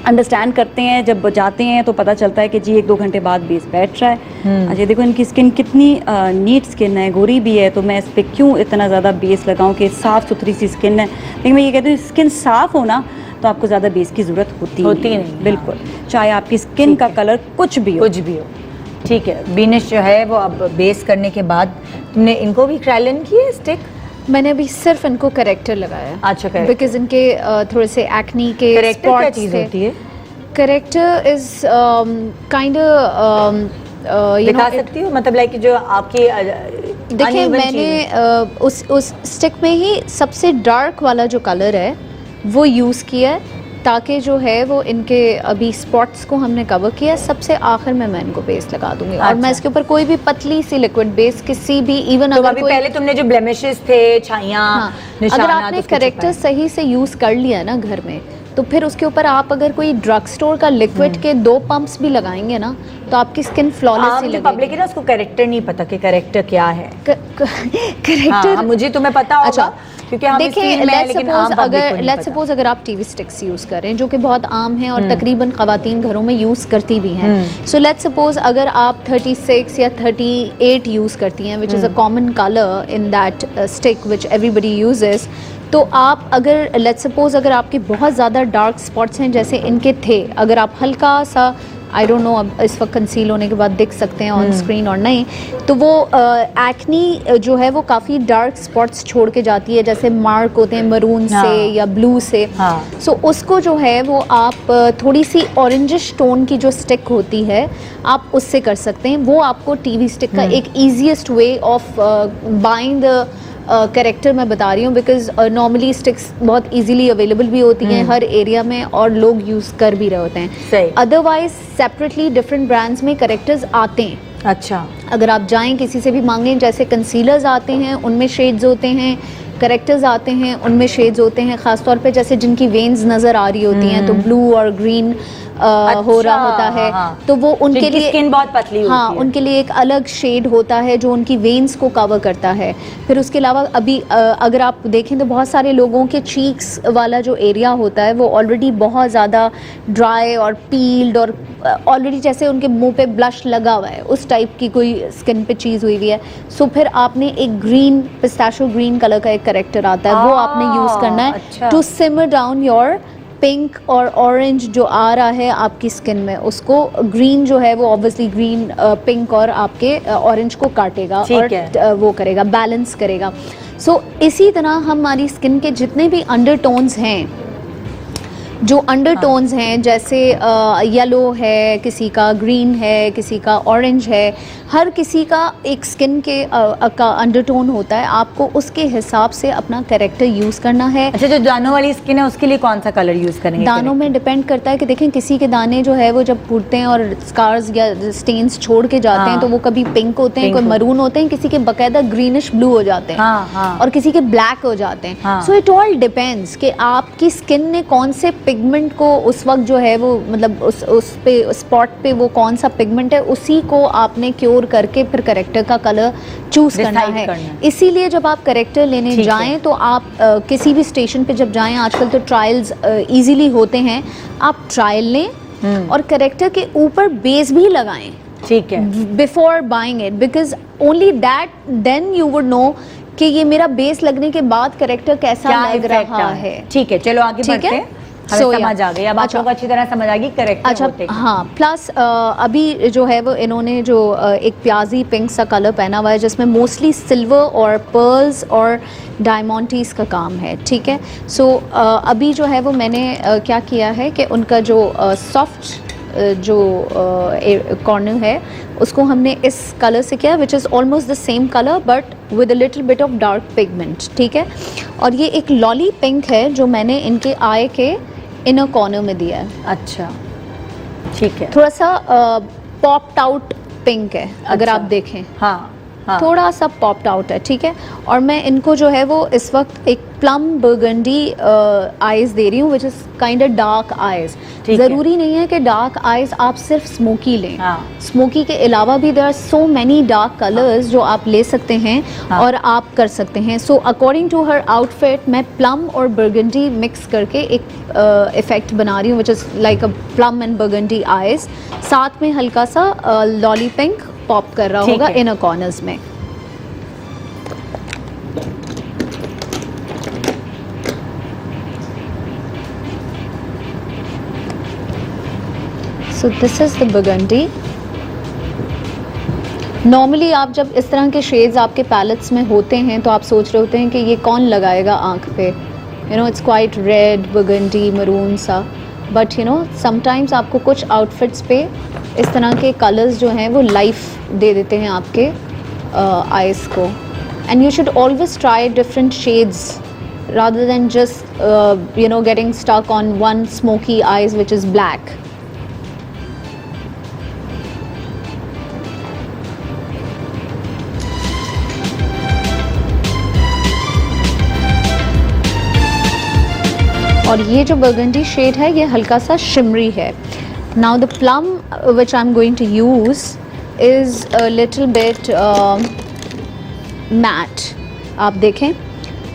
[SPEAKER 6] अंडरस्टैंड करते हैं, जब जाते हैं तो पता चलता है कि जी 1-2 घंटे बाद बेस बैठ रहा है। अच्छा देखो इनकी स्किन कितनी नीट स्किन है, गोरी भी है, तो मैं इस पर क्यों इतना ज़्यादा बेस लगाऊं कि साफ़ सुथरी सी स्किन है। लेकिन मैं ये कहती हूँ स्किन साफ़ हो ना तो आपको ज़्यादा बेस की ज़रूरत होती नहीं। बिल्कुल, चाहे आपकी स्किन का कलर कुछ भी हो।
[SPEAKER 1] ठीक है। बीनिश जो है वो अब बेस करने के बाद तुमने इनको भी क्रायलिन की है स्टिक?
[SPEAKER 7] मैंने अभी सिर्फ इनको करेक्टर लगाया।
[SPEAKER 1] अच्छा, corrector।
[SPEAKER 7] बिकॉज इनके थोड़े से एक्नी के
[SPEAKER 1] करेक्टर क्या
[SPEAKER 7] स्पॉट्स
[SPEAKER 1] चीज़
[SPEAKER 7] थे।
[SPEAKER 1] होती है?
[SPEAKER 7] करेक्टर इज काइंड
[SPEAKER 1] दिखा सकती हो, मतलब लाइक जो आपकी
[SPEAKER 7] देखिए मैंने उस स्टिक में ही सबसे डार्क वाला जो कलर है वो यूज़ किया है, ताकि जो है वो इनके अभी स्पॉट्स को हमने कवर किया। सबसे आखिर में मैं इनको बेस लगा दूंगी। और मैं इसके ऊपर कोई भी पतली सी लिक्विड बेस किसी भी इवन
[SPEAKER 1] तो
[SPEAKER 7] अगर
[SPEAKER 1] अभी
[SPEAKER 7] कोई
[SPEAKER 1] पहले तुमने जो ब्लेमिशेस थे, छाइयाँ,
[SPEAKER 7] अगर आपने करेक्टर सही से यूज़ कर लिया ना घर में, तो फिर उसके ऊपर आप अगर कोई ड्रग स्टोर का लिक्विड के 2 पंप्स भी लगाएंगे ना, तो आपकी स्किन फ्लॉलेस ही लगेगी।
[SPEAKER 1] पब्लिक है ना, उसको करेक्टर नहीं पता कि करेक्टर क्या है।
[SPEAKER 7] करेक्टर
[SPEAKER 1] मुझे तुम्हें पता होगा।
[SPEAKER 7] अच्छा,
[SPEAKER 1] क्योंकि हम
[SPEAKER 7] देखिए लेट्स सपोज अगर आप टीवी स्टिक्स यूज़ कर रहे हैं जो कि बहुत आम है और तकरीबन ख़वातीन घरों में यूज़ करती भी हैं। सो लेट्स सपोज अगर आप 36 या 38 यूज़ करती हैं, which is a common colour in that stick which everybody uses, तो आप अगर लेट्स सपोज अगर आपके बहुत ज़्यादा डार्क स्पॉट्स हैं जैसे इनके थे, अगर आप हल्का सा आई डोंट नो अब इस वक्त कंसील होने के बाद दिख सकते हैं ऑन स्क्रीन और नहीं, तो वो एक्नी जो है वो काफ़ी डार्क स्पॉट्स छोड़ के जाती है, जैसे मार्क होते हैं मरून से या ब्लू से। सो उसको जो है वो आप थोड़ी सी ऑरेंजिश टोन की जो स्टिक होती है आप उससे कर सकते हैं। वो आपको टीवी स्टिक का एक easiest way of buying the character मैं बता रही हूँ, बिकॉज नॉर्मली स्टिक्स बहुत इजीली अवेलेबल भी होती हैं हर एरिया में और लोग यूज़ कर भी रहे होते हैं।
[SPEAKER 1] सही।
[SPEAKER 7] अदरवाइज सेपरेटली डिफरेंट ब्रांड्स में करेक्टर्स आते हैं।
[SPEAKER 1] अच्छा,
[SPEAKER 7] अगर आप जाएं किसी से भी मांगें, जैसे कंसीलर्स आते हैं उनमें शेड्स होते हैं, करेक्टर्स आते हैं उनमें शेड्स होते हैं, ख़ासतौर पे जैसे जिनकी वेन्स नज़र आ रही होती हैं तो ब्लू और ग्रीन हो रहा होता है,
[SPEAKER 1] हाँ।
[SPEAKER 7] तो वो उनके
[SPEAKER 1] जिनकी
[SPEAKER 7] लिए
[SPEAKER 1] स्किन बहुत पतली होती
[SPEAKER 7] हाँ
[SPEAKER 1] है।
[SPEAKER 7] उनके लिए एक अलग शेड होता है जो उनकी वेन्स को कवर करता है। फिर उसके अलावा अभी अगर आप देखें तो बहुत सारे लोगों के चीक्स वाला जो एरिया होता है वो ऑलरेडी बहुत ज़्यादा ड्राई और पील्ड और ऑलरेडी जैसे उनके मुंह पे ब्लश लगा हुआ है, उस टाइप की कोई स्किन पे चीज़ हुई है। सो फिर आपने एक ग्रीन पिस्ताशो ग्रीन कलर का एक करेक्टर आता है, वो आपने यूज़ करना है
[SPEAKER 1] अच्छा।
[SPEAKER 7] To simmer down your pink और ऑरेंज जो आ रहा है आपकी स्किन में, उसको ग्रीन जो है वो ऑब्वियसली ग्रीन पिंक और आपके ऑरेंज को काटेगा
[SPEAKER 1] ठीक
[SPEAKER 7] और
[SPEAKER 1] है।
[SPEAKER 7] वो करेगा, बैलेंस करेगा। सो इसी तरह हमारी स्किन के जितने भी अंडरटोन्स हैं, जो अंडरटोन्स हैं जैसे येलो है, किसी का ग्रीन है, किसी का ऑरेंज है, हर किसी का एक स्किन के का अंडरटोन होता है। आपको उसके हिसाब से अपना कैरेक्टर यूज़ करना है।
[SPEAKER 1] अच्छा, जो दानों वाली स्किन है उसके लिए कौन सा कलर यूज करेंगे?
[SPEAKER 7] दानों में डिपेंड करता है कि देखें किसी के दाने जो है वो जब फूटते हैं और स्कार्स या स्टेन्स छोड़ के जाते हैं तो वो कभी पिंक होते हैं,
[SPEAKER 1] पिंक
[SPEAKER 7] कोई मरून होते हैं, किसी के बकायदा ग्रीनिश ब्लू हो जाते हैं
[SPEAKER 1] हाँ।
[SPEAKER 7] और किसी के ब्लैक हो जाते हैं।
[SPEAKER 1] हाँ।
[SPEAKER 7] सो इट ऑल डिपेंड्स कि आपकी स्किन ने कौन से पिगमेंट को उस वक्त जो है वो मतलब उस पे स्पॉट पे वो कौन सा पिगमेंट है, उसी को आपने क्योर करके फिर करेक्टर का कलर चूज करना
[SPEAKER 1] Decide
[SPEAKER 7] है।
[SPEAKER 1] करना है।
[SPEAKER 7] इसीलिए जब आप करेक्टर लेने
[SPEAKER 1] ठीक है।
[SPEAKER 7] जाएं तो आप किसी भी स्टेशन पे जब जाएं, आजकल तो ट्रायल्स इजीली होते हैं, आप ट्रायल लें और करेक्टर के ऊपर बेस भी लगाएं
[SPEAKER 1] ठीक है।
[SPEAKER 7] Before buying it, because only that then you would know कि ये मेरा बेस लगने के बाद करेक्टर कैसा
[SPEAKER 1] क्या
[SPEAKER 7] लग
[SPEAKER 1] इफेक्ट
[SPEAKER 7] रहा
[SPEAKER 1] आ
[SPEAKER 7] है।
[SPEAKER 1] ठीक है, चलो आगे
[SPEAKER 7] ठीक
[SPEAKER 1] बढ़ते
[SPEAKER 7] है?
[SPEAKER 1] हैं। हमें
[SPEAKER 7] So,
[SPEAKER 1] समझ
[SPEAKER 7] yeah.
[SPEAKER 1] आ गई, अब आप
[SPEAKER 7] अच्छा।
[SPEAKER 1] लोग अच्छी तरह समझ आ गई करेक्टर
[SPEAKER 7] अच्छा
[SPEAKER 1] होते हैं।
[SPEAKER 7] हाँ, प्लस अभी जो है वो इन्होंने जो एक प्याजी पिंक सा कलर पहना हुआ है जिसमें मोस्टली सिल्वर और पर्ल्स और डायमंडीज का काम है। ठीक है, सो अभी जो है वो मैंने क्या किया है कि उनका जो सॉफ्ट जो कॉर्नर है उसको हमने इस कलर से किया, which is almost the same colour but with a little bit of dark pigment. ठीक है, और ये एक लॉली पिंक है जो मैंने इनके आई के इनर कॉर्नर में दिया है।
[SPEAKER 1] अच्छा, ठीक है।
[SPEAKER 7] थोड़ा सा पॉप्ड आउट पिंक है अगर
[SPEAKER 1] अच्छा।
[SPEAKER 7] आप देखें,
[SPEAKER 1] हाँ हाँ।
[SPEAKER 7] थोड़ा सा पॉप्ड आउट है। ठीक है, और मैं इनको जो है वो इस वक्त एक प्लम बर्गंडी आइज दे रही हूँ, which is kind of dark eyes.
[SPEAKER 1] ठीक है।
[SPEAKER 7] ज़रूरी नहीं है कि डार्क आइज आप सिर्फ स्मोकी लें,
[SPEAKER 1] हाँ।
[SPEAKER 7] स्मोकी के अलावा भी there are so many dark colours जो आप ले सकते हैं
[SPEAKER 1] हाँ।
[SPEAKER 7] और आप कर सकते हैं। So according to her outfit मैं प्लम और बर्गंडी मिक्स करके एक इफेक्ट बना रही हूँ, which is like a plum and burgundy eyes, साथ में हल्का सा लॉली पिंक पॉप कर रहा
[SPEAKER 1] ठीक
[SPEAKER 7] होगा
[SPEAKER 1] है।
[SPEAKER 7] इनर कॉर्नर्स में। So this is the burgundy. Normally आप जब इस तरह के शेड्स आपके पैलेट्स में होते हैं तो आप सोच रहे होते हैं कि ये कौन लगाएगा आंख पे, you know it's quite red burgundy maroon सा, बट यू नो समटाइम्स आपको कुछ आउटफिट्स पे इस तरह के कलर्स जो हैं वो लाइफ दे देते हैं आपके आइज़ को। And you should always try different shades rather than just you know getting stuck on one smoky eyes which is black. और ये जो बर्गंडी शेड है ये हल्का सा शिमरी है। Now the plum which I am going to use is a little bit matte. आप देखें,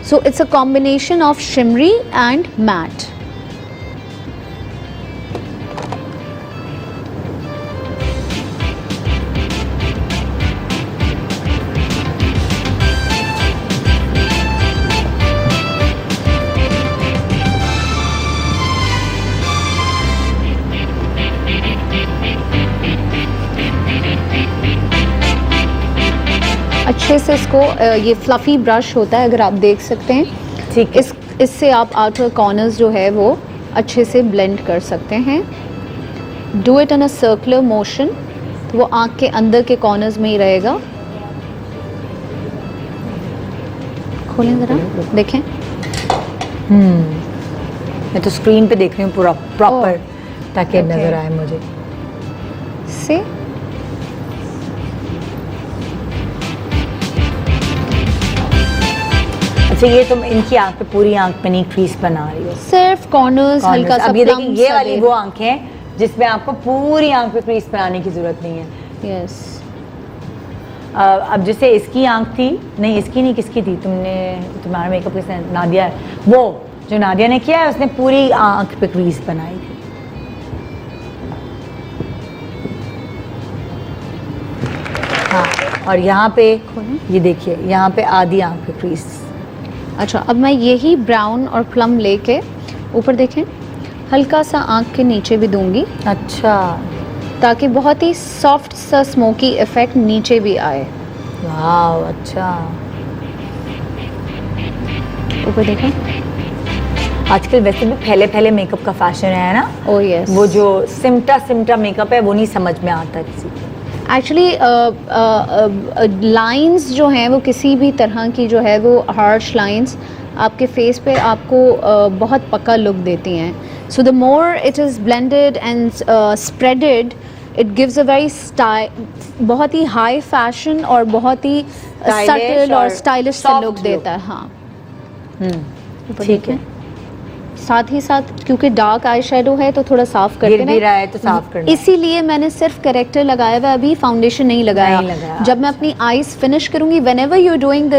[SPEAKER 7] so it's a combination of shimmery and matte. अच्छे से इसको ये फ्लफ़ी ब्रश होता है अगर आप देख सकते हैं,
[SPEAKER 1] ठीक है।
[SPEAKER 7] इससे आप आउटर कॉर्नर्स जो है वो अच्छे से ब्लेंड कर सकते हैं। Do it in a circular motion, तो वो आँख के अंदर के कॉर्नर्स में ही रहेगा। खोलें ज़रा, देखें।
[SPEAKER 1] मैं तो स्क्रीन पे देख रही हूँ पूरा प्रॉपर, ताकि
[SPEAKER 7] Okay.
[SPEAKER 1] नजर आए मुझे।
[SPEAKER 7] से
[SPEAKER 1] अच्छा, ये तुम इनकी आंख पे, पूरी आंख पे नहीं क्रीज बना रही हो,
[SPEAKER 7] सिर्फ कॉर्नर्स हल्का सा
[SPEAKER 1] अब ये देखिए,
[SPEAKER 7] plump
[SPEAKER 1] ये
[SPEAKER 7] सा
[SPEAKER 1] वाली
[SPEAKER 7] दे-
[SPEAKER 1] वो आंखें हैं जिसमें आपको पूरी आंख पे क्रीज बनाने की जरूरत नहीं है।
[SPEAKER 7] यस।
[SPEAKER 1] अब जैसे इसकी आंख थी, नहीं इसकी नहीं, किसकी थी, तुम्हारा मेकअप किसने, नादिया है, वो जो नादिया ने किया है उसने पूरी आंख पे क्रीज बनाई थी। हाँ, और यहाँ पे ये देखिए, यहाँ पे आधी आंख पे क्रीज।
[SPEAKER 7] अच्छा, अब मैं यही ब्राउन और प्लम लेके ऊपर देखें, हल्का सा आंख के नीचे भी दूंगी,
[SPEAKER 1] अच्छा,
[SPEAKER 7] ताकि बहुत ही सॉफ्ट सा स्मोकी इफेक्ट नीचे भी आए।
[SPEAKER 1] वाह, अच्छा।
[SPEAKER 7] ऊपर देखें।
[SPEAKER 1] आजकल वैसे भी फैले फैले मेकअप का फैशन है ना,
[SPEAKER 7] ओह यस।
[SPEAKER 1] वो जो सिमटा मेकअप है वो नहीं समझ में आता किसी को।
[SPEAKER 7] एक्चुअली लाइंस जो हैं वो किसी भी तरह की जो है वो हार्श लाइंस आपके फेस पे आपको बहुत पक्का लुक देती हैं। So the more it is blended and spreaded, it gives a very बहुत ही हाई फैशन और बहुत ही सटल और स्टाइलिश सा
[SPEAKER 1] soft
[SPEAKER 7] लुक
[SPEAKER 1] look।
[SPEAKER 7] देता है। हाँ, ऊपर
[SPEAKER 1] ठीक
[SPEAKER 7] देखें।
[SPEAKER 1] है,
[SPEAKER 7] साथ ही साथ क्योंकि डार्क आई शेडो है तो थोड़ा साफ
[SPEAKER 1] गिर
[SPEAKER 7] करके
[SPEAKER 1] भी रहा है तो साफ करना है।
[SPEAKER 7] इसीलिए मैंने सिर्फ करेक्टर लगाया हुआ है, अभी फाउंडेशन नहीं लगाया।
[SPEAKER 1] नहीं लगाया,
[SPEAKER 7] जब मैं अपनी आईज फिनिश करूंगी, whenever you doing the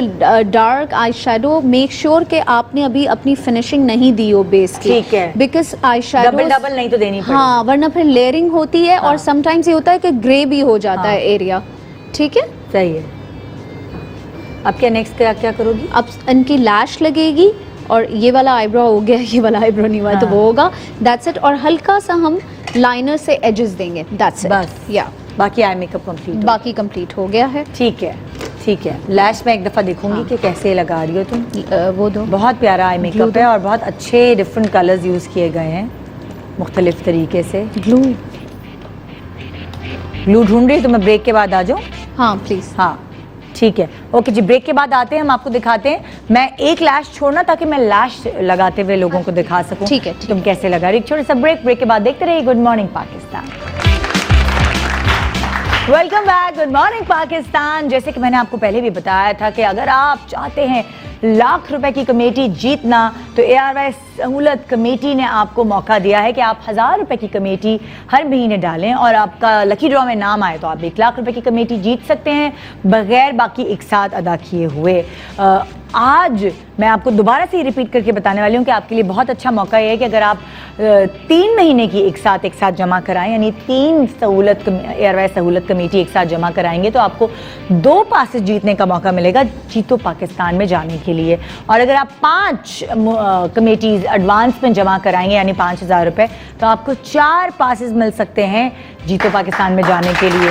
[SPEAKER 7] dark eye shadow, make sure कि आपने अभी अपनी फिनिशिंग नहीं दी हो बेस की।
[SPEAKER 1] ठीक है।
[SPEAKER 7] बिकॉज आई शेडो
[SPEAKER 1] डबल नहीं तो देनी पड़ेगी।
[SPEAKER 7] हाँ, वरना फिर लेयरिंग होती है और समटाइम्स ये होता है कि ग्रे भी हो जाता
[SPEAKER 1] हाँ।
[SPEAKER 7] है एरिया। ठीक है,
[SPEAKER 1] सही है। अब क्या नेक्स्ट क्या करोगी?
[SPEAKER 7] अब इनकी लैश लगेगी और ये वाला आईब्रो हो गया, ये वाला आईब्रो नहीं हुआ तो
[SPEAKER 1] हाँ।
[SPEAKER 7] वो होगा। That's it. और हल्का सा हम लाइनर से एजेस देंगे। That's it.
[SPEAKER 1] बस।
[SPEAKER 7] या
[SPEAKER 1] बाकी आई मेकअप कंप्लीट।
[SPEAKER 7] बाकी कंप्लीट हो गया है।
[SPEAKER 1] ठीक है, ठीक है। लैश में एक दफ़ा देखूंगी
[SPEAKER 7] हाँ।
[SPEAKER 1] कि कैसे लगा रही हो तुम।
[SPEAKER 7] वो दो।
[SPEAKER 1] बहुत प्यारा आई मेकअप है और बहुत अच्छे डिफरेंट कलर्स यूज़ किए गए हैं मुख्तलिफ तरीके से।
[SPEAKER 7] ग्लू।
[SPEAKER 1] ग्लू ढूंढ रही हो तो मैं ब्रेक के बाद आ जाऊँ?
[SPEAKER 7] हाँ प्लीज।
[SPEAKER 1] हाँ, ठीक है, ओके जी। ब्रेक के बाद आते हैं, हम आपको दिखाते हैं। मैं एक लैश छोड़ना ताकि मैं लैश लगाते हुए लोगों को दिखा सकूं।
[SPEAKER 7] ठीक है, ठीक
[SPEAKER 1] तुम कैसे लगा रही। छोटे सा ब्रेक के बाद देखते रहिए good morning Pakistan. Welcome back, good morning Pakistan. जैसे कि मैंने आपको पहले भी बताया था कि अगर आप चाहते हैं लाख रुपए की कमेटी जीतना, तो ARY सहूलत कमेटी ने आपको मौका दिया है कि आप 1000 रुपए की कमेटी हर महीने डालें और आपका लकी ड्रॉ में नाम आए तो आप 1 लाख रुपए की कमेटी जीत सकते हैं बगैर बाकी एक साथ अदा किए हुए। आज मैं आपको दोबारा से रिपीट करके बताने वाली हूँ कि आपके लिए बहुत अच्छा मौका ये है कि अगर आप 3 महीने की एक साथ जमा कराएं, यानी 3 ARY सहूलत कमेटी एक साथ जमा कराएंगे तो आपको 2 पासेस जीतने का मौका मिलेगा जीतो पाकिस्तान में जाने के लिए। और अगर आप 5 कमेटीज एडवांस में जमा कराएंगे यानी 5000 रुपए, तो आपको 4 पासेस मिल सकते हैं जीतो पाकिस्तान में जाने के लिए।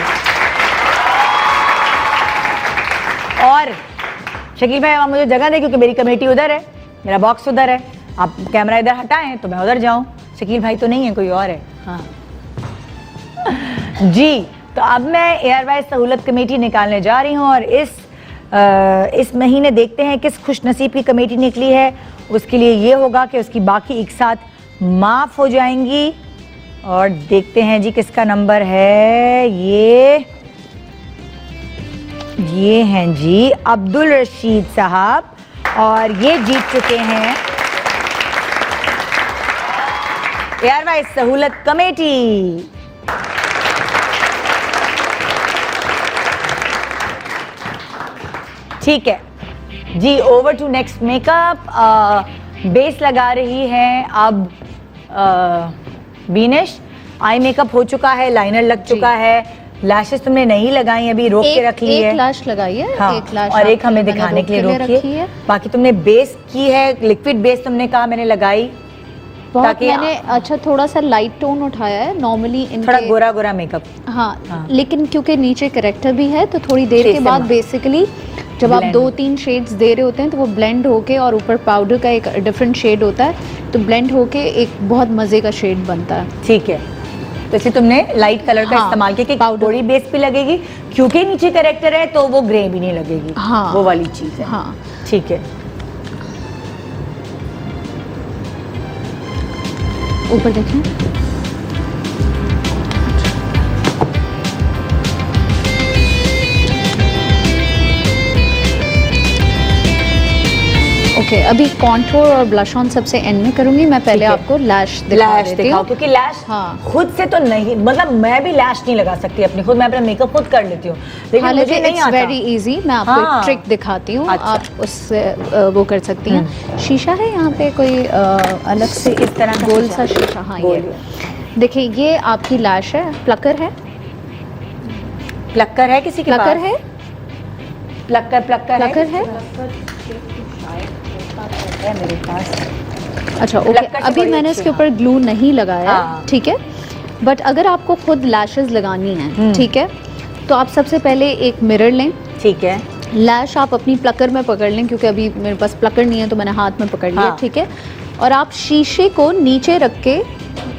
[SPEAKER 1] और शकील भाई, आप मुझे जगह दें क्योंकि मेरी कमेटी उधर है, मेरा बॉक्स उधर है। आप कैमरा इधर हटाएं तो मैं उधर जाऊं। शकील भाई तो नहीं है, कोई और है। हाँ जी, तो अब मैं ARY सहूलत कमेटी निकालने जा रही हूं और इस महीने देखते हैं किस खुशनसीब की कमेटी निकली है। उसके लिए ये होगा कि उसकी बाकी एक साथ माफ हो जाएंगी। और देखते हैं जी किसका नंबर है। ये हैं जी अब्दुल रशीद साहब और ये जीत चुके हैं ARY सहूलत कमेटी। ठीक है जी, over to next makeup. Base लगा रही है अब बीनिश। आई मेकअप हो चुका है, लाइनर लग चुका है, लैशेस तुमने नहीं लगाई, अभी रोक के रख ली है।
[SPEAKER 7] एक लैश लगाई है।
[SPEAKER 1] हाँ,
[SPEAKER 7] एक लैश
[SPEAKER 1] और एक हमें
[SPEAKER 7] मैंने
[SPEAKER 1] दिखाने के लिए
[SPEAKER 7] रखी
[SPEAKER 1] रोकी
[SPEAKER 7] है।
[SPEAKER 1] है। बाकी तुमने बेस की है, लिक्विड बेस तुमने कहा मैंने लगाई
[SPEAKER 7] बहुत
[SPEAKER 1] ताकि
[SPEAKER 7] मैंने अच्छा थोड़ा सा लाइट टोन उठाया है। नॉर्मली
[SPEAKER 1] थोड़ा गोरा गोरा मेकअप।
[SPEAKER 7] हाँ, लेकिन क्योंकि नीचे करेक्टर भी है तो थोड़ी देर के बाद बेसिकली जब आप 2-3 शेड्स दे रहे होते हैं तो वो ब्लेंड होके, और ऊपर पाउडर का एक डिफरेंट शेड होता है तो ब्लेंड होके एक बहुत मजे का शेड बनता है।
[SPEAKER 1] ठीक है, तो इसे तुमने लाइट कलर का
[SPEAKER 7] हाँ,
[SPEAKER 1] इस्तेमाल किया कि पाउडरी बेस पे लगेगी, क्योंकि नीचे करेक्टर है तो वो ग्रे भी नहीं लगेगी।
[SPEAKER 7] हाँ,
[SPEAKER 1] वो वाली चीज है।
[SPEAKER 7] हाँ,
[SPEAKER 1] ठीक है,
[SPEAKER 7] ऊपर देखें। ओके, अभी कॉन्टूर और ब्लश ऑन सबसे एंड में करूंगी मैं, पहले
[SPEAKER 1] ठीक है।
[SPEAKER 7] आपको लैश दिखा
[SPEAKER 1] लैश
[SPEAKER 7] देती
[SPEAKER 1] दिखाओ,
[SPEAKER 7] हूँ।
[SPEAKER 1] क्योंकि लैश
[SPEAKER 7] हाँ।
[SPEAKER 1] खुद से तो नहीं, मतलब मैं भी लैश नहीं लगा सकती अपनी खुद, मैं अपना मेकअप खुद कर लेती हूँ, लेकिन
[SPEAKER 7] हाँ,
[SPEAKER 1] मुझे नहीं
[SPEAKER 7] इट्स
[SPEAKER 1] आता।
[SPEAKER 7] Very easy. मैं आपको
[SPEAKER 1] हाँ।
[SPEAKER 7] एक ट्रिक दिखाती हूँ,
[SPEAKER 1] अच्छा।
[SPEAKER 7] आप उससे वो कर सकती हैं। शीशा है यहाँ पे कोई अलग से
[SPEAKER 1] इस तरह का
[SPEAKER 7] गोल
[SPEAKER 1] शीशा?
[SPEAKER 7] सा शीशा? हाँ, ये
[SPEAKER 1] बोलिए।
[SPEAKER 7] देखिए, ये आपकी लैश है। प्लकर है?
[SPEAKER 1] प्लक्कर है किसी के
[SPEAKER 7] प्लकर
[SPEAKER 1] पास?
[SPEAKER 7] है?
[SPEAKER 1] प्लक्कर
[SPEAKER 7] प्लकर है?
[SPEAKER 1] है मेरे पास।
[SPEAKER 7] अच्छा, ओके।
[SPEAKER 1] प्लक्कर से
[SPEAKER 7] अभी
[SPEAKER 1] बड़ी
[SPEAKER 7] मैंने
[SPEAKER 1] अच्छी,
[SPEAKER 7] इसके ऊपर ग्लू नहीं लगाया
[SPEAKER 1] हाँ।
[SPEAKER 7] है, ठीक है। बट अगर आपको खुद लैशेस लगानी है, ठीक है, तो आप सबसे पहले एक मिरर लें।
[SPEAKER 1] ठीक है।
[SPEAKER 7] लैश आप अपनी प्लकर में पकड़ लें, क्योंकि अभी मेरे पास प्लकर नहीं है तो मैंने हाथ में पकड़ लिया,
[SPEAKER 1] हाँ।
[SPEAKER 7] ठीक है। और आप शीशे को नीचे रख के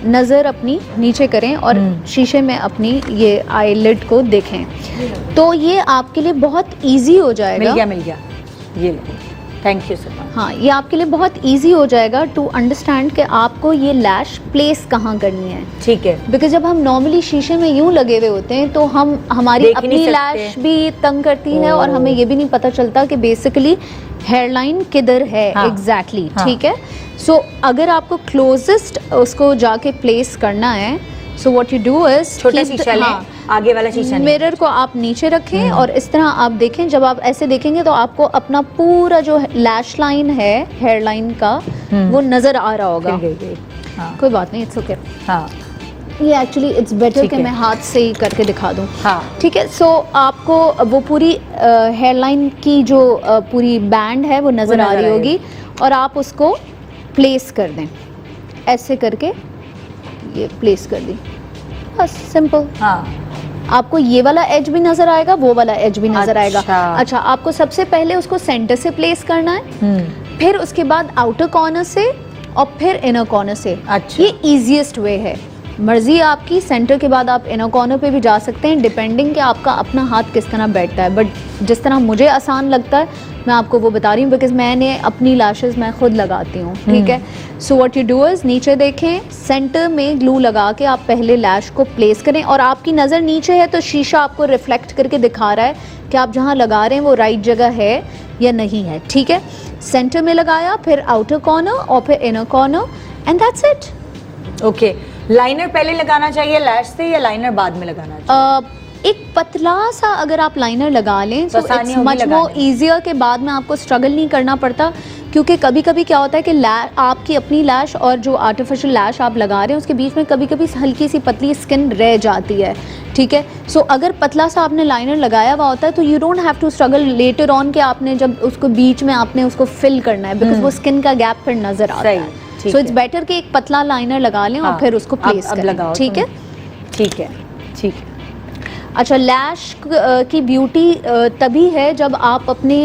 [SPEAKER 7] नज़र अपनी नीचे करें और शीशे में अपनी ये आईलिड को देखें, तो ये आपके लिए बहुत इजी हो जाएगा।
[SPEAKER 1] मिल गया ये लो, थैंक यू सो मच।
[SPEAKER 7] हाँ, ये आपके लिए बहुत इजी हो जाएगा टू अंडरस्टैंड कि आपको ये लैश प्लेस कहाँ करनी है।
[SPEAKER 1] ठीक है।
[SPEAKER 7] बिकॉज जब हम नॉर्मली शीशे में यूं लगे हुए होते हैं तो हमारी
[SPEAKER 1] देख ही नहीं
[SPEAKER 7] अपनी
[SPEAKER 1] सकते।
[SPEAKER 7] लैश भी तंग करती है और हमें ये भी नहीं पता चलता कि बेसिकली हेयरलाइन किधर है
[SPEAKER 1] हाँ।
[SPEAKER 7] एग्जैक्टली,
[SPEAKER 1] हाँ।
[SPEAKER 7] ठीक है। सो अगर आपको क्लोजेस्ट उसको जाके प्लेस करना है, so what you do is
[SPEAKER 1] छोटा शीशा लें, आगे वाला शीशा नहीं।
[SPEAKER 7] मिरर को आप नीचे रखें और इस तरह आप देखें। जब आप ऐसे देखेंगे तो आपको अपना पूरा जो लैश लाइन है हेयर लाइन का वो नजर आ रहा होगा।
[SPEAKER 1] फिर गई। हाँ।
[SPEAKER 7] कोई बात नहीं, इट्स ओके।
[SPEAKER 1] हाँ।
[SPEAKER 7] ये एक्चुअली इट्स बेटर
[SPEAKER 1] ठीक
[SPEAKER 7] कि
[SPEAKER 1] है।
[SPEAKER 7] मैं हाथ से ही करके दिखा दूं।
[SPEAKER 1] हाँ।
[SPEAKER 7] ठीक है। सो आपको वो पूरी हेयर लाइन की जो पूरी बैंड है वो नज़र आ रही होगी और आप उसको प्लेस कर दें, ऐसे करके ये प्लेस कर दी, बस सिंपल।
[SPEAKER 1] हाँ।
[SPEAKER 7] आपको ये वाला एज भी नजर आएगा, वो वाला एज भी नजर आएगा।
[SPEAKER 1] अच्छा।
[SPEAKER 7] अच्छा, आपको सबसे पहले उसको सेंटर से प्लेस करना है, फिर उसके बाद आउटर कॉर्नर से और फिर इनर कॉर्नर से।
[SPEAKER 1] अच्छा।
[SPEAKER 7] ये इजीएस्ट वे है। मर्जी आपकी, सेंटर के बाद आप इनर कॉर्नर पे भी जा सकते हैं, डिपेंडिंग कि आपका अपना हाथ किस तरह बैठता है। बट जिस तरह मुझे आसान लगता है मैं आपको वो बता रही हूँ, बिकॉज मैंने अपनी लैशेस मैं खुद लगाती हूँ, ठीक है। So what you do is, नीचे देखें, सेंटर में ग्लू लगा के आप पहले लैश को प्लेस करें और आपकी नज़र नीचे है तो शीशा आपको रिफ्लेक्ट करके दिखा रहा है कि आप जहाँ लगा रहे हैं वो राइट जगह है या नहीं है, ठीक है। सेंटर में लगाया, फिर आउटर कॉर्नर और फिर inner corner, and that's it.
[SPEAKER 1] Okay. Liner पहले लगाना चाहिए लैश से या लाइनर बाद में लगाना चाहिए?
[SPEAKER 7] एक पतला सा अगर आप लाइनर लगा लें तो
[SPEAKER 1] आसानी
[SPEAKER 7] इट्स
[SPEAKER 1] होगी
[SPEAKER 7] मच
[SPEAKER 1] लगाने
[SPEAKER 7] मोर ईजियर के बाद में आपको स्ट्रगल नहीं करना पड़ता, क्योंकि कभी कभी क्या होता है कि आपकी अपनी लैश और जो आर्टिफिशियल लैश आप लगा रहे हैं उसके बीच में कभी कभी हल्की सी पतली स्किन रह जाती है, ठीक है। सो अगर पतला सा आपने लाइनर लगाया हुआ होता है तो you don't have to struggle later on कि आपने जब उसको बीच में आपने उसको फिल करना है, बिकॉज वो स्किन का गैप फिर नजर आता है। सो इट्स बेटर कि एक पतला लाइनर लगा लें और फिर उसको प्लेस
[SPEAKER 1] अब
[SPEAKER 7] करें,
[SPEAKER 1] लगाओ,
[SPEAKER 7] ठीक है।
[SPEAKER 1] ठीक है, ठीक है।
[SPEAKER 7] अच्छा, लैश की ब्यूटी तभी है जब आप अपने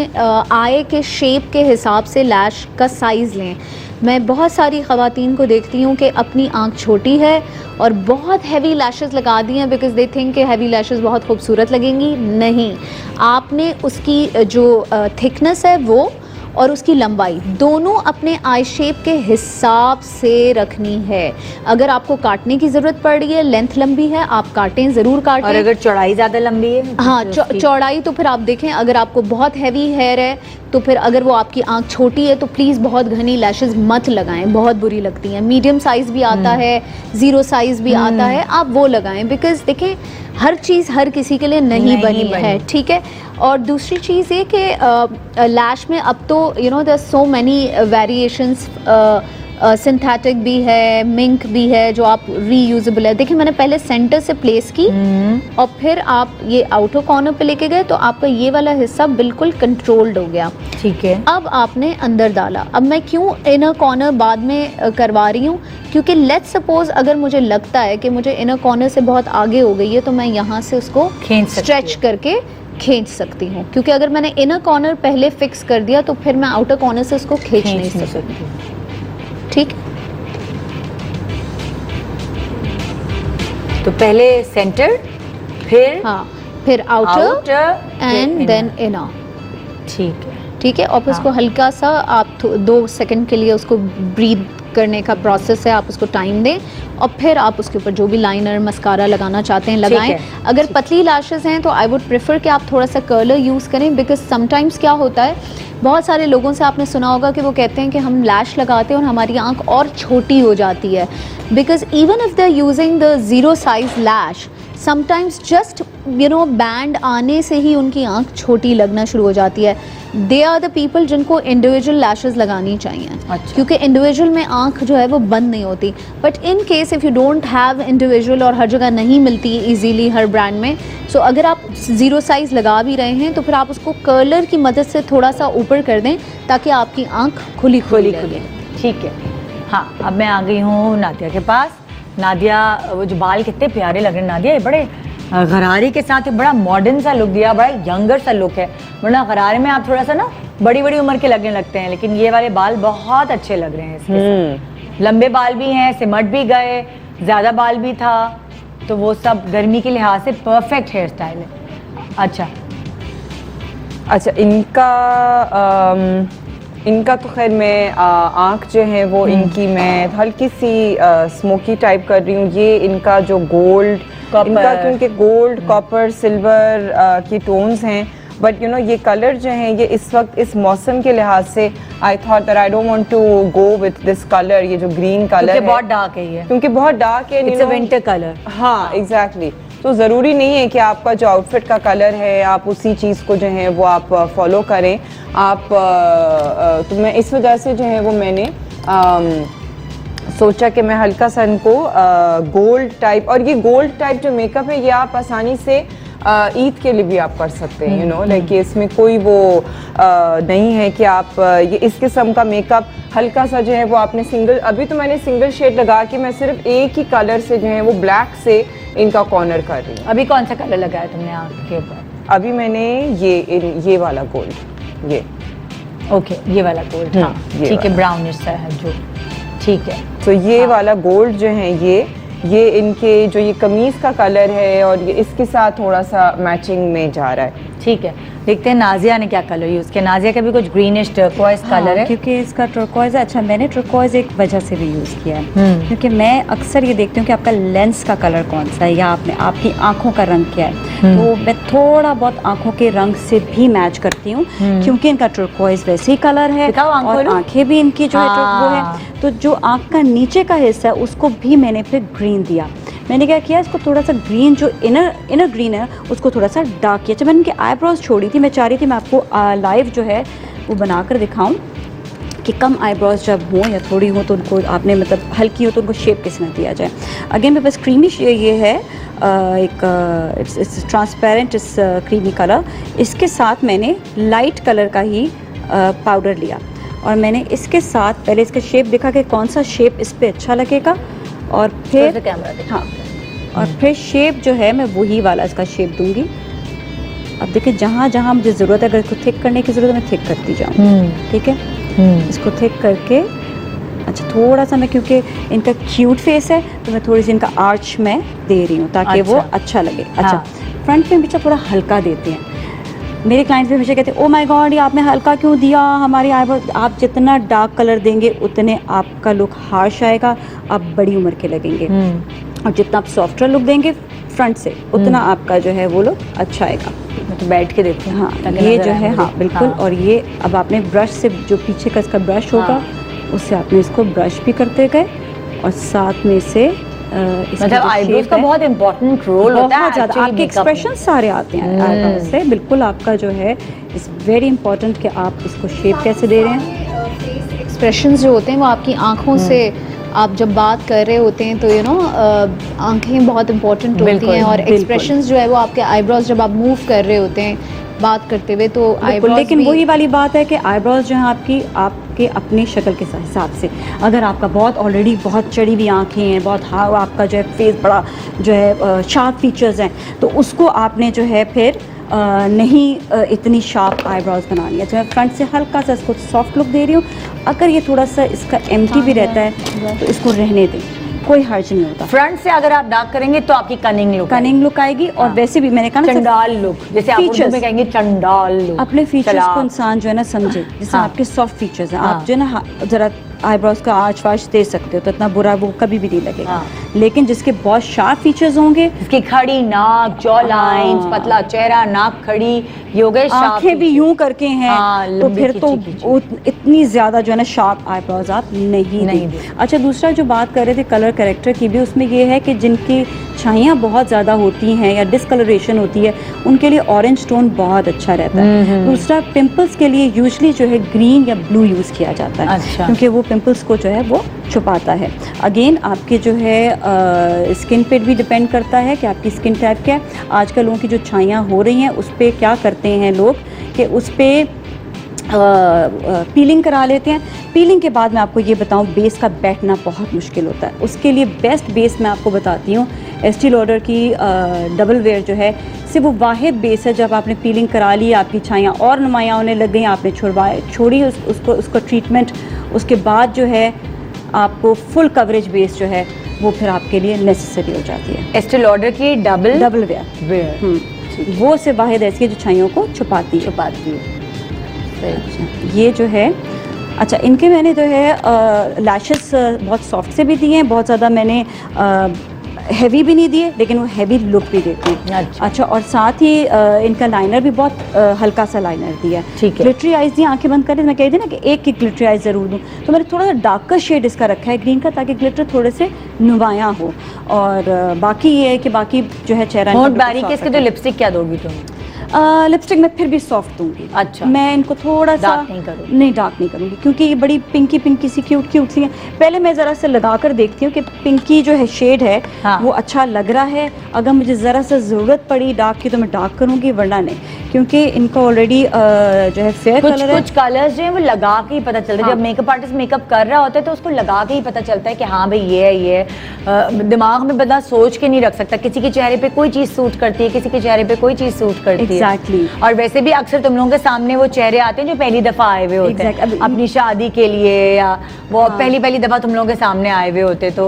[SPEAKER 7] आई के शेप के हिसाब से लैश का साइज़ लें। मैं बहुत सारी ख़वातीन को देखती हूँ कि अपनी आँख छोटी है और बहुत हैवी लैशेस लगा दी हैं बिकॉज दे थिंक कि हैवी लैशेस बहुत खूबसूरत लगेंगी। नहीं, आपने उसकी जो थिकनेस है वो और उसकी लंबाई दोनों अपने आई शेप के हिसाब से रखनी है। अगर आपको काटने की ज़रूरत पड़ रही है, लेंथ लंबी है, आप काटें, ज़रूर काटें।
[SPEAKER 1] और अगर चौड़ाई ज़्यादा लंबी है?
[SPEAKER 7] हाँ, चौड़ाई तो फिर आप देखें, अगर आपको बहुत हैवी हेयर है तो फिर अगर वो आपकी आंख छोटी है तो प्लीज़ बहुत घनी लैशेस मत लगाएं, बहुत बुरी लगती हैं। मीडियम साइज़ भी आता है, ज़ीरो साइज़ भी आता है, आप वो लगाएं, बिकॉज देखें हर चीज़ हर किसी के लिए नहीं बनी है, ठीक है। और दूसरी चीज़ ये कि लैश में अब तो you know there so many variations, synthetic भी है, मिंक भी है जो आप रीयूजेबल है। देखिए मैंने पहले सेंटर से प्लेस की और फिर आप ये आउटर कॉर्नर पे लेके गए तो आपका ये वाला हिस्सा बिल्कुल कंट्रोल्ड हो गया,
[SPEAKER 1] ठीक है।
[SPEAKER 7] अब आपने अंदर डाला। अब मैं क्यों इनर कॉर्नर बाद में करवा रही हूँ, क्योंकि लेट्स सपोज अगर मुझे लगता है कि मुझे इनर कॉर्नर से बहुत आगे हो गई है तो मैं यहाँ से उसको
[SPEAKER 1] खींच सकती
[SPEAKER 7] स्ट्रेच करके खींच सकती हूँ, क्योंकि अगर मैंने इनर कॉर्नर पहले फिक्स कर दिया तो फिर मैं आउटर कॉर्नर से उसको खींच नहीं सकती, ठीक।
[SPEAKER 1] तो पहले सेंटर, फिर
[SPEAKER 7] हाँ, फिर outer
[SPEAKER 1] outer
[SPEAKER 7] and then inner,
[SPEAKER 1] ठीक है।
[SPEAKER 7] ठीक है, और फिर उसको हल्का सा आप 2 सेकंड के लिए उसको ब्रीथ करने का प्रोसेस है, आप उसको टाइम दें और फिर आप उसके ऊपर जो भी लाइनर मस्कारा लगाना चाहते हैं लगाएं।
[SPEAKER 1] है,
[SPEAKER 7] अगर पतली लैशेस हैं तो आई वुड प्रेफर कि आप थोड़ा सा कर्लर यूज़ करें, बिकॉज समटाइम्स क्या होता है, बहुत सारे लोगों से आपने सुना होगा कि वो कहते हैं कि हम लैश लगाते हैं और हमारी आंख और छोटी हो जाती है, because even if they are using the 0 size lash, sometimes just band आने से ही उनकी आंख छोटी लगना शुरू हो जाती है। दे आर द पीपल जिनको इंडिविजुअल लैशेस लगानी चाहिए,
[SPEAKER 1] अच्छा।
[SPEAKER 7] क्योंकि इंडिविजुअल में आंख जो है वो बंद नहीं होती। But in case if you don't have individual और हर जगह नहीं मिलती इजीली हर ब्रांड में, सो अगर आप 0 साइज लगा भी रहे हैं तो फिर आप उसको कर्लर की मदद से थोड़ा सा ऊपर कर दें ताकि आपकी आंख खुली खुली लगे।
[SPEAKER 1] ठीक है। हाँ, अब मैं आ गई हूँ नादिया के पास। नादिया, वो जो बाल कितने प्यारे लग रहे हैं नादिया, ये बड़े गरारे के साथ बड़ा मॉडर्न सा लुक दिया, बड़ा यंगर सा लुक है। वरना गरारे में आप थोड़ा सा ना बड़ी बड़ी उम्र के लगने लगते हैं, लेकिन ये वाले बाल बहुत अच्छे लग रहे हैं इसके साथ। लंबे बाल भी हैं, सिमट भी गए, ज़्यादा बाल भी था, तो वो सब गर्मी के लिहाज से परफेक्ट हेयर स्टाइल है।
[SPEAKER 5] अच्छा, इनका तो खैर मैं आँख जो है वो इनकी मैं हल्की सी स्मोकी टाइप कर रही हूँ। ये इनका जो गोल्ड, इनका क्योंकि गोल्ड, कॉपर, सिल्वर की टोन्स हैं, बट ये कलर जो हैं ये इस वक्त इस मौसम के लिहाज से I thought that I don't want to go with this colour, ये जो ग्रीन कलर है
[SPEAKER 1] बहुत डार्क है, ये
[SPEAKER 5] क्योंकि बहुत डार्क है,
[SPEAKER 1] इट्स अ विंटर कलर।
[SPEAKER 5] हाँ, एग्जैक्टली। तो ज़रूरी नहीं है कि आपका जो आउटफिट का कलर है आप उसी चीज़ को जो है वो आप फॉलो करें। आप तो मैं इस वजह से जो है वो मैंने सोचा कि मैं हल्का सा इनको गोल्ड टाइप, और ये गोल्ड टाइप जो मेकअप है ये आप आसानी से ईद के लिए भी आप कर सकते हैं, लाइक इसमें कोई वो नहीं है कि आप ये इस किस्म का मेकअप हल्का सा जो है वो आपने सिंगल, अभी तो मैंने सिंगल शेड लगा के मैं सिर्फ एक ही कलर से जो है वो ब्लैक से इनका कॉर्नर कर रही हूँ।
[SPEAKER 1] अभी कौन सा कलर लगाया तुमने आँख के ऊपर?
[SPEAKER 5] अभी मैंने ये वाला गोल्ड, ये
[SPEAKER 1] ओके, ये वाला गोल्ड, हाँ ठीक है, ब्राउनिश सा है जो, ठीक है।
[SPEAKER 5] तो ये वाला गोल्ड जो है ये इनके जो ये कमीज का कलर है और ये इसके साथ थोड़ा सा मैचिंग में जा रहा है।
[SPEAKER 1] ठीक है, देखते हैं नाजिया ने क्या कलर यूज़ किया। नाजिया का भी कुछ ग्रीनिश टर्कोइज कलर है,
[SPEAKER 6] क्योंकि इसका टर्कोइज अच्छा, मैंने टर्कोइज एक वजह से भी यूज़ किया है, क्योंकि मैं अक्सर ये देखती हूँ कि आपका लेंस का कलर कौन सा है या आपकी आंखों का रंग क्या है, तो मैं थोड़ा बहुत आंखों के रंग से भी मैच करती हूँ, क्योंकि इनका टर्कोइज वैसे ही कलर है और आंखें भी इनकी जो है वो है, तो जो आंख का नीचे का हिस्सा है उसको भी मैंने फिर ग्रीन दिया। मैंने क्या किया, इसको थोड़ा सा ग्रीन जो इनर ग्रीन है उसको थोड़ा सा डार्क किया। जब मैंने इनकी आईब्रोज छोड़ी थी, मैं चाह रही थी मैं आपको लाइव जो है वो बनाकर दिखाऊं कि कम आईब्रोज जब हों या थोड़ी हो तो उनको आपने मतलब हल्की हो तो उनको शेप किस में दिया जाए। अगेन मेरे पास क्रीमी ये है एक इट्स ट्रांसपेरेंट, इस क्रीमी कलर, इसके साथ मैंने लाइट कलर का ही पाउडर लिया और मैंने इसके साथ पहले इसका शेप देखा कि कौन सा शेप इस पर अच्छा लगेगा, और फिर हाँ, और फिर शेप जो है मैं वही वाला इसका शेप दूंगी। अब देखिए जहाँ जहाँ मुझे ज़रूरत है, अगर इसको थिक करने की ज़रूरत है मैं थिक करती जाऊँ, ठीक है। इसको थिक करके अच्छा थोड़ा सा मैं, क्योंकि इनका क्यूट फेस है तो मैं थोड़ी सी इनका आर्च में दे रही हूँ ताकि वो अच्छा लगे। अच्छा, फ्रंट पे हमेशा थोड़ा हल्का देते हैं। मेरे क्लाइंट्स भी हमेशा कहते हैं ओ माय गॉड ये आपने हल्का क्यों दिया, हमारी आईब्रो, आप जितना डार्क कलर देंगे उतने आपका लुक हार्श आएगा, आप बड़ी उम्र के लगेंगे, और जितना आप सॉफ्टर लुक देंगे फ्रंट से उतना आपका जो है वो लुक अच्छा आएगा।
[SPEAKER 1] मैं तो बैठ के देखती हूँ।
[SPEAKER 6] हाँ, ये जो है, हाँ बिल्कुल। और ये अब आपने ब्रश से जो पीछे का इसका ब्रश होगा उससे आपने इसको ब्रश भी करते गए, और साथ में से
[SPEAKER 1] मतलब आईब्रोज का बहुत इंपॉर्टेंट रोल होता है,
[SPEAKER 6] ज़्यादा आपके एक्सप्रेशन सारे आते हैं आईब्रोज से। बिल्कुल आपका जो है इट्स वेरी इंपॉर्टेंट कि आप इसको शेप कैसे दे रहे हैं।
[SPEAKER 7] एक्सप्रेशंस जो होते हैं वो आपकी आंखों से, आप जब बात कर रहे होते हैं तो आंखें बहुत इंपॉर्टेंट होती हैं, और एक्सप्रेशंस जो है वो आपके आईब्रोज जब आप मूव कर रहे होते हैं बात करते हुए तो आईब्रोज,
[SPEAKER 6] लेकिन वही वाली बात है कि आईब्रोज जो है आपके अपनी शक्ल के हिसाब से, अगर आपका बहुत ऑलरेडी बहुत चढ़ी हुई आँखें हैं, बहुत आपका जो है फेस बड़ा जो है शार्प फीचर्स हैं, तो उसको आपने जो है फिर नहीं इतनी शार्प आईब्रोज बनानी है। तो मैं फ्रंट से हल्का सा इसको सॉफ्ट लुक दे रही हूँ। अगर ये थोड़ा सा इसका एम्प्टी भी रहता है तो इसको रहने दें, कोई हर्ज नहीं होता।
[SPEAKER 1] फ्रंट से अगर आप डार्क करेंगे तो आपकी कनिंग लुक
[SPEAKER 6] कनिंग लुक आएगी और वैसे भी मैंने कहा ना
[SPEAKER 1] चंडाल लुक, जैसे आप उर्दू में कहेंगे चंडाल लुक।
[SPEAKER 6] अपने फीचर्स
[SPEAKER 1] चला।
[SPEAKER 6] को इंसान जो है ना समझे, जैसे
[SPEAKER 1] हाँ।
[SPEAKER 6] आपके सॉफ्ट फीचर्स हैं,
[SPEAKER 1] हाँ।
[SPEAKER 6] आप जो है ना जरा आईब्रोज का आर्च वार्च दे सकते हो तो इतना बुरा वो कभी भी नहीं लगेगा।
[SPEAKER 1] हाँ।
[SPEAKER 6] लेकिन जिसके बहुत शार्प फीचर्स होंगे,
[SPEAKER 1] इसकी खड़ी नाक, जॉ लाइंस, पतला चेहरा, नाक खड़ी, ये हो गए sharp
[SPEAKER 6] आंखें भी
[SPEAKER 1] features।
[SPEAKER 6] यूं करके हैं,
[SPEAKER 1] हाँ,
[SPEAKER 6] तो
[SPEAKER 1] लंबी
[SPEAKER 6] फिर तो
[SPEAKER 1] खींची खींची।
[SPEAKER 6] इतनी ज्यादा जो है ना शार्प आईब्रोज आप नहीं
[SPEAKER 1] नहीं
[SPEAKER 6] दें। अच्छा, दूसरा जो बात कर रहे थे कलर कैरेक्टर की भी, उसमें ये है कि जिनकी छाइयाँ बहुत ज़्यादा होती हैं या डिसकलरेशन होती है, उनके लिए ऑरेंज टोन बहुत अच्छा रहता है। दूसरा, पिंपल्स के लिए यूजली जो है ग्रीन या ब्लू यूज़ किया जाता है,
[SPEAKER 1] अच्छा।
[SPEAKER 6] क्योंकि वो पिंपल्स को जो है वो छुपाता है। अगेन आपके जो है स्किन पे भी डिपेंड करता है कि आपकी स्किन टाइप क्या है। आजकल लोगों की जो छाइयाँ हो रही हैं उस पर क्या करते हैं लोग कि उस पर पीलिंग करा लेते हैं। पीलिंग के बाद मैं आपको ये बताऊं, बेस का बैठना बहुत मुश्किल होता है। उसके लिए बेस्ट बेस मैं आपको बताती हूँ, एस्टी लॉडर की डबल वेयर जो है, सिर्फ वो वाहिद बेस है। जब आपने पीलिंग करा ली, आपकी छाइयाँ और नुमायाँ होने लग गई, आपने छोड़ी उसको ट्रीटमेंट, उसके बाद जो है आपको फुल कवरेज बेस जो है वो फिर आपके लिए नेसेसरी हो जाती है।
[SPEAKER 1] एस्टी लॉडर की डबल
[SPEAKER 6] वेयर
[SPEAKER 1] वेयर
[SPEAKER 6] वो से वाहिद ऐसी है जो छाइयों को छुपाती है।
[SPEAKER 1] छुपाती है।
[SPEAKER 6] ये जो है, अच्छा, इनके मैंने जो है लैशेस बहुत सॉफ्ट से भी दिए हैं, बहुत ज़्यादा मैंने हैवी भी नहीं दिए, लेकिन वो हैवी लुक भी देते हैं। अच्छा, और साथ ही इनका लाइनर भी बहुत हल्का सा लाइनर दिया है।
[SPEAKER 1] ठीक है।
[SPEAKER 6] ग्लिटरी आइज दी, आंखें बंद कर, मैं कही थी ना कि एक की ग्लिटरी आइज ज़रूर दूँ, तो मैंने थोड़ा सा डार्कर शेड इसका रखा है ग्रीन का, ताकि ग्लिटर थोड़े से नुमायाँ हो। और बाकी ये है कि बाकी जो है चेहरा
[SPEAKER 1] होंठ बारीक है इसके, तो लिपस्टिक क्या दोगी तुम?
[SPEAKER 6] लिपस्टिक मैं फिर भी सॉफ्ट दूंगी।
[SPEAKER 1] अच्छा।
[SPEAKER 6] मैं इनको थोड़ा सा
[SPEAKER 1] डार्क नहीं करूँगी?
[SPEAKER 6] नहीं, डार्क नहीं करूँगी, क्योंकि ये बड़ी पिंकी सी क्यूट सी है। पहले मैं ज़रा सा लगा कर देखती हूँ कि पिंकी जो है शेड है,
[SPEAKER 1] हाँ।
[SPEAKER 6] वो अच्छा लग रहा है। अगर मुझे ज़रा सा ज़रूरत पड़ी डार्क की तो मैं डार्क करूँगी, वरना नहीं, क्योंकि इनका ऑलरेडी जो है फेयर कलर है।
[SPEAKER 1] कुछ कलर्स जो है वो लगा के ही पता चलता है।
[SPEAKER 6] हाँ।
[SPEAKER 1] जब मेकअप आर्टिस्ट मेकअप कर रहा होता है तो उसको लगा के ही पता चलता है कि हाँ भाई ये है। दिमाग में बंदा सोच के नहीं रख सकता। किसी के चेहरे पे कोई चीज़ सूट करती है, किसी के चेहरे पे कोई चीज़ सूट करती है।
[SPEAKER 6] Exactly।
[SPEAKER 1] और वैसे भी अक्सर तुम लोगों के सामने वो चेहरे आते हैं जो पहली दफ़ा आए हुए होते हैं अपनी शादी के लिए, या वो पहली दफ़ा तुम लोगों के सामने आए हुए होते, तो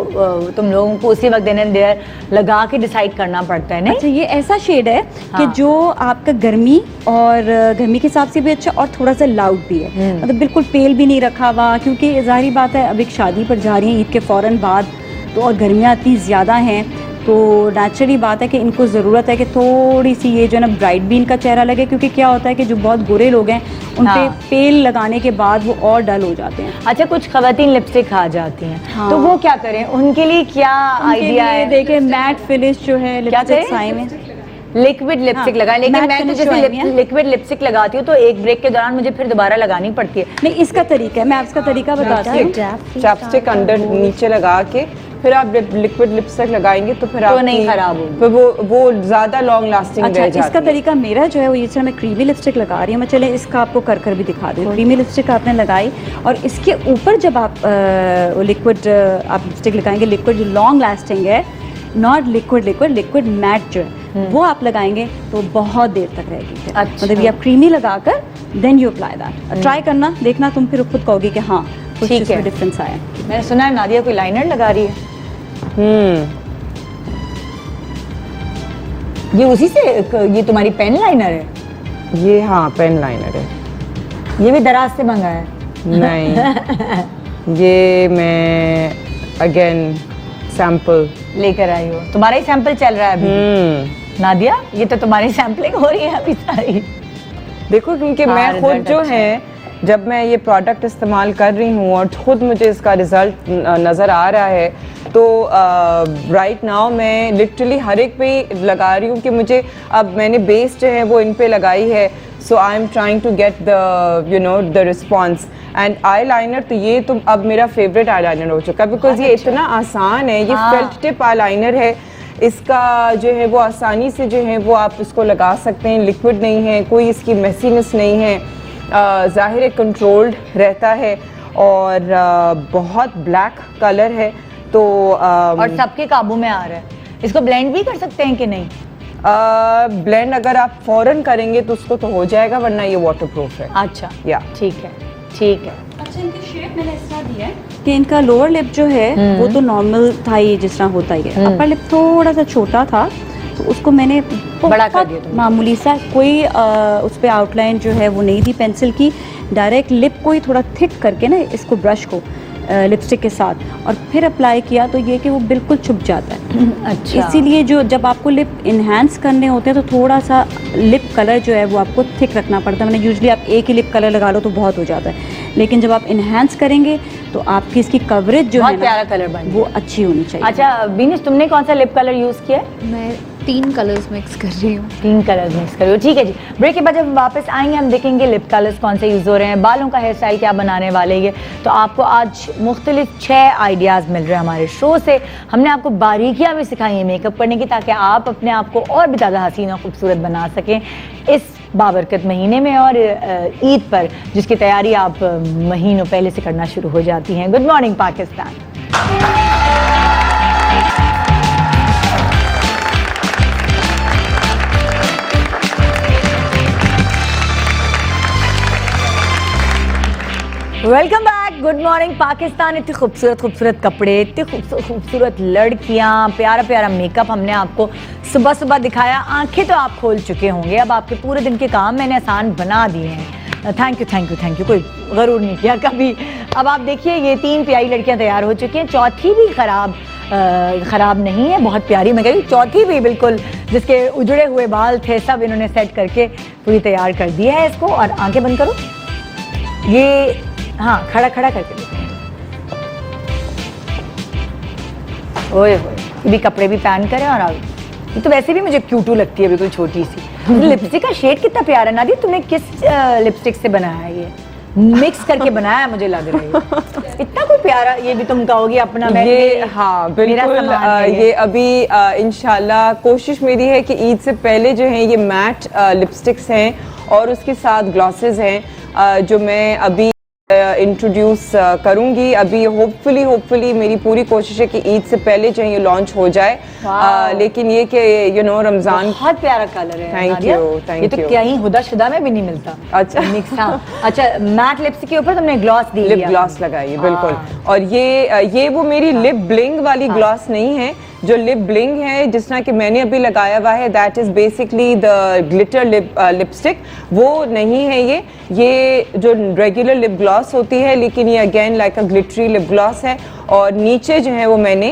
[SPEAKER 1] तुम लोगों को उसी वक्त देन एंड देयर लगा के डिसाइड करना पड़ता है। नहीं,
[SPEAKER 6] अच्छा, ये ऐसा शेड है
[SPEAKER 1] हाँ।
[SPEAKER 6] कि जो आपका गर्मी के हिसाब से भी अच्छा और थोड़ा सा लाउड भी है, मतलब बिल्कुल पेल भी नहीं रखा हुआ, क्योंकि जाहिर बात है अब एक शादी पर जा रही हैं ईद के फ़ौरन बाद, तो और गर्मियाँ इतनी ज़्यादा हैं, तो नेचुरली बात है कि इनको ज़रूरत है कि थोड़ी सी ये जो है ना ब्राइट भी इनका चेहरा लगे, क्योंकि क्या होता है कि जो बहुत गोरे लोग हैं उन पे पेल लगाने के बाद वो और डल हो जाते हैं।
[SPEAKER 1] अच्छा, कुछ खवातीन लिपस्टिक खा जाती हैं,
[SPEAKER 6] हाँ।
[SPEAKER 1] तो वो क्या करें? उनके लिए क्या आइडिया है?
[SPEAKER 6] देखिए, मैट फिनिश जो है लिपस्टिक साई में
[SPEAKER 1] लिक्विड लिपस्टिक
[SPEAKER 6] हाँ,
[SPEAKER 1] लगाएं, लेकिन
[SPEAKER 6] matte
[SPEAKER 1] मैं तो
[SPEAKER 6] finish
[SPEAKER 1] जैसे
[SPEAKER 6] जो है
[SPEAKER 1] लिक्विड लिपस्टिक लगाती हूँ तो एक ब्रेक के दौरान मुझे फिर दोबारा लगानी पड़ती है।
[SPEAKER 6] नहीं, इसका तरीका है, मैं आपका तरीका बताती हूँ।
[SPEAKER 5] चैपस्टिक अंदर नीचे लगा के फिर आप लिक्विड लिपस्टिक लगाएंगे तो फिर
[SPEAKER 1] तो नहीं खराब होगी,
[SPEAKER 5] फिर वो ज्यादा लॉन्ग लास्टिंग
[SPEAKER 6] अच्छा,
[SPEAKER 5] रह जाती
[SPEAKER 6] इसका
[SPEAKER 5] है।
[SPEAKER 6] तरीका मेरा जो है वो ये, मैं क्रीमी लिपस्टिक लगा रही हूँ, मैं चले इसका आपको कर भी दिखा दूँ। क्रीमी लिपस्टिक आपने लगाई और इसके ऊपर जब आप लिक्विड आप लिपस्टिक लगाएंगे, लिक्विड जो लॉन्ग लास्टिंग है, नॉट लिक्विड मैट जो है वो आप लगाएंगे तो बहुत देर तक रहेगी।
[SPEAKER 1] अच्छा।
[SPEAKER 6] मतलब ये आप क्रीमी लगाकर then you apply that. Try करना, देखना, तुम फिर खुद कहोगे कि हाँ कुछ
[SPEAKER 1] ठीक
[SPEAKER 6] इसमें
[SPEAKER 1] है।
[SPEAKER 6] डिफरेंस आया।
[SPEAKER 1] मैंने सुना है नादिया कोई लाइनर लगा रही है, ये उसी से, ये तुम्हारी पेन लाइनर है?
[SPEAKER 5] ये हाँ पेन लाइनर है।
[SPEAKER 1] ये भी दराज से मंगा है?
[SPEAKER 5] नहीं, ये मैं अगेन सैंपल
[SPEAKER 1] लेकर आई हो, तुम्हारा ही सैंपल चल रहा है अभी। नादिया, ये तो तुम्हारी सैम्पलिंग हो रही है अभी सारी।
[SPEAKER 5] देखो, क्योंकि
[SPEAKER 1] हाँ,
[SPEAKER 5] मैं खुद
[SPEAKER 1] रिजल्ट
[SPEAKER 5] जो
[SPEAKER 1] अच्छा
[SPEAKER 5] है, जब मैं ये प्रोडक्ट इस्तेमाल कर रही हूँ और खुद मुझे इसका रिजल्ट नज़र आ रहा है, तो राइट नाउ मैं लिटरली हर एक पे लगा रही हूँ कि मुझे अब मैंने बेस जो है वो इन पे लगाई है, so I am trying to get the response. And eyeliner तो ये तो अब मेरा फेवरेट आई लाइनर हो चुका है, बिकॉज ये इतना आसान है। ये फेल्ट टिप आई लाइनर है, इसका जो है वो आसानी से जो है वो आप इसको लगा सकते हैं, लिक्विड नहीं है, कोई इसकी मेसीनेस नहीं है, ज़ाहिर है कंट्रोल्ड रहता है और बहुत ब्लैक कलर है, तो
[SPEAKER 1] और सबके काबू में आ रहा है। इसको ब्लेंड भी कर सकते हैं कि नहीं?
[SPEAKER 5] ब्लेंड अगर आप फौरन करेंगे तो उसको तो हो जाएगा, वरना ये वाटरप्रूफ है।
[SPEAKER 1] अच्छा,
[SPEAKER 5] या
[SPEAKER 1] ठीक है, ठीक है।
[SPEAKER 6] अच्छा, इनकी शेप मैंने इस तरह दी है कि इनका लोअर लिप जो है वो तो नॉर्मल था ही जिस तरह होता ही है, अपर लिप थोड़ा सा छोटा था तो उसको मैंने
[SPEAKER 1] बड़ा कर दिया तुमने।
[SPEAKER 6] मामूली सा, कोई उस पे आउटलाइन जो है वो नहीं दी पेंसिल की, डायरेक्ट लिप को ही थोड़ा थिक करके ना इसको ब्रश को लिपस्टिक के साथ और फिर अप्लाई किया तो ये कि वो बिल्कुल छुप जाता है।
[SPEAKER 1] अच्छा,
[SPEAKER 6] इसीलिए जो जब आपको लिप इन्हांस करने होते हैं तो थोड़ा सा लिप कलर जो है वो आपको थिक रखना पड़ता है। मैंने यूजुअली आप एक ही लिप कलर लगा लो तो बहुत हो जाता है, लेकिन जब आप इन्हांस करेंगे तो आपकी इसकी कवरेज जो
[SPEAKER 1] बहुत
[SPEAKER 6] है
[SPEAKER 1] प्यारा
[SPEAKER 6] ना
[SPEAKER 1] कलर बन
[SPEAKER 6] वो अच्छी होनी चाहिए।
[SPEAKER 1] अच्छा बीनिश, तुमने कौन सा लिप कलर यूज किया है?
[SPEAKER 7] मैं 3 कलर्स मिक्स कर रही हूँ।
[SPEAKER 1] 3 कलर्स मिक्स करो, ठीक है जी। ब्रेक के बाद जब वापस आएंगे हम देखेंगे लिप कलर्स कौन से यूज़ हो रहे हैं, बालों का हेयर स्टाइल क्या बनाने वाले हैं। तो आपको आज मुख्तलिफ 6 आइडियाज़ मिल रहे हैं हमारे शो से। हमने आपको बारीकियाँ भी सिखाई हैं मेकअप करने की, ताकि आप अपने आप को और भी ज़्यादा हसीन और खूबसूरत बना सकें इस बाबरकत महीने में और ईद पर, जिसकी तैयारी आप महीनों पहले से करना शुरू हो जाती हैं। Good morning Pakistan. Welcome back, good morning Pakistan. इतने खूबसूरत खूबसूरत कपड़े, इतने खूबसूरत लड़कियां, प्यारा प्यारा मेकअप हमने आपको सुबह सुबह दिखाया। आंखें तो आप खोल चुके होंगे, अब आपके पूरे दिन के काम मैंने आसान बना दिए हैं। Thank you thank you thank you, कोई गरूर नहीं किया कभी। अब आप देखिए ये 3 प्यारी लड़कियां तैयार हो चुकी हैं, चौथी भी ख़राब नहीं है, बहुत प्यारी। मैं कह रही चौथी भी बिल्कुल, जिसके उजड़े हुए बाल थे सब इन्होंने सेट करके पूरी तैयार कर दिया है इसको। और आंखें बंद करो, ये हाँ खड़ा खड़ा करके देते हैं। ओए होए, ये भी कपड़े भी पहन कर और ये तो वैसे भी मुझे क्यूटू लगती है, बिल्कुल छोटी सी। लिपस्टिक का शेड कितना प्यारा। नादिया तुमने किस लिपस्टिक से बनाया है? ये मिक्स करके बनाया है मुझे लग रहा है। इतना कोई प्यारा, ये भी तुम कहोगी अपना।
[SPEAKER 5] ये हाँ बिल्कुल, ये अभी इंशाल्लाह कोशिश मेरी है कि ईद से पहले जो है ये मैट लिपस्टिक्स हैं और उसके साथ ग्लॉसेस हैं जो मैं अभी इंट्रोड्यूस करूंगी। अभी होपफुली मेरी पूरी कोशिश है कि ईद से पहले जो है ये लॉन्च हो जाए। लेकिन ये कि यू नो रमजान,
[SPEAKER 1] बहुत प्यारा कलर है।
[SPEAKER 5] थैंक यू
[SPEAKER 1] ये तो कहीं हुदा-शुदा में भी नहीं मिलता।
[SPEAKER 5] अच्छा
[SPEAKER 1] मिक्स, हाँ। अच्छा, मैट लिपस्टिक के ऊपर तुमने ग्लॉस दी,
[SPEAKER 5] लिप ग्लॉस लगाई है बिल्कुल। और ये वो मेरी लिप ब्लिंग वाली ग्लॉस नहीं है। जो लिप ब्लिंग है जिस तरह कि मैंने अभी लगाया हुआ है, that is basically the glitter lipstick, वो नहीं है। ये जो रेगुलर लिप ग्लॉस होती है, लेकिन ये अगेन लाइक अ ग्लिटरी लिप ग्लॉस है। और नीचे जो है वो मैंने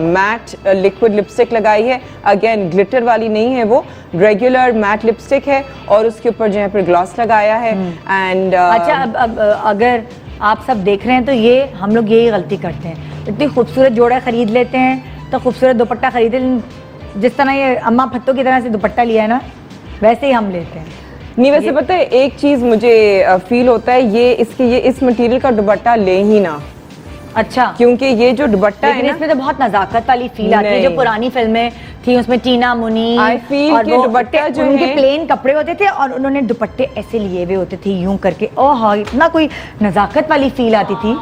[SPEAKER 5] मैट लिक्विड लिपस्टिक लगाई है, अगेन ग्लिटर वाली नहीं है, वो रेगुलर मैट लिपस्टिक है। और उसके ऊपर जो है फिर ग्लॉस लगाया है। एंड
[SPEAKER 1] अच्छा, अब अगर आप सब देख रहे हैं तो ये हम लोग यही गलती करते हैं, इतनी खूबसूरत जोड़ा खरीद लेते हैं तो खूबसूरत दुपट्टा खरीदे, जिस तरह ये अम्मा फत्तों की तरह से दुपट्टा लिया है ना, वैसे ही हम लेते हैं।
[SPEAKER 5] नहीं, वैसे पता है एक चीज मुझे फील होता है, ये इस मटेरियल का दुपट्टा ले ही ना।
[SPEAKER 1] अच्छा,
[SPEAKER 5] क्योंकि ये जो दुपट्टा है ना,
[SPEAKER 1] इसमें तो बहुत नजाकत वाली फील आती है। जो पुरानी फिल्में थी उसमें टीना मुनी
[SPEAKER 5] I feel
[SPEAKER 1] और
[SPEAKER 5] कि दुपट्टा जो
[SPEAKER 1] उनके
[SPEAKER 5] है,
[SPEAKER 1] प्लेन कपड़े होते थे और उन्होंने दुपट्टे ऐसे लिए हुए होते थे यूं करके, ओह इतना कोई नजाकत वाली फील आती थी,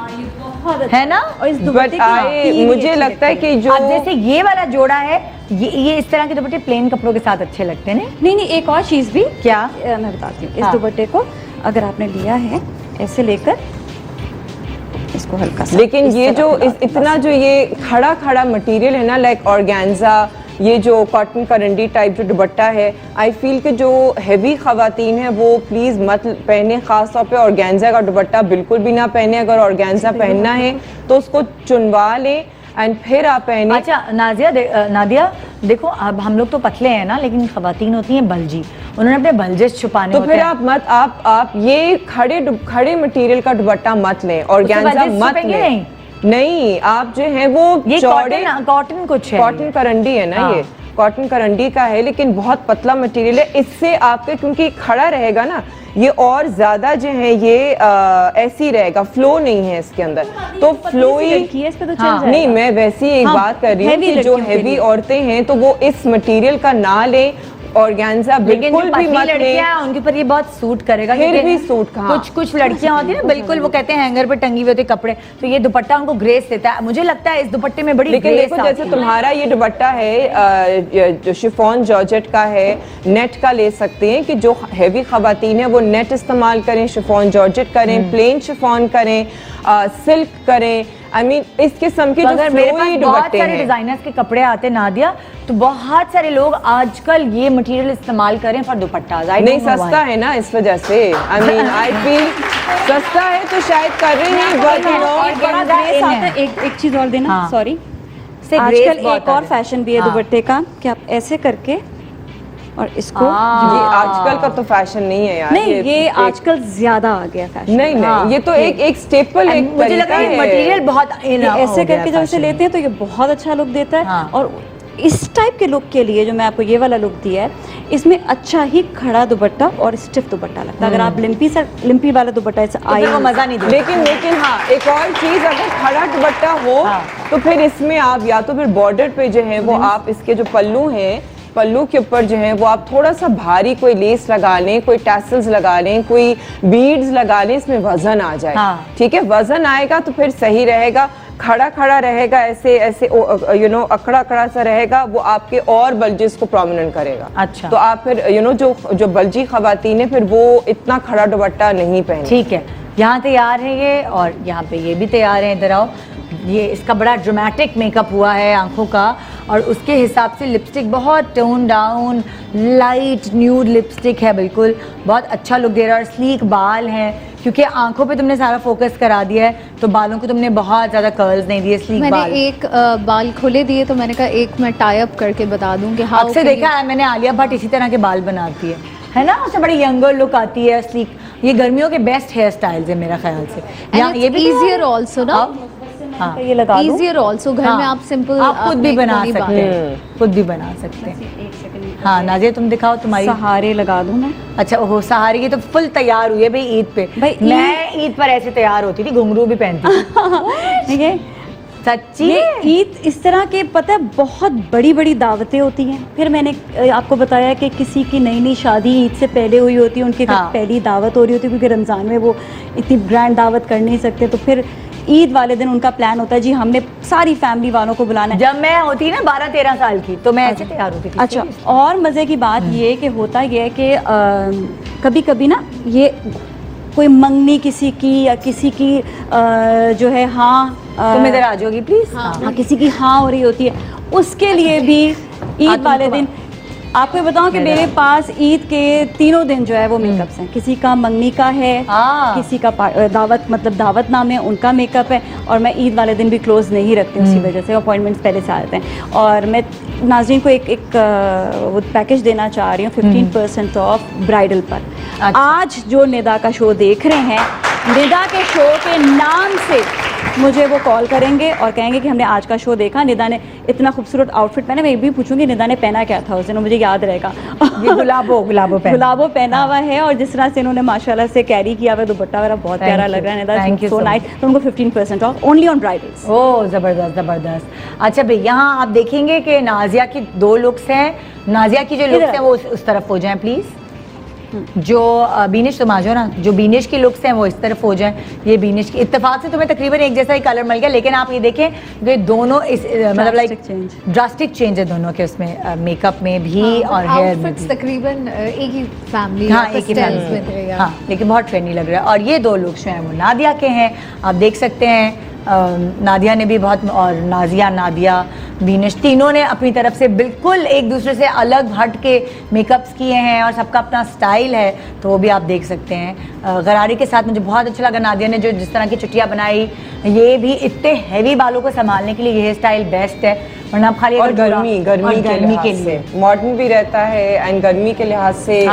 [SPEAKER 1] है ना।
[SPEAKER 6] और इस दुपट्टे की
[SPEAKER 5] मुझे लगता है कि जो
[SPEAKER 1] अब जैसे ये वाला जोड़ा है, ये इस तरह के दुपट्टे प्लेन कपड़ों के साथ अच्छे लगते हैं।
[SPEAKER 6] नहीं, एक और चीज़ भी
[SPEAKER 1] क्या?
[SPEAKER 6] मैं बताती हूँ। इस
[SPEAKER 1] हाँ।
[SPEAKER 6] दुपट्टे को अगर आपने लिया है ऐसे लेकर इसको हल्का सा,
[SPEAKER 5] लेकिन
[SPEAKER 6] इस
[SPEAKER 5] ये
[SPEAKER 6] तरह
[SPEAKER 5] जो
[SPEAKER 6] फैला-
[SPEAKER 5] इतना जो ये खड़ा मटेरियल है ना, लाइक ऑर्गेन्जा, ये जो कॉटन करंडी टाइप जो दुपट्टा है, आई फील कि जो हैवी खवातीन है वो प्लीज़ मत पहने। ख़ास तौर पे ऑर्गेन्जा का दुपट्टा बिल्कुल भी ना पहने। अगर ऑर्गेन्जा पहनना है तो उसको चुनवा लें एंड फिर आप पहने।
[SPEAKER 1] अच्छा नादिया देखो, अब हम लोग तो पतले हैं ना, लेकिन खवातीन होती हैं बलजी, उन्होंने अपने बल्जेस छुपाने
[SPEAKER 5] तो
[SPEAKER 1] होते
[SPEAKER 5] फिर
[SPEAKER 1] हैं।
[SPEAKER 5] आप ये खड़े मटेरियल का दुपट्टा मत लें, ऑर्गेन्जा
[SPEAKER 1] बल्जेस
[SPEAKER 5] मत
[SPEAKER 1] छुपेंगे
[SPEAKER 5] लें। नहीं, आप जो है वो
[SPEAKER 1] ये
[SPEAKER 5] चौड़े
[SPEAKER 1] कॉटन कुछ है,
[SPEAKER 5] कॉटन करंडी है ना,
[SPEAKER 1] हाँ।
[SPEAKER 5] ये कॉटन करंडी का है, लेकिन बहुत पतला मटेरियल है। इससे आपके क्योंकि खड़ा रहेगा ना, ये और ज्यादा जो है ये ऐसी रहेगा, फ्लो नहीं है इसके अंदर। तो फ्लो ही
[SPEAKER 6] लड़की है, इस पे तो चल
[SPEAKER 1] हाँ।
[SPEAKER 6] जाएगा।
[SPEAKER 5] नहीं, मैं वैसे ही एक
[SPEAKER 1] हाँ,
[SPEAKER 5] बात कर रही हूँ
[SPEAKER 6] heavy
[SPEAKER 5] कि जो
[SPEAKER 6] लड़कियों के
[SPEAKER 5] हैवी
[SPEAKER 6] लिए।
[SPEAKER 5] औरतें हैं तो वो इस मटेरियल का ना लें। ऑर्गेन्जा
[SPEAKER 1] लेकिन
[SPEAKER 5] बिल्कुल
[SPEAKER 1] जो
[SPEAKER 5] भी
[SPEAKER 1] पतली
[SPEAKER 5] मत लें।
[SPEAKER 1] लड़कियां हैं उनके ऊपर ये बहुत सूट करेगा,
[SPEAKER 5] फिर
[SPEAKER 1] क्योंकि
[SPEAKER 5] भी सूट कहाँ?
[SPEAKER 1] कुछ लड़कियां होती है ना बिल्कुल, वो कहते हैं हैंगर पे टंगी हुई होती है कपड़े, तो ये दुपट्टा उनको ग्रेस देता है। मुझे लगता है इस दुपट्टे में बड़ी
[SPEAKER 5] लेकिन
[SPEAKER 1] ग्रेस
[SPEAKER 5] देखो
[SPEAKER 1] आती
[SPEAKER 5] जैसे
[SPEAKER 1] है।
[SPEAKER 5] तुम्हारा ये दुपट्टा है जो शिफॉन जॉर्जेट का है, नेट का ले सकते हैं कि जो हैवी खवातीन है वो नेट इस्तेमाल करें, शिफॉन जॉर्जेट करें, प्लेन शिफॉन करें, सिल्क करें। आई मीन इस किस्म के
[SPEAKER 1] तो
[SPEAKER 5] जो
[SPEAKER 1] अगर मेरे पास
[SPEAKER 5] फ्लोई
[SPEAKER 1] बहुत
[SPEAKER 5] दुपट्टे
[SPEAKER 1] सारे
[SPEAKER 5] हैं।
[SPEAKER 1] डिजाइनर्स के कपड़े आते नादिया, तो बहुत सारे लोग आजकल ये मटेरियल इस्तेमाल करें फॉर दुपट्टा।
[SPEAKER 5] नहीं सस्ता है ना इस वजह से। आई मीन आई फील सस्ता है तो शायद कर रहे हैं, बट यू नो
[SPEAKER 6] एक बड़ा ग्रेस आता है। एक चीज और देना,
[SPEAKER 1] हाँ।
[SPEAKER 6] सॉरी,
[SPEAKER 1] से
[SPEAKER 6] आजकल
[SPEAKER 1] ग्रेस बहुत
[SPEAKER 6] एक और
[SPEAKER 1] आ रहा है।
[SPEAKER 6] फैशन भी है
[SPEAKER 1] हाँ।
[SPEAKER 6] दुपट्टे का कि आप ऐसे करके और इसको
[SPEAKER 5] ये आजकल का तो फैशन नहीं है यार।
[SPEAKER 6] नहीं, ये आजकल ज्यादा आ गया फैशन।
[SPEAKER 5] नहीं नहीं, ये तो एक स्टेपल एक
[SPEAKER 1] मुझे लगा
[SPEAKER 5] तरीका
[SPEAKER 1] ये
[SPEAKER 5] है।
[SPEAKER 1] मटेरियल बहुत इन
[SPEAKER 6] ये
[SPEAKER 1] हो
[SPEAKER 6] ऐसे
[SPEAKER 1] गया
[SPEAKER 6] करके जब इसे
[SPEAKER 1] fashion।
[SPEAKER 6] लेते हैं तो ये बहुत अच्छा लुक देता है।
[SPEAKER 1] हाँ।
[SPEAKER 6] और इस टाइप के लुक के लिए जो मैं आपको ये वाला लुक दिया है, इसमें अच्छा ही खड़ा दुपट्टा और स्टिफ दुपट्टा लगता है। अगर आप लिम्पी वाला दुपट्टा ऐसे
[SPEAKER 1] तो फिर वो मजा नहीं देता।
[SPEAKER 5] लेकिन हाँ, एक और चीज, अगर खड़ा दुपट्टा हो
[SPEAKER 1] हाँ।
[SPEAKER 5] तो फिर इसमें आप या तो फिर बॉर्डर पे जो है वो आप इसके जो पल्लू हैं, पल्लू के ऊपर जो है वो आप थोड़ा सा भारी कोई लेस लगा लें, कोई टैसल्स लगा लें, कोई बीड्स लगा लें, इसमें वजन आ जाए।
[SPEAKER 1] हाँ।
[SPEAKER 5] ठीक है, वजन आएगा तो फिर सही रहेगा। खड़ा खड़ा रहेगा ऐसे ऐसे यू नो अकड़ा अकड़ा सा रहेगा, वो आपके और बल्जेस को प्रोमिनेंट करेगा।
[SPEAKER 1] अच्छा।
[SPEAKER 5] तो आप फिर यू नो जो बल्जी खवातीन है फिर वो इतना खड़ा दुपट्टा नहीं पहने।
[SPEAKER 1] ठीक है, यहाँ तैयार है ये, और यहाँ पे ये भी तैयार है। इधर आओ, ये इसका बड़ा ड्रामेटिक मेकअप हुआ है आंखों का, और उसके हिसाब से लिपस्टिक बहुत tone down light nude lipstick है, बिल्कुल बहुत अच्छा लुक दे रहा है। और स्लीक बाल हैं, क्योंकि आंखों पे तुमने सारा फोकस करा दिया है, तो बालों को तुमने बहुत ज़्यादा कर्ल्स नहीं दिए, स्लीक
[SPEAKER 7] मैंने
[SPEAKER 1] बाल।
[SPEAKER 7] एक बाल खोले दिए, तो मैंने कहा एक मैं टाई अप करके बता दूं कि हाउ
[SPEAKER 1] अक्सर देखा है मैंने, आलिया भट्ट इसी तरह के बाल बनाती है ना, उससे बड़ी यंगर लुक आती है, स्लीक। ये गर्मियों के बेस्ट हेयर स्टाइल्स है मेरा ख्याल से। यहाँ ये भी
[SPEAKER 7] इजियर ऑल्सो ना,
[SPEAKER 1] हाँ,
[SPEAKER 6] ये लगा दूं।
[SPEAKER 7] इजियर ऑल्सो घर में आप सिंपल
[SPEAKER 1] आप खुद भी
[SPEAKER 7] अपने
[SPEAKER 1] बना
[SPEAKER 7] कोई
[SPEAKER 1] सकते हैं, खुद भी बना सकते हैं।
[SPEAKER 6] एक सेकंड,
[SPEAKER 1] हाँ नाजिया तुम दिखाओ तुम्हारी।
[SPEAKER 6] सहारे लगा दूं मैं।
[SPEAKER 1] अच्छा ओहो, सहारे की तो फुल तैयार हुई है भाई ईद पे।
[SPEAKER 6] भाई,
[SPEAKER 1] मैं ईद पर ऐसे तैयार होती थी, घुंघरू भी पहनती थी।
[SPEAKER 6] ये
[SPEAKER 1] सच्ची
[SPEAKER 6] ये ईद इस तरह के, पता है, बहुत बड़ी बड़ी दावतें होती हैं। फिर मैंने आपको बताया कि किसी की नई नई शादी ईद से पहले हुई होती है, उनकी फिर
[SPEAKER 1] हाँ।
[SPEAKER 6] पहली दावत हो रही होती है, क्योंकि रमज़ान में वो इतनी ग्रैंड दावत कर नहीं सकते। तो फिर ईद वाले दिन उनका प्लान होता है, जी हमने सारी फैमिली वालों को बुलाना है।
[SPEAKER 1] जब मैं होती ना 12-13 साल की, तो मैं ऐसे तैयार होती थी।
[SPEAKER 6] अच्छा, और मज़े की बात ये कि होता ये है कि कभी कभी ना ये कोई मंगनी किसी की या किसी की जो है हाँ
[SPEAKER 1] तुम इधर आ जाओगी प्लीज।
[SPEAKER 6] हाँ किसी की हाँ हो रही होती है, उसके लिए भी ईद वाले दिन आपको बताऊं कि मेरे पास ईद के तीनों दिन जो है वो मेकअप्स हैं। किसी का मंगनी का है, किसी का दावत मतलब दावतनामे उनका मेकअप है, और मैं ईद वाले दिन भी क्लोज नहीं रखती हूँ, उसी वजह से अपॉइंटमेंट्स पहले से आते हैं। और मैं नाज़रीन को एक वो पैकेज देना चाह रही हूँ 15% ऑफ ब्राइडल पर। आज जो निदा का शो देख रहे हैं, निदा के शो के नाम से मुझे वो कॉल करेंगे और कहेंगे कि हमने आज का शो देखा, निदा ने इतना खूबसूरत आउटफिट पहना। मैं ये भी पूछूंगी निदा ने पहना क्या था उस दिन, मुझे याद रहेगा।
[SPEAKER 1] ये गुलाबो
[SPEAKER 6] पहना हुआ है, और जिस तरह से इन्होंने माशाल्लाह से कैरी किया हुआ दुपट्टा वगैरह बहुत प्यारा लग रहा है। Nida so nice. तो उनको 15% ऑफ ओनली ऑन ब्राइडल्स।
[SPEAKER 1] ओह जबरदस्त जबरदस्त। अच्छा भाई, यहाँ आप देखेंगे कि नाजिया की 2 लुक्स हैं। नाजिया की जो लुक्स हैं वो उस तरफ हो जाएं प्लीज। जो बीनिश तुम आ जाओ ना, जो बीनिश की लुक्स हैं वो इस तरफ हो जाएं। ये बीनिश की इत्तेफाक से तुम्हें तकरीबन एक जैसा ही कलर मिल गया, लेकिन आप ये देखें कि दोनों इस मतलब लाइक ड्रास्टिक चेंज है दोनों के उसमें, मेकअप में भी और हेयर में भी।
[SPEAKER 7] तकरीबन एक ही फैमिली,
[SPEAKER 1] हाँ एक ही फैमिली में, हाँ लेकिन बहुत ट्रेंडी लग रहा है। और ये 2 लुक्स जो हैं वो नादिया के हैं, आप देख सकते हैं। नादिया ने भी बहुत, और नाजिया, नादिया, बीनिश, तीनों ने अपनी तरफ से बिल्कुल एक दूसरे से अलग हट के मेकअप्स किए हैं, और सबका अपना स्टाइल है, तो वो भी आप देख सकते हैं। गरारी के साथ मुझे बहुत अच्छा लगा नादिया ने जो जिस तरह की चुटियाँ बनाई। ये भी इतने हैवी बालों को संभालने के लिए ये हेयर स्टाइल बेस्ट है, वरना आप खाली
[SPEAKER 5] और गर्मी के लिए मॉडर्न भी रहता है, एंड गर्मी के लिहाज से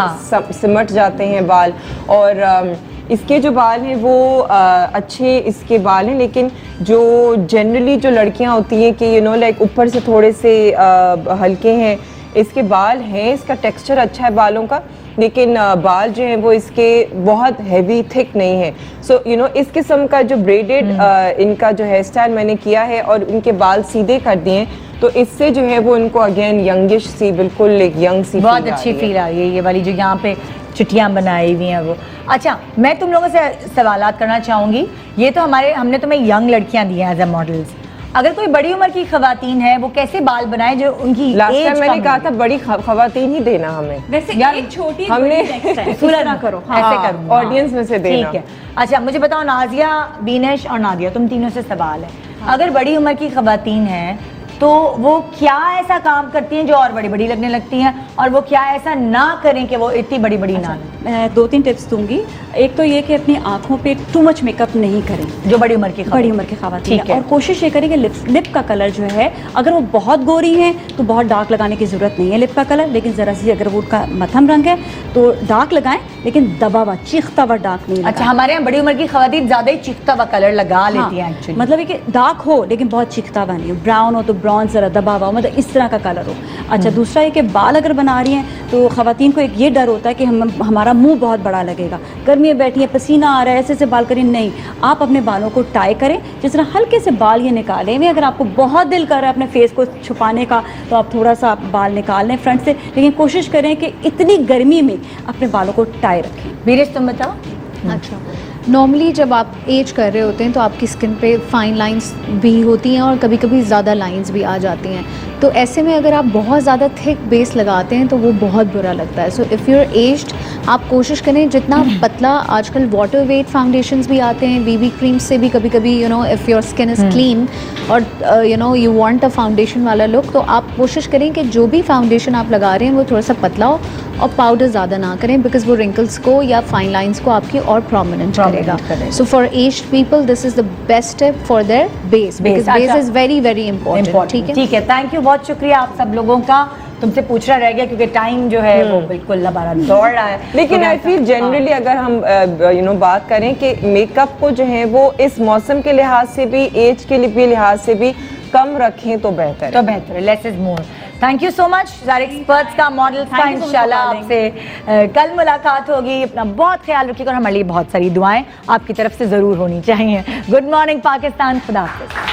[SPEAKER 5] सिमट जाते हैं बाल। और इसके जो बाल हैं वो अच्छे इसके बाल हैं, लेकिन जो जनरली जो लड़कियां होती हैं कि यू नो लाइक ऊपर से थोड़े से हल्के हैं इसके बाल हैं, इसका टेक्सचर अच्छा है बालों का, लेकिन बाल जो हैं वो इसके बहुत हैवी थिक नहीं है। सो यू नो इस किस्म का जो ब्रेडेड इनका जो हेयर स्टाइल मैंने किया है और इनके बाल सीधे कर दिए हैं, तो इससे जो है वो इनको अगेन यंगिश सी, बिल्कुल एक यंग सी
[SPEAKER 1] बहुत अच्छी फील आ रही है ये वाली जो यहाँ पे चिट्ठियाँ बनाई हुई हैं वो। अच्छा, मैं तुम लोगों से सवालात करना चाहूँगी। ये तो हमने तुम्हें यंग लड़कियाँ दी हैं एज ए मॉडल्स। अगर कोई बड़ी उम्र की खवातीन है वो कैसे बाल बनाए जो उनकी
[SPEAKER 5] लास्ट
[SPEAKER 1] एज
[SPEAKER 5] टाइम मैंने कहा था बड़ी खवातीन ही देना हमें,
[SPEAKER 6] वैसे
[SPEAKER 1] यार,
[SPEAKER 6] एक छोटी
[SPEAKER 5] हमने
[SPEAKER 6] करो
[SPEAKER 1] ऐसे करूँ
[SPEAKER 5] ऑडियंस में से देना।
[SPEAKER 1] ठीक है। अच्छा, मुझे बताओ नाजिया, बीनेश और नादिया, तुम तीनों से सवाल है। अगर बड़ी उम्र की खवातीन है तो वो क्या ऐसा काम करती हैं जो और बड़ी बड़ी लगने लगती हैं, और वो क्या ऐसा ना करें कि वो इतनी बड़ी बड़ी ना लगें?
[SPEAKER 6] मैं 2-3 टिप्स दूंगी। एक तो ये कि अपनी आंखों पे टू मच मेकअप नहीं करें,
[SPEAKER 1] जो बड़ी उम्र की
[SPEAKER 6] बड़ी उम्र के खवातीन
[SPEAKER 1] ठीक है।
[SPEAKER 6] और कोशिश ये करें कि लिप का कलर जो है, अगर वो बहुत गोरी है तो बहुत डार्क लगाने की जरूरत नहीं है लिप का कलर, लेकिन ज़रा सी अगर वो उनका मध्यम रंग है तो डार्क लगाएं, लेकिन दबा हुआ चीखता हुआ डार्क नहीं।
[SPEAKER 1] अच्छा, हमारे यहाँ बड़ी उम्र की खवातीन ज्यादा ही चिकता हुआ कलर लगा लेती हैं एक्चुअली।
[SPEAKER 6] मतलब ये कि डार्क हो लेकिन बहुत चिकता हुआ नहीं हो, ब्राउन हो तो ब्राउन जरा दबा हुआ, मतलब इस तरह का कलर हो। अच्छा, दूसरा ये कि बाल अगर बना रही हैं तो खवातीन को एक ये डर होता है कि हमारा मुंह बहुत बड़ा लगेगा, गर्मी में बैठी है, पसीना आ रहा है, ऐसे ऐसे बाल करें। नहीं, आप अपने बालों को टाई करें, जिस तरह हल्के से बाल ये निकालें हुए। अगर आपको बहुत दिल कर रहा है अपने फेस को छुपाने का तो आप थोड़ा सा बाल निकाल लें फ्रंट से, लेकिन कोशिश करें कि इतनी गर्मी में अपने बालों को टाई रखें।
[SPEAKER 1] बीरेश, तुम बताओ।
[SPEAKER 7] अच्छा, नॉर्मली जब आप एज कर रहे होते हैं तो आपकी स्किन पे फाइन लाइंस भी होती हैं और कभी कभी ज़्यादा लाइंस भी आ जाती हैं। तो ऐसे में अगर आप बहुत ज़्यादा थिक बेस लगाते हैं तो वो बहुत बुरा लगता है। So if you are aged, आप कोशिश करें जितना पतला, आजकल वाटर वेट फाउंडेशंस भी आते हैं, बीबी क्रीम से भी कभी कभी if your skin is clean और यू वांट अ फाउंडेशन वाला लुक, तो आप कोशिश करें कि जो भी फाउंडेशन आप लगा रहे हैं वो थोड़ा सा पतला हो और पाउडर ज़्यादा ना करें, बिकॉज वो रिंकल्स को या फाइन लाइंस को आपकी और प्रोमिनेंट करेगा। So for aged people this is the best tip for their base, because base is very very important. ठीक है,
[SPEAKER 1] ठीक है, थैंक यू, बहुत शुक्रिया आप सब लोगों का। तुमसे पूछना रह गया क्योंकि टाइम जो है वो बिल्कुल हमारा दौड़ रहा है।
[SPEAKER 5] लेकिन आई फील जनरली अगर हम बात करें कि मेकअप को जो है वो इस मौसम के लिहाज से भी, एज के लिहाज से भी कम रखें तो बेहतर है।
[SPEAKER 1] तो बेहतर है, less is more. Thank you so much सारे एक्सपर्ट्स का, मॉडल्स का। इंशाल्लाह आपसे कल मुलाकात होगी। अपना बहुत ख्याल रखिएगा और हमारे लिए बहुत सारी दुआएं आपकी तरफ से ज़रूर होनी चाहिए। गुड मॉर्निंग पाकिस्तान, खुदा हाफिज़।